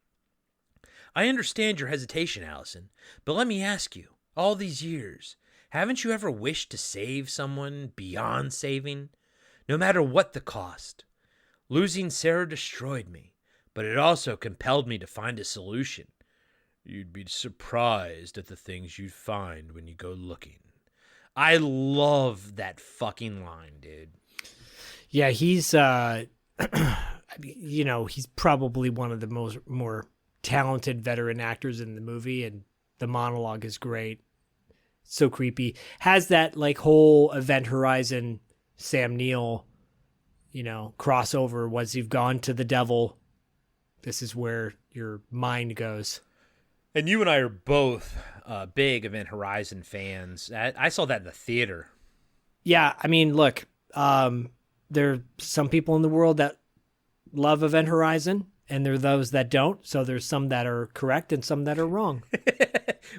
I understand your hesitation, Allison, but let me ask you, all these years, haven't you ever wished to save someone beyond saving? No matter what the cost. Losing Sarah destroyed me, but it also compelled me to find a solution. You'd be surprised at the things you'd find when you go looking. I love that fucking line, dude. Yeah, he's, he's probably one of the more talented veteran actors in the movie, and the monologue is great. So creepy. Has that like whole Event Horizon Sam Neill, crossover. Once you've gone to the devil, this is where your mind goes. And you and I are both big Event Horizon fans. I saw that in the theater. Yeah, I mean, look, there are some people in the world that love Event Horizon, and there are those that don't. So there's some that are correct and some that are wrong.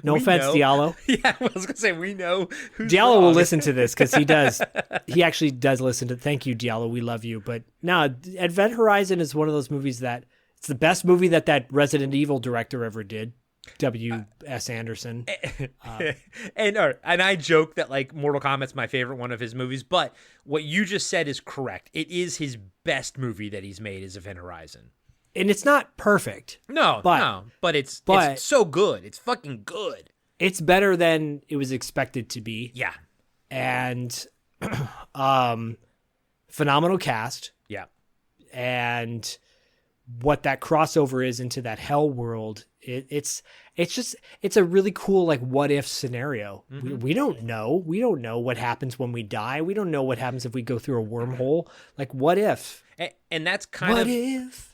No offense, Diallo. Yeah, I was going to say, we know who's Diallo wrong. will listen to this because he does. He actually does listen to. Thank you, Diallo. We love you. But no, Event Horizon is one of those movies that it's the best movie that Resident Evil director ever did. W.S. Anderson. And I joke that like Mortal Kombat's my favorite one of his movies, but what you just said is correct. It is his best movie that he's made is Event Horizon. And it's not perfect. But it's so good. It's fucking good. It's better than it was expected to be. Yeah. And phenomenal cast. Yeah. And what that crossover is into that hell world, it's a really cool like what if scenario. Mm-hmm. We don't know what happens when we die. We don't know what happens if we go through a wormhole. Like what if? And that's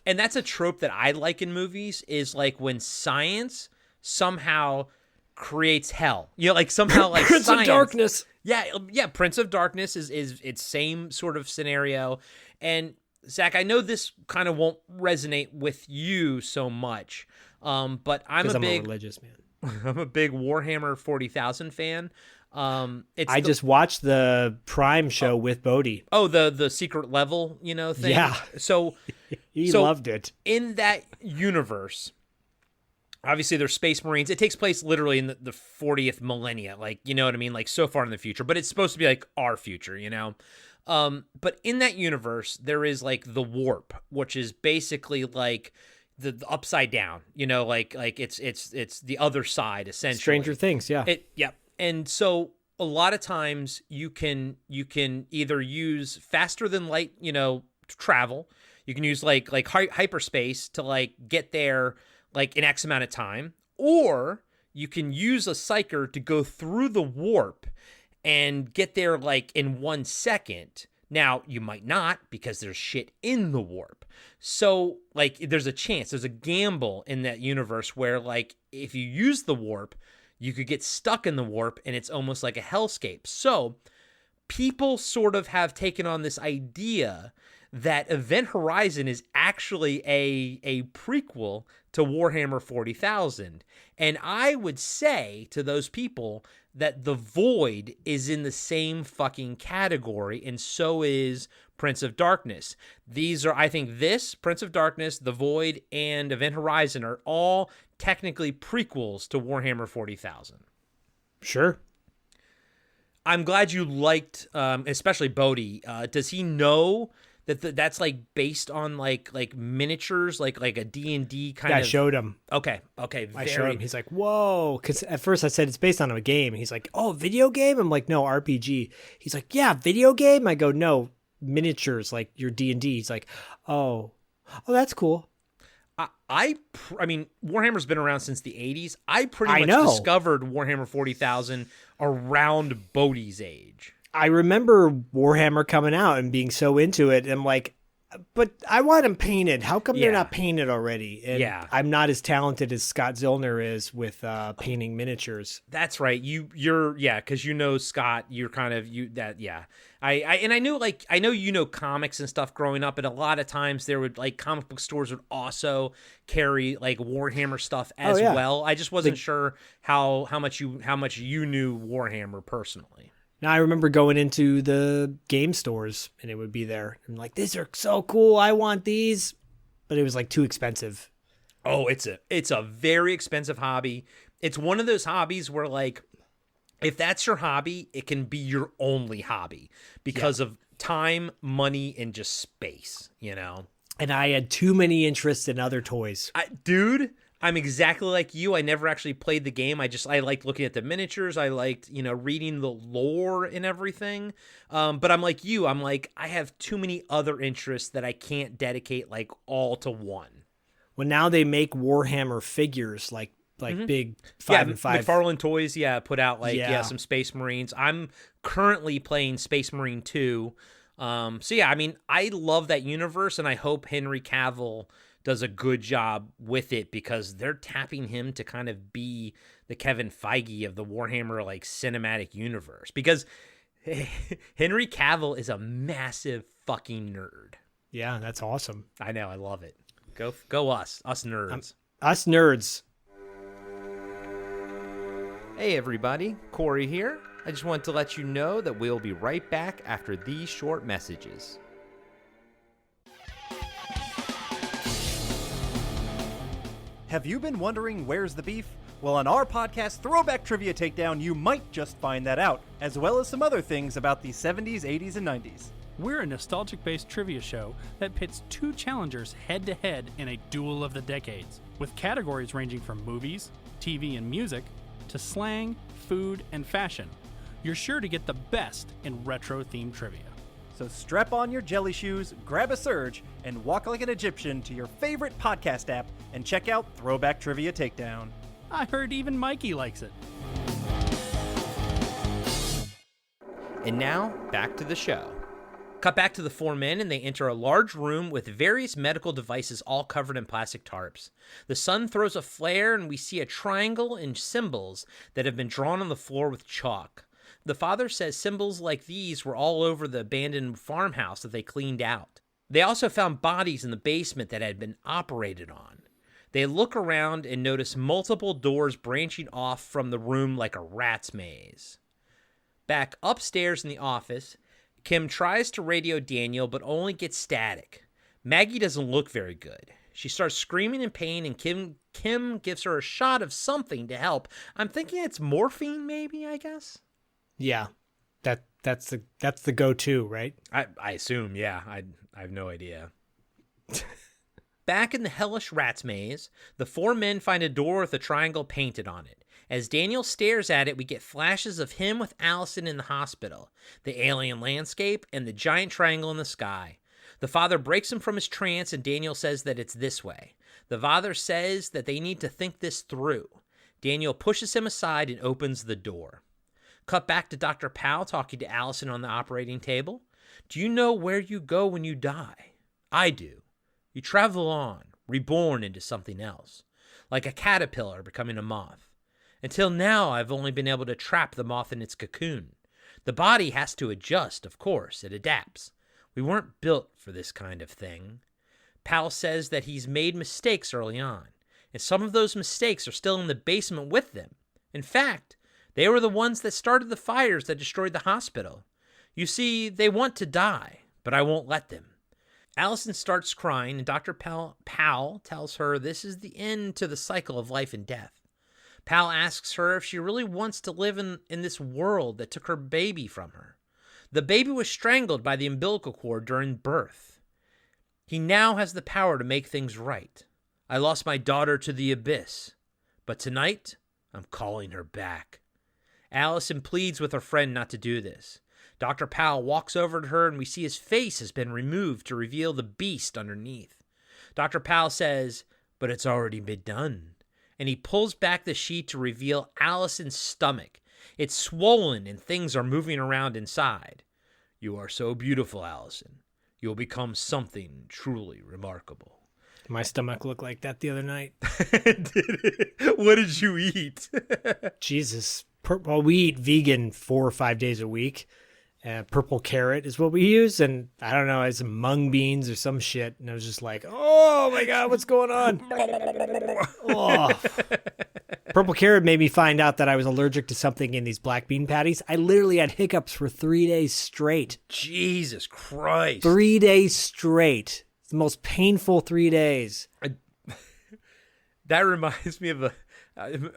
and that's a trope that I like in movies is like when science somehow creates hell. Like somehow like Prince science, of Darkness. Yeah, Prince of Darkness is its same sort of scenario. And Zach, I know this kind of won't resonate with you so much, but I'm a religious man. I'm a big Warhammer 40,000 fan. I just watched the Prime show with Bodhi. Oh, the secret level, thing. Yeah. So he loved it. In that universe, obviously there's Space Marines. It takes place literally in the 40th millennia, like, you know what I mean? Like so far in the future, but it's supposed to be like our future, But in that universe, there is like the warp, which is basically like the upside down, like it's the other side essentially. Stranger Things, yeah. And so a lot of times you can either use faster than light, travel. You can use like hyperspace to like get there like an X amount of time, or you can use a psyker to go through the warp and get there like in 1 second. Now, you might not because there's shit in the warp. So, like, there's a gamble in that universe where, like, if you use the warp, you could get stuck in the warp and it's almost like a hellscape. So, people sort of have taken on this idea that Event Horizon is actually a prequel to Warhammer 40,000. And I would say to those people that The Void is in the same fucking category, and so is Prince of Darkness. These are, I think Prince of Darkness, The Void, and Event Horizon are all technically prequels to Warhammer 40,000. Sure. I'm glad you liked, especially Bodhi. Does he know that's like based on like miniatures, like a D&D kind of? I showed him. Okay. I showed him. He's like, whoa. Because at first I said it's based on a game. He's like, oh, video game? I'm like, no, RPG. He's like, yeah, video game? I go, no, miniatures, like your D&D. He's like, oh, that's cool. I mean, Warhammer's been around since the 80s. I pretty much discovered Warhammer 40,000 around Bodhi's age. I remember Warhammer coming out and being so into it. And I'm like, But I want them painted. How come they're Yeah. not painted already? And Yeah. I'm not as talented as Scott Zillner is with painting miniatures. That's right. You're because Scott, you're kind of I know you know comics and stuff growing up, and a lot of times there would like comic book stores would also carry like Warhammer stuff as well. I just wasn't sure how much you knew Warhammer personally. Now I remember going into the game stores and it would be there. And like, these are so cool. I want these. But it was like too expensive. Oh, it's a very expensive hobby. It's one of those hobbies where like, if that's your hobby, it can be your only hobby because of time, money, and just space, you know? And I had too many interests in other toys. Dude, I'm exactly like you. I never actually played the game. I liked looking at the miniatures. I liked, reading the lore and everything. But I'm like you. I'm like, I have too many other interests that I can't dedicate like all to one. Well, now they make Warhammer figures like big 5 and 5. McFarlane Toys, put out some Space Marines. I'm currently playing Space Marine 2. I love that universe, and I hope Henry Cavill does a good job with it because they're tapping him to kind of be the Kevin Feige of the Warhammer like cinematic universe, because Henry Cavill is a massive fucking nerd. Yeah, that's awesome. I know. I love it. Go us nerds. Us nerds. Hey everybody, Corey here. I just wanted to let you know that we'll be right back after these short messages. Have you been wondering where's the beef? Well, on our podcast, Throwback Trivia Takedown, you might just find that out, as well as some other things about the 70s, 80s, and 90s. We're a nostalgic-based trivia show that pits two challengers head-to-head in a duel of the decades, with categories ranging from movies, TV, and music, to slang, food, and fashion. You're sure to get the best in retro-themed trivia. So strap on your jelly shoes, grab a surge, and walk like an Egyptian to your favorite podcast app and check out Throwback Trivia Takedown. I heard even Mikey likes it. And now, back to the show. Cut back to the four men, and they enter a large room with various medical devices all covered in plastic tarps. The sun throws a flare, and we see a triangle and symbols that have been drawn on the floor with chalk. The father says symbols like these were all over the abandoned farmhouse that they cleaned out. They also found bodies in the basement that had been operated on. They look around and notice multiple doors branching off from the room like a rat's maze. Back upstairs in the office, Kim tries to radio Daniel but only gets static. Maggie doesn't look very good. She starts screaming in pain, and Kim gives her a shot of something to help. I'm thinking it's morphine, maybe, I guess. Yeah, that's the go-to, right? I assume, yeah. I have no idea. Back in the hellish rat's maze, the four men find a door with a triangle painted on it. As Daniel stares at it, we get flashes of him with Allison in the hospital, the alien landscape, and the giant triangle in the sky. The father breaks him from his trance, and Daniel says that it's this way. The father says that they need to think this through. Daniel pushes him aside and opens the door. Cut back to Dr. Powell talking to Allison on the operating table. Do you know where you go when you die? I do. You travel on, reborn into something else, like a caterpillar becoming a moth. Until now, I've only been able to trap the moth in its cocoon. The body has to adjust, of course. It adapts. We weren't built for this kind of thing. Powell says that he's made mistakes early on, and some of those mistakes are still in the basement with them. In fact, they were the ones that started the fires that destroyed the hospital. You see, they want to die, but I won't let them. Allison starts crying, and Dr. Powell tells her this is the end to the cycle of life and death. Powell asks her if she really wants to live in this world that took her baby from her. The baby was strangled by the umbilical cord during birth. He now has the power to make things right. I lost my daughter to the abyss, but tonight I'm calling her back. Allison pleads with her friend not to do this. Dr. Powell walks over to her, and we see his face has been removed to reveal the beast underneath. Dr. Powell says, but it's already been done. And he pulls back the sheet to reveal Allison's stomach. It's swollen, and things are moving around inside. You are so beautiful, Allison. you'll become something truly remarkable. My stomach looked like that the other night. Did it? What did you eat? Jesus. Well, we eat vegan 4 or 5 days a week. Purple carrot is what we use. And I don't know, it's mung beans or some shit. And I was just like, oh my God, what's going on? Oh. Purple carrot made me find out that I was allergic to something in these black bean patties. I literally had hiccups for 3 days straight. Jesus Christ. 3 days straight. It's the most painful 3 days. That reminds me of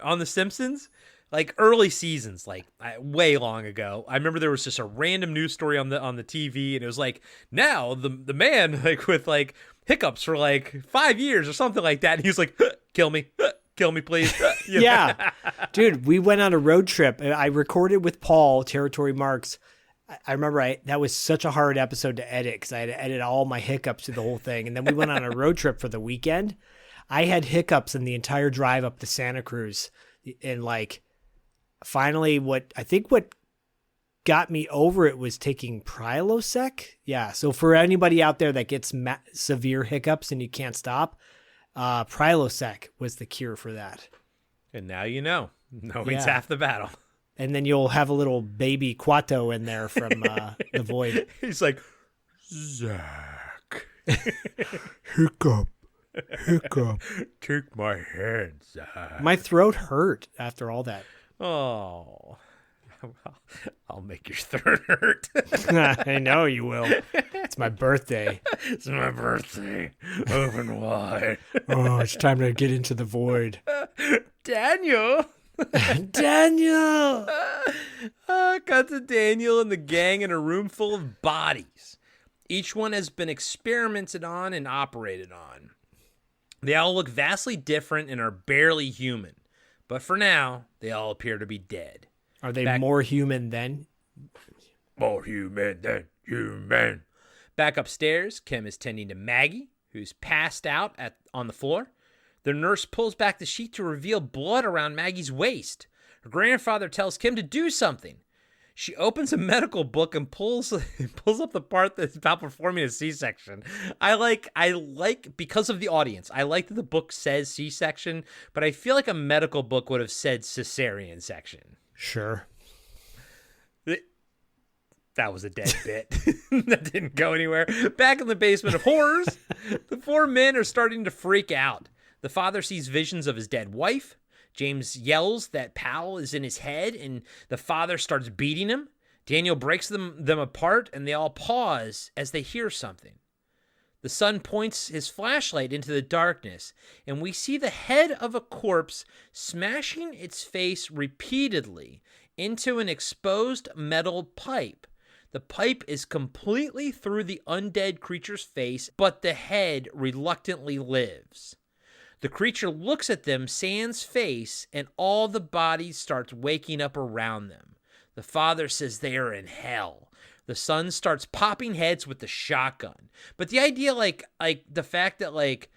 on The Simpsons, like early seasons, like way long ago. I remember there was just a random news story on the TV, and it was like, now the man like with like hiccups for like 5 years or something like that. And he was like, kill me, please. Yeah, dude, we went on a road trip. I recorded with Paul, Territory Marks. I remember that was such a hard episode to edit because I had to edit all my hiccups through the whole thing. And then we went on a road trip for the weekend. I had hiccups in the entire drive up to Santa Cruz. And like, finally, what got me over it was taking Prilosec. Yeah. So for anybody out there that gets severe hiccups and you can't stop, Prilosec was the cure for that. And now you know. Knowing's half the battle. And then you'll have a little baby Quato in there from The Void. He's like, Zach. Hiccup. Take my hand, Zach. My throat hurt after all that. Oh. I'll make your throat hurt. I know you will. It's my birthday. It's my birthday. Open wide. Oh, it's time to get into the void. Daniel. Daniel. Cut to Daniel and the gang in a room full of bodies. Each one has been experimented on and operated on. They all look vastly different and are barely human. But for now, they all appear to be dead. Are they more human than? More human than human. Back upstairs, Kim is tending to Maggie, who's passed out on the floor. The nurse pulls back the sheet to reveal blood around Maggie's waist. Her grandfather tells Kim to do something. She opens a medical book and pulls up the part that's about performing a C-section. I like because of the audience. I like that the book says C-section, but I feel like a medical book would have said cesarean section. Sure. That was a dead bit. That didn't go anywhere. Back in the basement of horrors, the 4 men are starting to freak out. The father sees visions of his dead wife. James yells that Powell is in his head, and the father starts beating him. Daniel breaks them apart, and they all pause as they hear something. The son points his flashlight into the darkness, and we see the head of a corpse smashing its face repeatedly into an exposed metal pipe. The pipe is completely through the undead creature's face, but the head reluctantly lives. The creature looks at them, sans face, and all the bodies starts waking up around them. The father says they are in hell. The son starts popping heads with the shotgun. But the idea, like the fact that, like,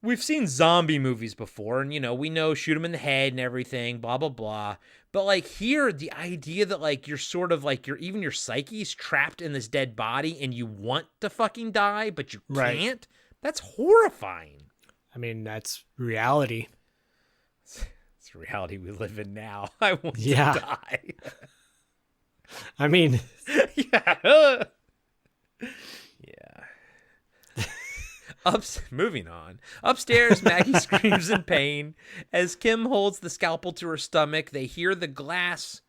we've seen zombie movies before, and, you know, we know shoot him in the head and everything, blah, blah, blah. But, like, here, the idea that, like, you're sort of, like, even your psyche's trapped in this dead body and you want to fucking die, but you can't, that's horrifying. I mean, that's reality. It's the reality we live in now. I want to die. I mean, yeah. Moving on. Upstairs, Maggie screams in pain. As Kim holds the scalpel to her stomach, they hear the glass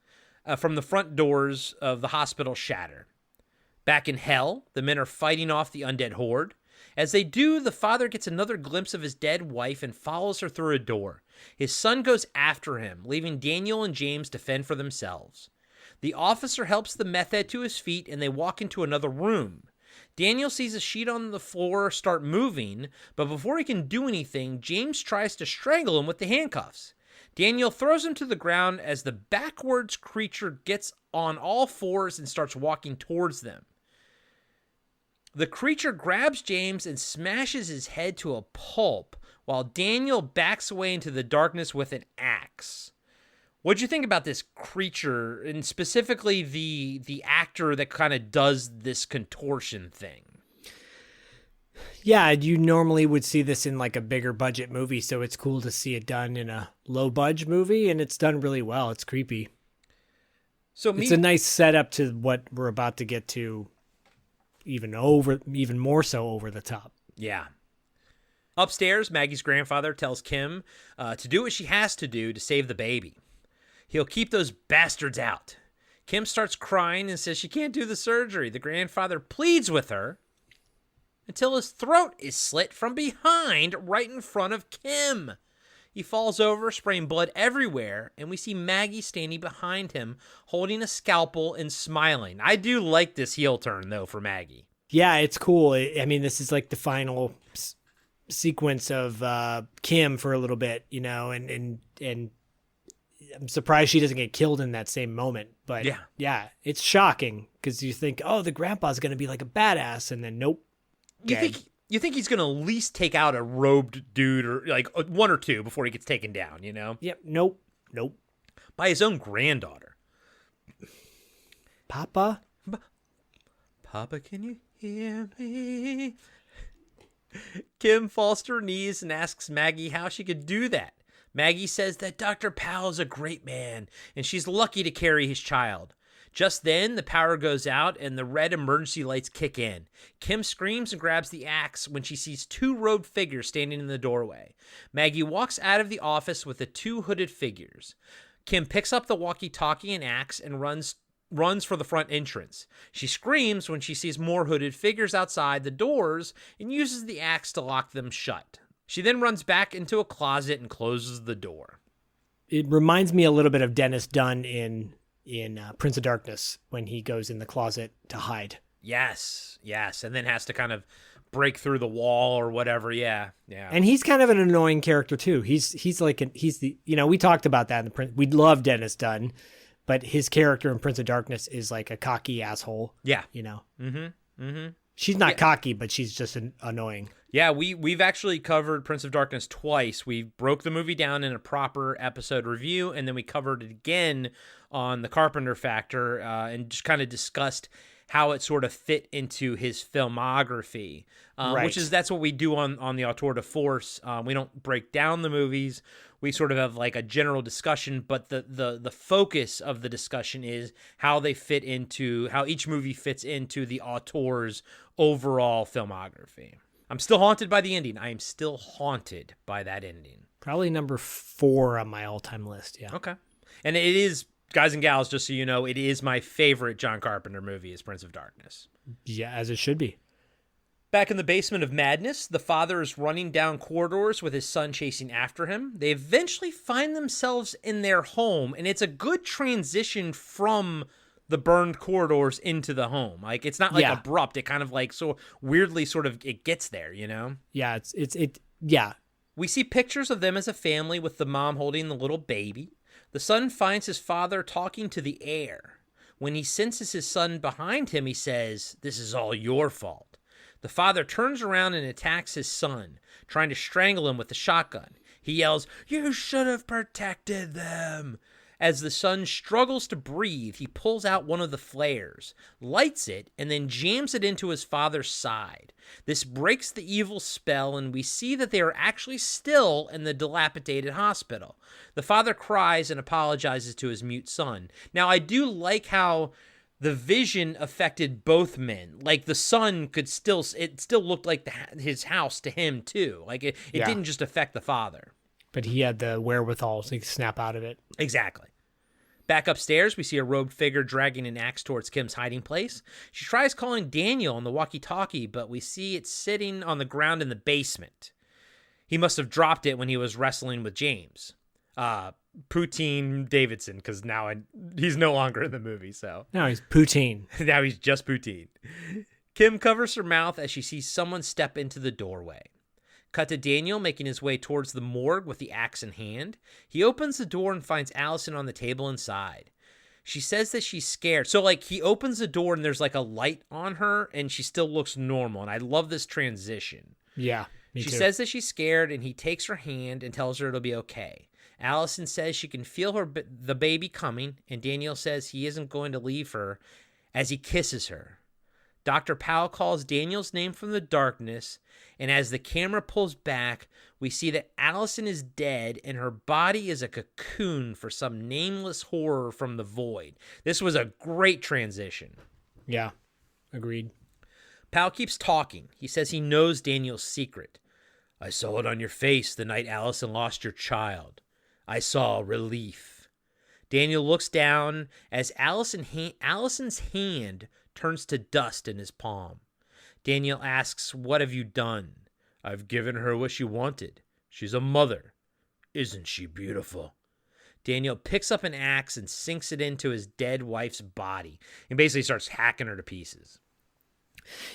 from the front doors of the hospital shatter. Back in hell, the men are fighting off the undead horde. As they do, the father gets another glimpse of his dead wife and follows her through a door. His son goes after him, leaving Daniel and James to fend for themselves. The officer helps the meth head to his feet, and they walk into another room. Daniel sees a sheet on the floor start moving, but before he can do anything, James tries to strangle him with the handcuffs. Daniel throws him to the ground as the backwards creature gets on all fours and starts walking towards them. The creature grabs James and smashes his head to a pulp, while Daniel backs away into the darkness with an axe. What'd you think about this creature, and specifically the actor that kind of does this contortion thing? Yeah, you normally would see this in like a bigger budget movie, so it's cool to see it done in a low budget movie, and it's done really well. It's creepy. So it's a nice setup to what we're about to get to, even more so over the top. Yeah. Upstairs, Maggie's grandfather tells Kim to do what she has to do to save the baby. He'll keep those bastards out. Kim starts crying and says she can't do the surgery. The grandfather pleads with her until his throat is slit from behind right in front of Kim. He falls over, spraying blood everywhere, and we see Maggie standing behind him, holding a scalpel and smiling. I do like this heel turn, though, for Maggie. Yeah, it's cool. I mean, this is like the final sequence of Kim for a little bit, you know, and I'm surprised she doesn't get killed in that same moment. But yeah, it's shocking because you think, oh, the grandpa's going to be like a badass, and then nope. You think he's going to at least take out a robed dude or like one or two before he gets taken down, you know? Yep. Nope. By his own granddaughter. Papa? Papa, can you hear me? Kim falls to her knees and asks Maggie how she could do that. Maggie says that Dr. Powell is a great man and she's lucky to carry his child. Just then, the power goes out and the red emergency lights kick in. Kim screams and grabs the axe when she sees two robed figures standing in the doorway. Maggie walks out of the office with the two hooded figures. Kim picks up the walkie-talkie and axe and runs for the front entrance. She screams when she sees more hooded figures outside the doors and uses the axe to lock them shut. She then runs back into a closet and closes the door. It reminds me a little bit of Dennis Dunn in Prince of Darkness when he goes in the closet to hide. Yes, and then has to kind of break through the wall or whatever. Yeah. And he's kind of an annoying character too. He's the we talked about that in the Prince. We love Dennis Dunn, but his character in Prince of Darkness is like a cocky asshole. Yeah, you know. Mm-hmm. She's not cocky, but she's just annoying. Yeah, we've actually covered Prince of Darkness twice. We broke the movie down in a proper episode review, and then we covered it again on the Carpenter Factor and just kind of discussed how it sort of fit into his filmography, right. That's what we do on the Auteur de Force. We don't break down the movies. We sort of have like a general discussion, but the focus of the discussion is how they fit into, how each movie fits into the auteur's overall filmography. I'm still haunted by the ending. I am still haunted by that ending. Probably number 4 on my all-time list, yeah. Okay. And it is, guys and gals, just so you know, it is my favorite John Carpenter movie is Prince of Darkness. Yeah, as it should be. Back in the basement of madness, the father is running down corridors with his son chasing after him. They eventually find themselves in their home, and it's a good transition from the burned corridors into the home. Like, it's not like abrupt. It kind of like so weirdly sort of it gets there, you know? Yeah, yeah. We see pictures of them as a family with the mom holding the little baby. The son finds his father talking to the air. When he senses his son behind him, he says, "This is all your fault." The father turns around and attacks his son, trying to strangle him with the shotgun. He yells, "You should have protected them." As the son struggles to breathe, he pulls out one of the flares, lights it, and then jams it into his father's side. This breaks the evil spell, and we see that they are actually still in the dilapidated hospital. The father cries and apologizes to his mute son. Now, I do like how the vision affected both men. Like, the son it still looked like his house to him, too. Like, it didn't just affect the father. But he had the wherewithal to snap out of it. Exactly. Back upstairs, we see a robed figure dragging an axe towards Kim's hiding place. She tries calling Daniel on the walkie-talkie, but we see it sitting on the ground in the basement. He must have dropped it when he was wrestling with James. Poutine Davidson, because now he's no longer in the movie, so. No, he's Poutine. Now he's just Poutine. Kim covers her mouth as she sees someone step into the doorway. Cut to Daniel making his way towards the morgue with the axe in hand. He opens the door and finds Allison on the table inside. She says that she's scared. So, like, he opens the door and there's, like, a light on her and she still looks normal. And I love this transition. Yeah, me She too. says that she's scared and he takes her hand and tells her it'll be okay. Allison says she can feel the baby coming, and Daniel says he isn't going to leave her as he kisses her. Dr. Powell calls Daniel's name from the darkness, and as the camera pulls back, we see that Allison is dead and her body is a cocoon for some nameless horror from the void. This was a great transition. Yeah, agreed. Powell keeps talking. He says he knows Daniel's secret. I saw it on your face the night Allison lost your child. I saw relief. Daniel looks down as Allison's hand turns to dust in his palm. Daniel asks, what have you done? I've given her what she wanted. She's a mother. Isn't she beautiful? Daniel picks up an axe and sinks it into his dead wife's body and basically starts hacking her to pieces.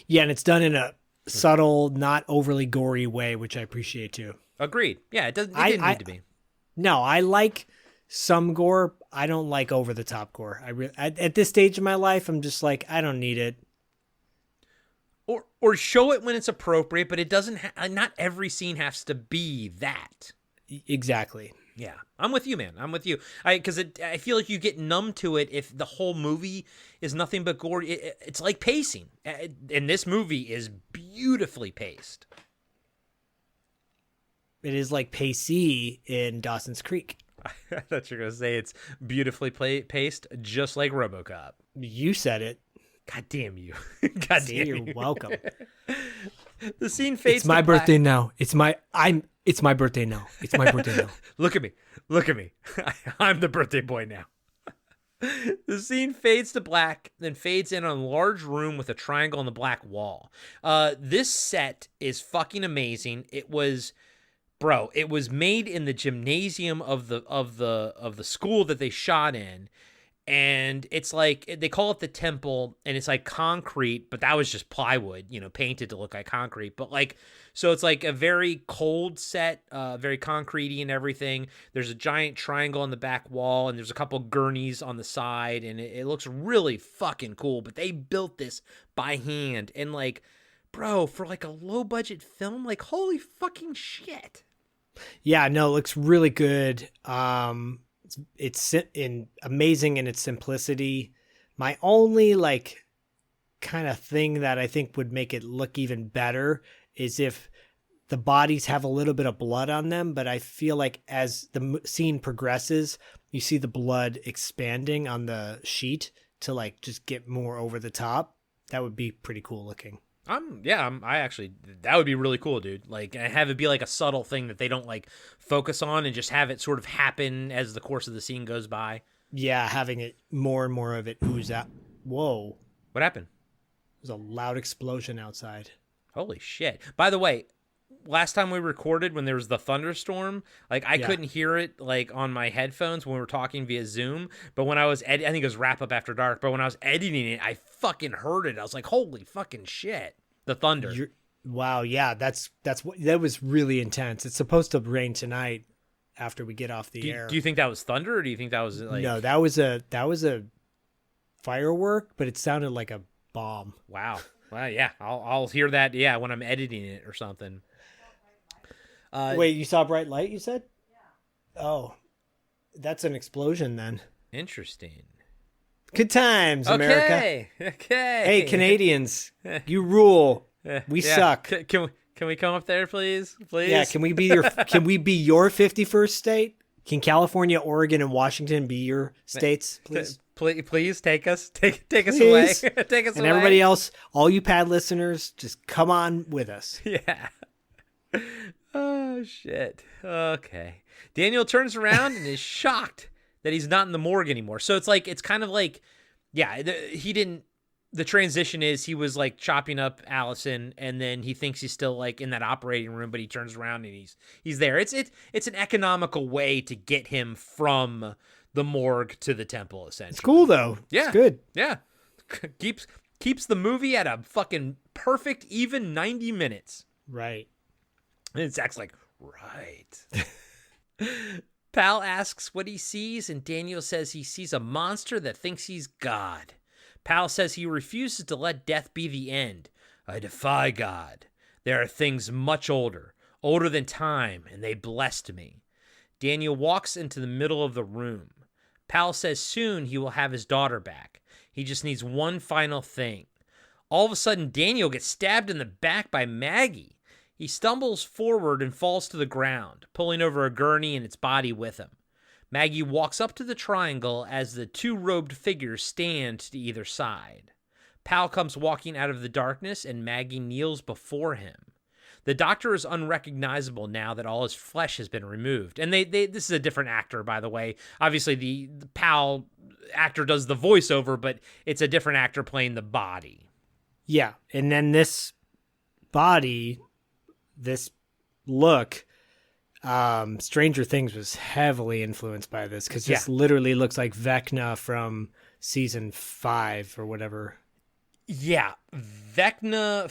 Yeah, and it's done in a subtle, not overly gory way, which I appreciate too. Agreed. Yeah, it didn't need to be. No, I like some gore. I don't like over the top gore. At this stage of my life, I'm just like, I don't need it. Or show it when it's appropriate, but it doesn't. Not every scene has to be that. Exactly. Yeah, I'm with you, man. I'm with you. Because I feel like you get numb to it if the whole movie is nothing but gore. It's like pacing, and this movie is beautifully paced. It is like pacey in Dawson's Creek. I thought you were gonna say it's beautifully paced, just like RoboCop. You said it. God damn you! God damn you! You're welcome. The scene fades. It's my birthday now. It's my birthday now. It's my birthday now. Look at me. Look at me. I'm the birthday boy now. The scene fades to black, then fades in on a large room with a triangle on the black wall. This set is fucking amazing. It was made in the gymnasium of the school that they shot in. And it's like, they call it the temple, and it's like concrete, but that was just plywood, painted to look like concrete. But like, so it's like a very cold set, very concretey and everything. There's a giant triangle on the back wall, and there's a couple gurneys on the side, and it looks really fucking cool. But they built this by hand, and like, bro, for like a low budget film, like, holy fucking shit. Yeah, no, it looks really good. It's amazing in its simplicity. My only like kind of thing that I think would make it look even better is if the bodies have a little bit of blood on them, but I feel like as the scene progresses, you see the blood expanding on the sheet to like just get more over the top. That would be pretty cool looking. That would be really cool, dude. Like, have it be like a subtle thing that they don't like focus on, and just have it sort of happen as the course of the scene goes by. Yeah, having it more and more of it ooze out. Whoa. What happened? There's a loud explosion outside. Holy shit. By the way, last time we recorded when there was the thunderstorm, like I couldn't hear it like on my headphones when we were talking via Zoom, but when I was I think it was Wrap Up After Dark, but when I was editing it, I fucking heard it. I was like, holy fucking shit. The thunder. Wow, yeah, that was really intense. It's supposed to rain tonight after we get off the air. Do you think that was thunder, or do you think that was like... No, that was a firework, but it sounded like a bomb. Wow. Well, yeah, I'll hear that, yeah, when I'm editing it or something. Wait, you saw a bright light, you said? Yeah. Oh, that's an explosion then. Interesting. Good times, America. Okay. Hey, Canadians, you rule. We suck. Can we come up there, please? Please. Yeah. Can we be your 51st state? Can California, Oregon, and Washington be your states, please? Please take us. Take us away. Take us away. And everybody else, all you pad listeners, just come on with us. Yeah. Oh shit. Okay. Daniel turns around and is shocked that he's not in the morgue anymore. So it's kind of like, yeah, the transition is he was like chopping up Allison, and then he thinks he's still like in that operating room, but he turns around and he's there. It's an economical way to get him from the morgue to the temple, essentially. It's cool though. Yeah. It's good. Yeah. Keeps the movie at a fucking perfect even 90 minutes. Right. And Zach's like, right. Pal asks what he sees, and Daniel says he sees a monster that thinks he's God. Pal says he refuses to let death be the end. I defy God. There are things much older than time, and they blessed me. Daniel walks into the middle of the room. Pal says soon he will have his daughter back. He just needs one final thing. All of a sudden, Daniel gets stabbed in the back by Maggie. He stumbles forward and falls to the ground, pulling over a gurney and its body with him. Maggie walks up to the triangle as the two robed figures stand to either side. Powell comes walking out of the darkness, and Maggie kneels before him. The doctor is unrecognizable now that all his flesh has been removed. And this is a different actor, by the way. Obviously, the Powell actor does the voiceover, but it's a different actor playing the body. Yeah, and then this body, this look, Stranger Things was heavily influenced by this, because this literally looks like Vecna from season 5 or whatever. Yeah, Vecna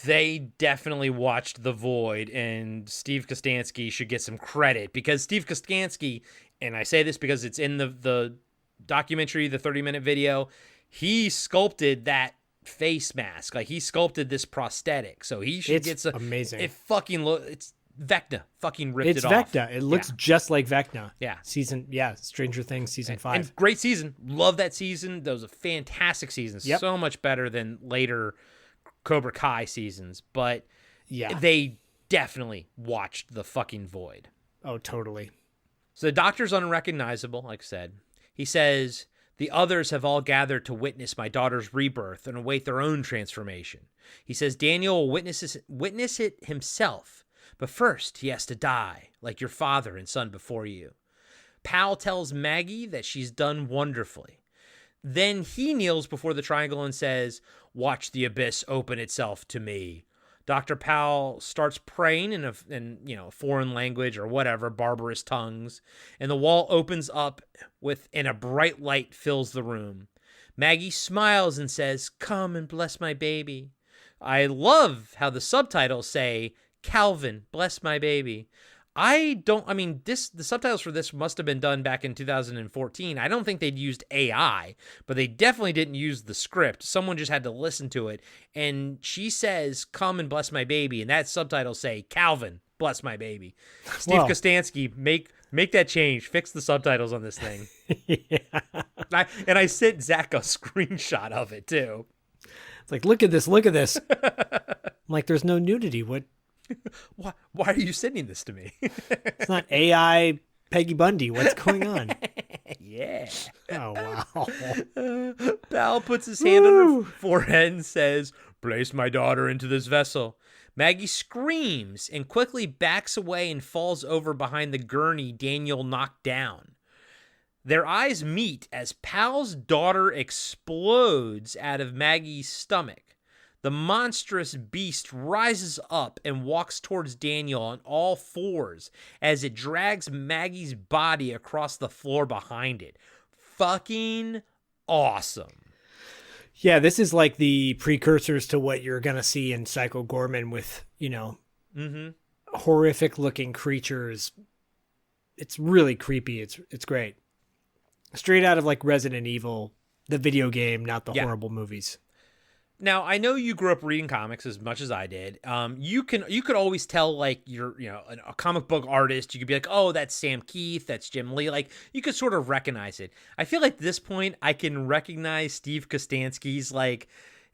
they definitely watched The Void, and Steve Kostanski should get some credit, because Steve Kostanski, and I say this because it's in the documentary, the 30-minute video, he sculpted that face mask. Like, he sculpted this prosthetic, so he should get some... amazing. It fucking it's Vecna fucking ripped it off. It's Vecna. It looks just like Vecna. Yeah. Stranger Things season 5. And great season. Love that season. That was a fantastic season. Yep. So much better than later Cobra Kai seasons. But yeah, they definitely watched The fucking Void. Oh, totally. So the doctor's unrecognizable, like I said. He says, the others have all gathered to witness my daughter's rebirth and await their own transformation. He says Daniel will witness it himself. But first, he has to die, like your father and son before you. Powell tells Maggie that she's done wonderfully. Then he kneels before the triangle and says, watch the abyss open itself to me. Dr. Powell starts praying in a foreign language or whatever, barbarous tongues, and the wall opens up and a bright light fills the room. Maggie smiles and says, come and bless my baby. I love how the subtitles say, Calvin, bless my baby. The subtitles for this must have been done back in 2014. I don't think they'd used AI, but they definitely didn't use the script. Someone just had to listen to it. And she says, come and bless my baby. And that subtitles say, Calvin, bless my baby. Steve Kostanski, make that change. Fix the subtitles on this thing. Yeah. I sent Zach a screenshot of it too. It's like, look at this. I'm like, there's no nudity. What? Why are you sending this to me? It's not AI Peggy Bundy. What's going on? Yeah. Oh, wow. Powell puts his hand on her forehead and says, place my daughter into this vessel. Maggie screams and quickly backs away and falls over behind the gurney Daniel knocked down. Their eyes meet as Powell's daughter explodes out of Maggie's stomach. The monstrous beast rises up and walks towards Daniel on all fours as it drags Maggie's body across the floor behind it. Fucking awesome. Yeah, this is like the precursors to what you're going to see in Psycho Gorman with, horrific looking creatures. It's really creepy. It's great. Straight out of like Resident Evil, the video game, not the horrible movies. Now, I know you grew up reading comics as much as I did. You could always tell, like, you're a comic book artist. You could be like, oh, that's Sam Keith, that's Jim Lee. Like, you could sort of recognize it. I feel like at this point, I can recognize Steve Kostanski's, like,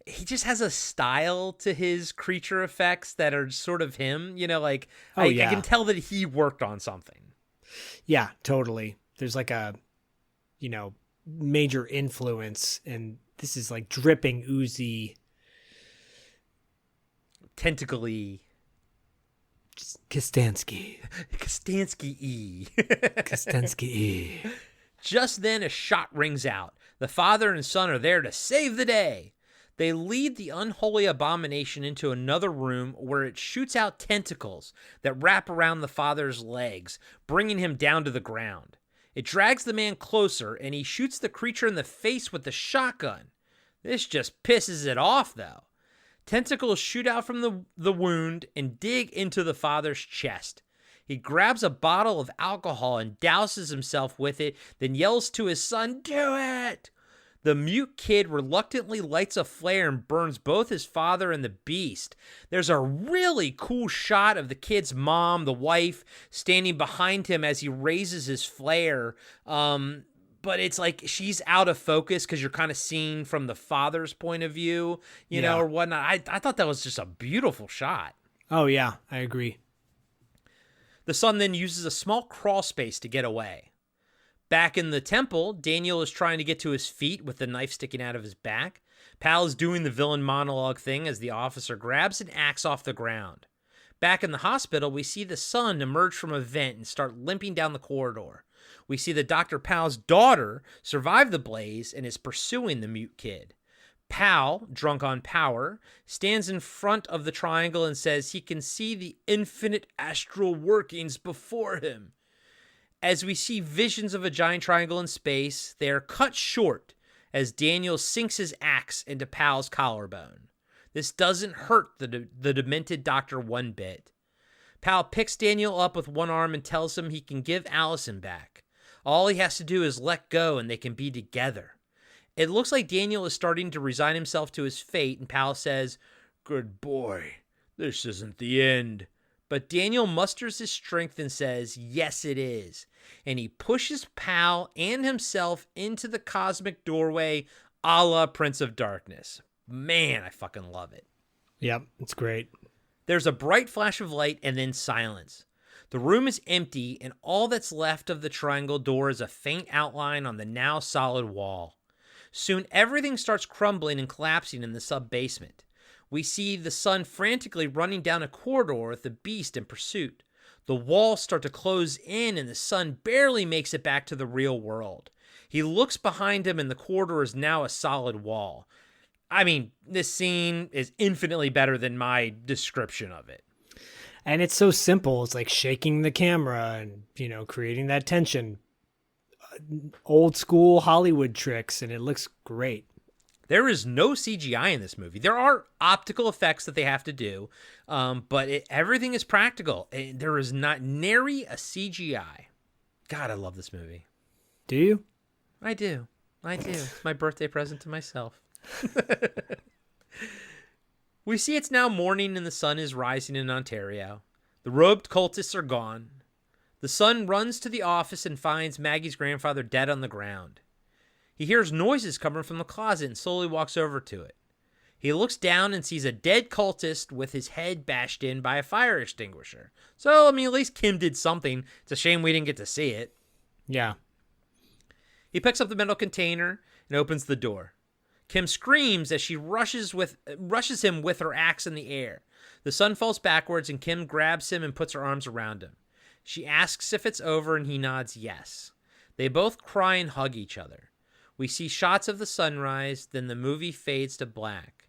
he just has a style to his creature effects that are sort of him. I can tell that he worked on something. Yeah, totally. There's like a, major influence, and this is like dripping, oozy, tentacly. Kostanski. Kostanski-y. Kostanski-y. Just then a shot rings out. The father and son are there to save the day. They lead the unholy abomination into another room where it shoots out tentacles that wrap around the father's legs, bringing him down to the ground. It drags the man closer, and he shoots the creature in the face with the shotgun. This just pisses it off, though. Tentacles shoot out from the wound and dig into the father's chest. He grabs a bottle of alcohol and douses himself with it, then yells to his son, "Do it!" The mute kid reluctantly lights a flare and burns both his father and the beast. There's a really cool shot of the kid's mom, the wife, standing behind him as he raises his flare. but it's like she's out of focus because you're kind of seeing from the father's point of view, you know, or whatnot. I thought that was just a beautiful shot. Oh, yeah, I agree. The son then uses a small crawl space to get away. Back in the temple, Daniel is trying to get to his feet with the knife sticking out of his back. Pal is doing the villain monologue thing as the officer grabs an axe off the ground. Back in the hospital, we see the son emerge from a vent and start limping down the corridor. We see that Dr. Powell's daughter survived the blaze and is pursuing the mute kid. Powell, drunk on power, stands in front of the triangle and says he can see the infinite astral workings before him. As we see visions of a giant triangle in space, they are cut short as Daniel sinks his axe into Powell's collarbone. This doesn't hurt the demented doctor one bit. Powell picks Daniel up with one arm and tells him he can give Allison back. All he has to do is let go and they can be together. It looks like Daniel is starting to resign himself to his fate, and Powell says, "Good boy, this isn't the end." But Daniel musters his strength and says, "Yes, it is." And he pushes Powell and himself into the cosmic doorway a la Prince of Darkness. Man, I fucking love it. Yep, it's great. There's a bright flash of light and then silence. The room is empty, and all that's left of the triangle door is a faint outline on the now solid wall. Soon everything starts crumbling and collapsing in the sub-basement. We see the son frantically running down a corridor with the beast in pursuit. The walls start to close in, and the son barely makes it back to the real world. He looks behind him, and the corridor is now a solid wall. I mean, this scene is infinitely better than my description of it. And it's so simple. It's like shaking the camera and, you know, creating that tension. Old school Hollywood tricks, and it looks great. There is no CGI in this movie. There are optical effects that they have to do, but everything is practical. There is not nary a CGI. God, I love this movie. Do you? I do. It's my birthday present to myself. We see it's now morning and the sun is rising in Ontario. The robed cultists are gone. The son runs to the office and finds Maggie's grandfather dead on the ground. He hears noises coming from the closet and slowly walks over to it. He looks down and sees a dead cultist with his head bashed in by a fire extinguisher. So, I mean, at least Kim did something. It's a shame we didn't get to see it. Yeah. He picks up the metal container and opens the door. Kim screams as she rushes him with her axe in the air. The son falls backwards and Kim grabs him and puts her arms around him. She asks if it's over and he nods yes. They both cry and hug each other. We see shots of the sunrise, then the movie fades to black.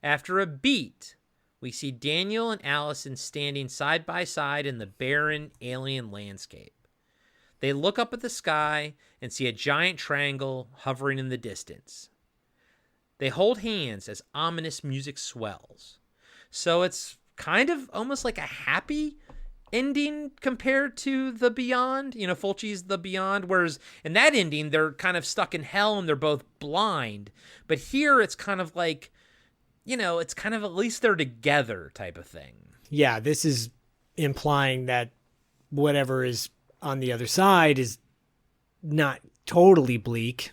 After a beat, we see Daniel and Allison standing side by side in the barren alien landscape. They look up at the sky and see a giant triangle hovering in the distance. They hold hands as ominous music swells. So it's kind of almost like a happy ending compared to The Beyond. You know, Fulci's The Beyond, whereas in that ending, they're kind of stuck in hell and they're both blind. But here it's kind of like, you know, it's kind of at least they're together type of thing. Yeah, this is implying that whatever is on the other side is not totally bleak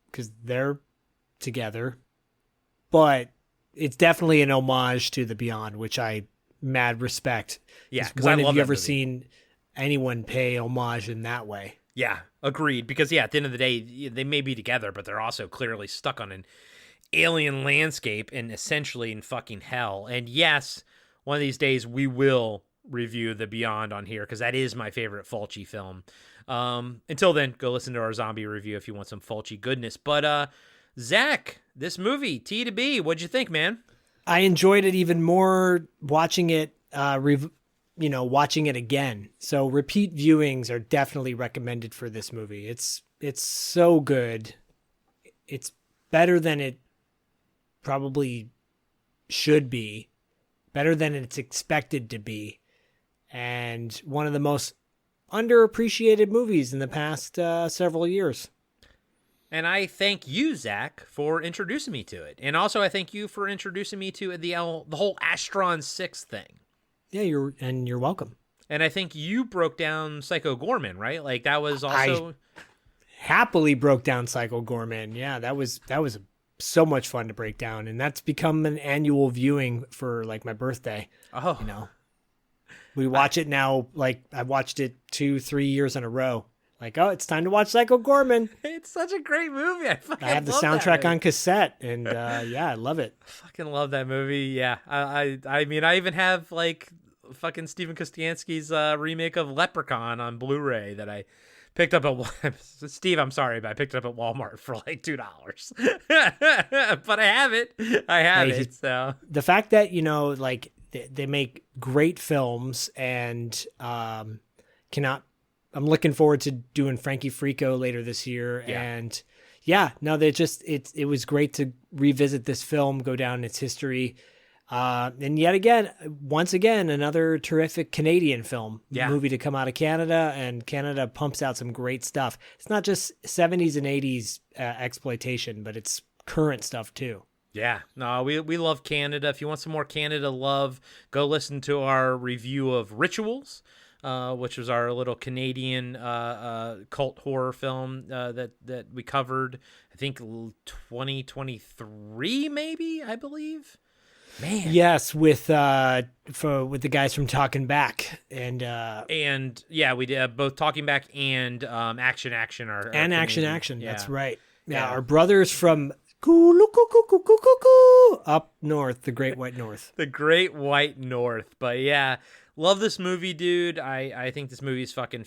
because they're together, but it's definitely an homage to The Beyond, which I mad respect. Yeah, because when have you ever seen anyone pay homage in that way? Yeah, agreed. Because yeah, at the end of the day, they may be together, but they're also clearly stuck on an alien landscape and essentially in fucking hell. And yes, one of these days we will review The Beyond on here because that is my favorite Fulci film. Until then, go listen to our zombie review if you want some Fulci goodness. But Zach, this movie, T to B, what'd you think, man? I enjoyed it even more watching it, watching it again. So repeat viewings are definitely recommended for this movie. It's so good. It's better than it probably should be, better than it's expected to be, and one of the most underappreciated movies in the past several years. And I thank you, Zach, for introducing me to it. And also I thank you for introducing me to the whole Astron 6 thing. Yeah, you're welcome. And I think you broke down Psycho Gorman, right? Like that was also... happily broke down Psycho Gorman. Yeah, that was so much fun to break down, and that's become an annual viewing for like my birthday. Oh, you know, we watch it now. Like I've watched it 2-3 years in a row. Like, oh, it's time to watch Psycho Gorman. It's such a great movie. I have the soundtrack on cassette, and yeah, I love it. I fucking love that movie. Yeah, I mean, I even have like fucking Steven Kostanski's remake of Leprechaun on Blu-ray that I picked up at Steve. I'm sorry, but I picked it up at Walmart for like $2. But I have it. So the fact that like they make great films and cannot. I'm looking forward to doing Frankie Frico later this year. Yeah. And yeah, no, it was great to revisit this film, go down its history. And once again, another terrific Canadian film movie to come out of Canada, and Canada pumps out some great stuff. It's not just 70s and 80s exploitation, but it's current stuff too. Yeah, no, we love Canada. If you want some more Canada love, go listen to our review of Rituals, which was our little Canadian cult horror film that we covered, I think 2023 maybe, I believe. Man. Yes, with the guys from Talking Back and yeah, we did both Talking Back and Action our Action. Yeah. That's right. Yeah, our brothers from up north, the Great White North. The Great White North. But yeah, love this movie, dude. I think this movie is fucking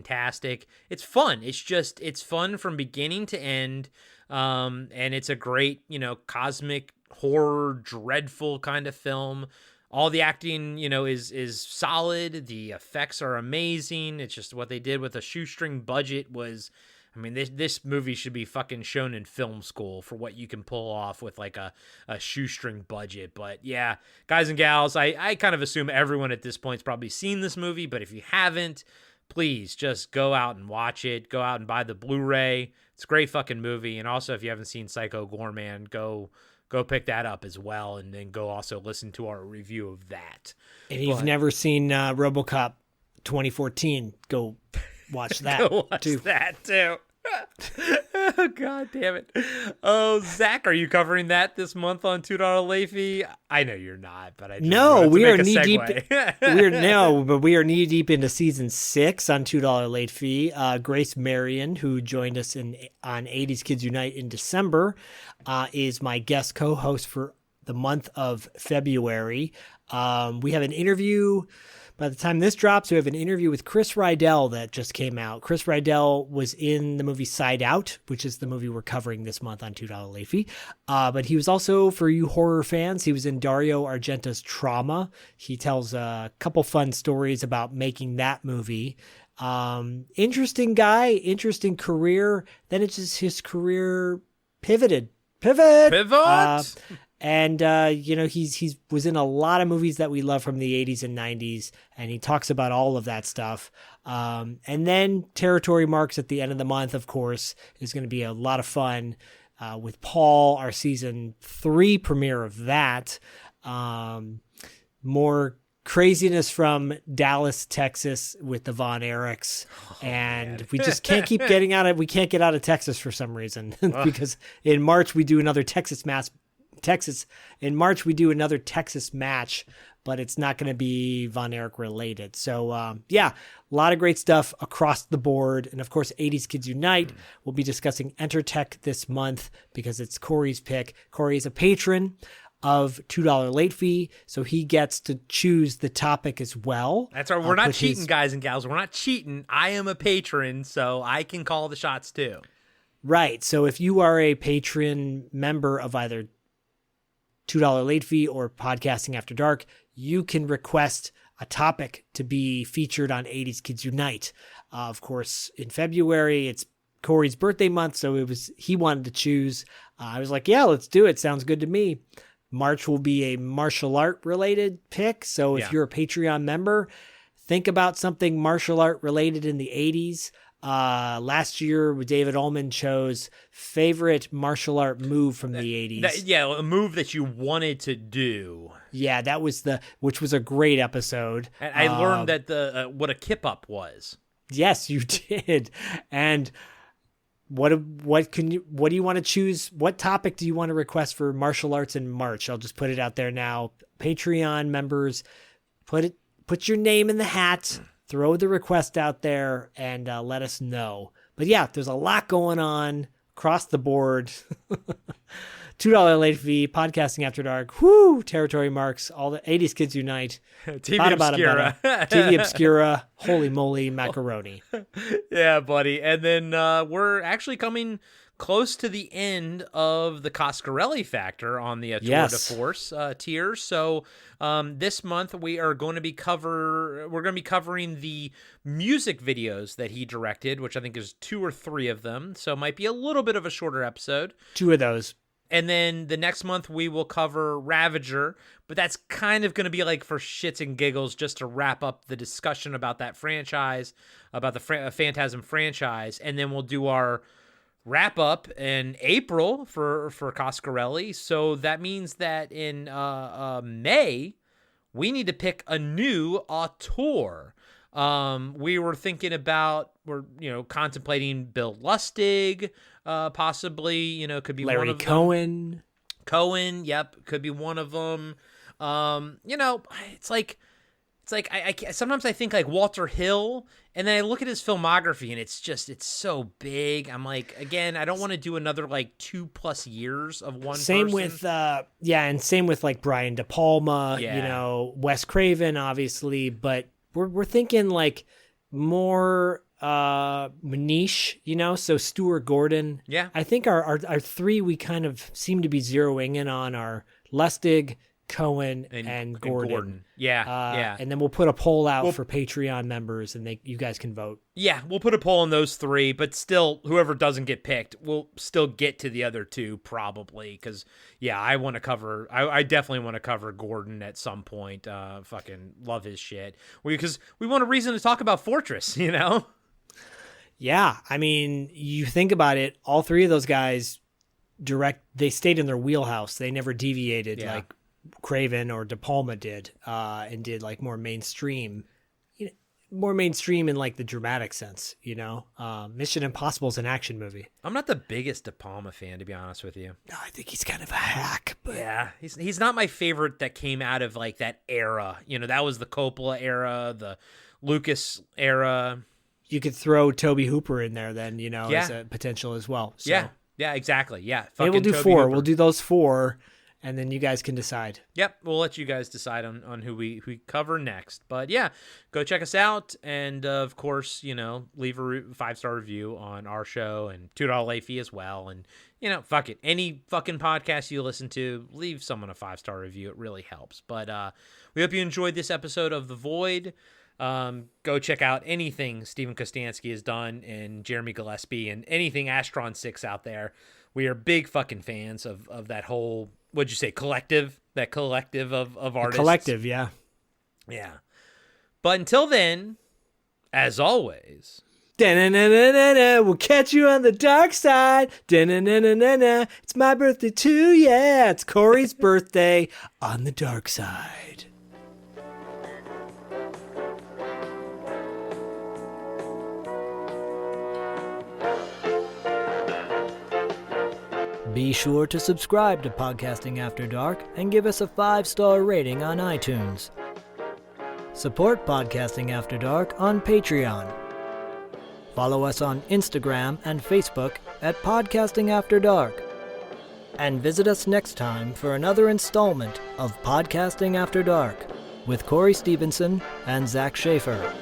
tastic. It's fun. It's fun from beginning to end. And it's a great, cosmic horror, dreadful kind of film. All the acting, is solid. The effects are amazing. It's just what they did with a shoestring budget was, I mean, this movie should be fucking shown in film school for what you can pull off with like a shoestring budget. But yeah, guys and gals, I kind of assume everyone at this point's probably seen this movie, but if you haven't, please just go out and watch it. Go out and buy the Blu-ray. It's a great fucking movie. And also, if you haven't seen Psycho Gorman, go pick that up as well, and then go also listen to our review of that. And if you've never seen RoboCop 2014, go watch that. Go watch that too. Oh, God damn it. Oh, Zach, are you covering that this month on $2 late fee? I know you're not, but I just we are knee deep. but we are knee deep into season 6 on $2 late fee. Grace Marion, who joined us on 80s Kids Unite in December, is my guest co-host for the month of February. We have an interview. By the time this drops, we have an interview with Chris Rydell that just came out. Chris Rydell was in the movie Side Out, which is the movie we're covering this month on $2 late fee. But he was also, for you horror fans, he was in Dario Argento's Trauma. He tells a couple fun stories about making that movie. Interesting guy, interesting career. Then it's just his career pivoted. Pivot! And, he's was in a lot of movies that we love from the 80s and 90s, and he talks about all of that stuff. And then Territory Marks at the end of the month, of course, is going to be a lot of fun with Paul, our season 3 premiere of that. More craziness from Dallas, Texas with the Von Erichs. And we just can't keep getting we can't get out of Texas for some reason because in March we do another Texas match, but it's not going to be Von Erich related. So, a lot of great stuff across the board. And of course, 80s Kids Unite. We'll be discussing Entertech this month because it's Corey's pick. Corey is a patron of $2 late fee, so he gets to choose the topic as well. That's right. We're not cheating, guys and gals. We're not cheating. I am a patron, so I can call the shots too. Right. So if you are a patron member of either $2 late fee or Podcasting After Dark, you can request a topic to be featured on 80s Kids Unite. Of course, in February, it's Corey's birthday month, so he wanted to choose. I was like, yeah, let's do it. Sounds good to me. March will be a martial art related pick. So if you're a Patreon member, think about something martial art related in the 80s. Last year, David Ullman chose favorite martial art move from the 80s. A move that you wanted to do. Yeah, that was which was a great episode. And I learned that what a kip up was. Yes, you did. And what do you want to choose? What topic do you want to request for martial arts in March? I'll just put it out there now. Patreon members, put your name in the hat, throw the request out there, and let us know. But yeah, there's a lot going on across the board. $2 late fee, podcasting after dark, whoo, territory marks, all the 80s kids unite. TV Obscura. TV Obscura, holy moly, macaroni. Yeah, buddy. And then we're actually coming close to the end of the Coscarelli factor on the Tour de Force tier. So this month we are going to be covering the music videos that he directed, which I think is 2 or 3 of them. So it might be a little bit of a shorter episode. 2 of those. And then the next month we will cover Ravager, but that's kind of going to be like for shits and giggles, just to wrap up the discussion about that franchise, about the Phantasm franchise. And then we'll do our wrap up in April for Coscarelli. So that means that in May, we need to pick a new auteur. We were thinking about, contemplating Bill Lustig, possibly, could be Larry one of Cohen. them. Cohen, yep, could be one of them. It's like I sometimes I think like Walter Hill, and then I look at his filmography and it's so big. I'm like, again, I don't want to do another like 2+ years of one same person. And same with like Brian De Palma, Wes Craven, obviously, but we're thinking like more niche, so Stuart Gordon. Yeah. I think our 3 we kind of seem to be zeroing in on are Lustig, Cohen, and Gordon. Yeah. And then we'll put a poll out for Patreon members, and you guys can vote. Yeah, we'll put a poll on those 3, but still, whoever doesn't get picked, we'll still get to the other 2 probably. Because I definitely want to cover Gordon at some point. Fucking love his shit. Because we want a reason to talk about Fortress, Yeah, I mean, you think about it, all 3 of those guys they stayed in their wheelhouse. They never deviated like Craven or De Palma did, and did like more mainstream in like the dramatic sense, Mission Impossible is an action movie. I'm not the biggest De Palma fan, to be honest with you. No, I think he's kind of a hack, but yeah, he's not my favorite that came out of like that era. That was the Coppola era, the Lucas era. You could throw Tobe Hooper in there then, as a potential as well. So. Yeah, exactly. Yeah. Maybe we'll do Tobe 4. Hooper. We'll do those 4, and then you guys can decide. Yep, we'll let you guys decide on who we cover next. But yeah, go check us out, and of course, leave a 5-star review on our show, and $2 late fee as well. And fuck it, any fucking podcast you listen to, leave someone a 5-star review. It really helps. But we hope you enjoyed this episode of The Void. Go check out anything Steven Kostanski has done, and Jeremy Gillespie, and anything Astron 6 out there. We are big fucking fans of that whole, what'd you say, collective? That collective of artists. Collective, yeah. Yeah. But until then, as always, we'll catch you on the dark side. It's my birthday too, yeah. It's Corey's birthday on the dark side. Be sure to subscribe to Podcasting After Dark and give us a 5-star rating on iTunes. Support Podcasting After Dark on Patreon. Follow us on Instagram and Facebook at Podcasting After Dark. And visit us next time for another installment of Podcasting After Dark with Corey Stevenson and Zach Schaefer.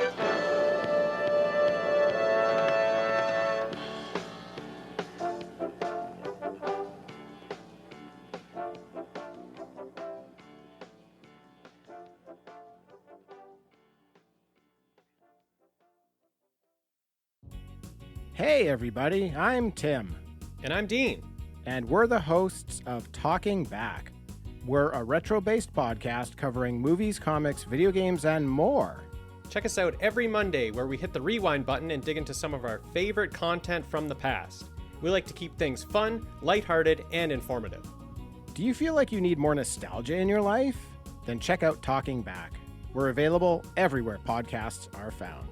Hey everybody, I'm Tim. And I'm Dean. And we're the hosts of Talking Back. We're a retro-based podcast covering movies, comics, video games, and more. Check us out every Monday where we hit the rewind button and dig into some of our favorite content from the past. We like to keep things fun, lighthearted, and informative. Do you feel like you need more nostalgia in your life? Then check out Talking Back. We're available everywhere podcasts are found.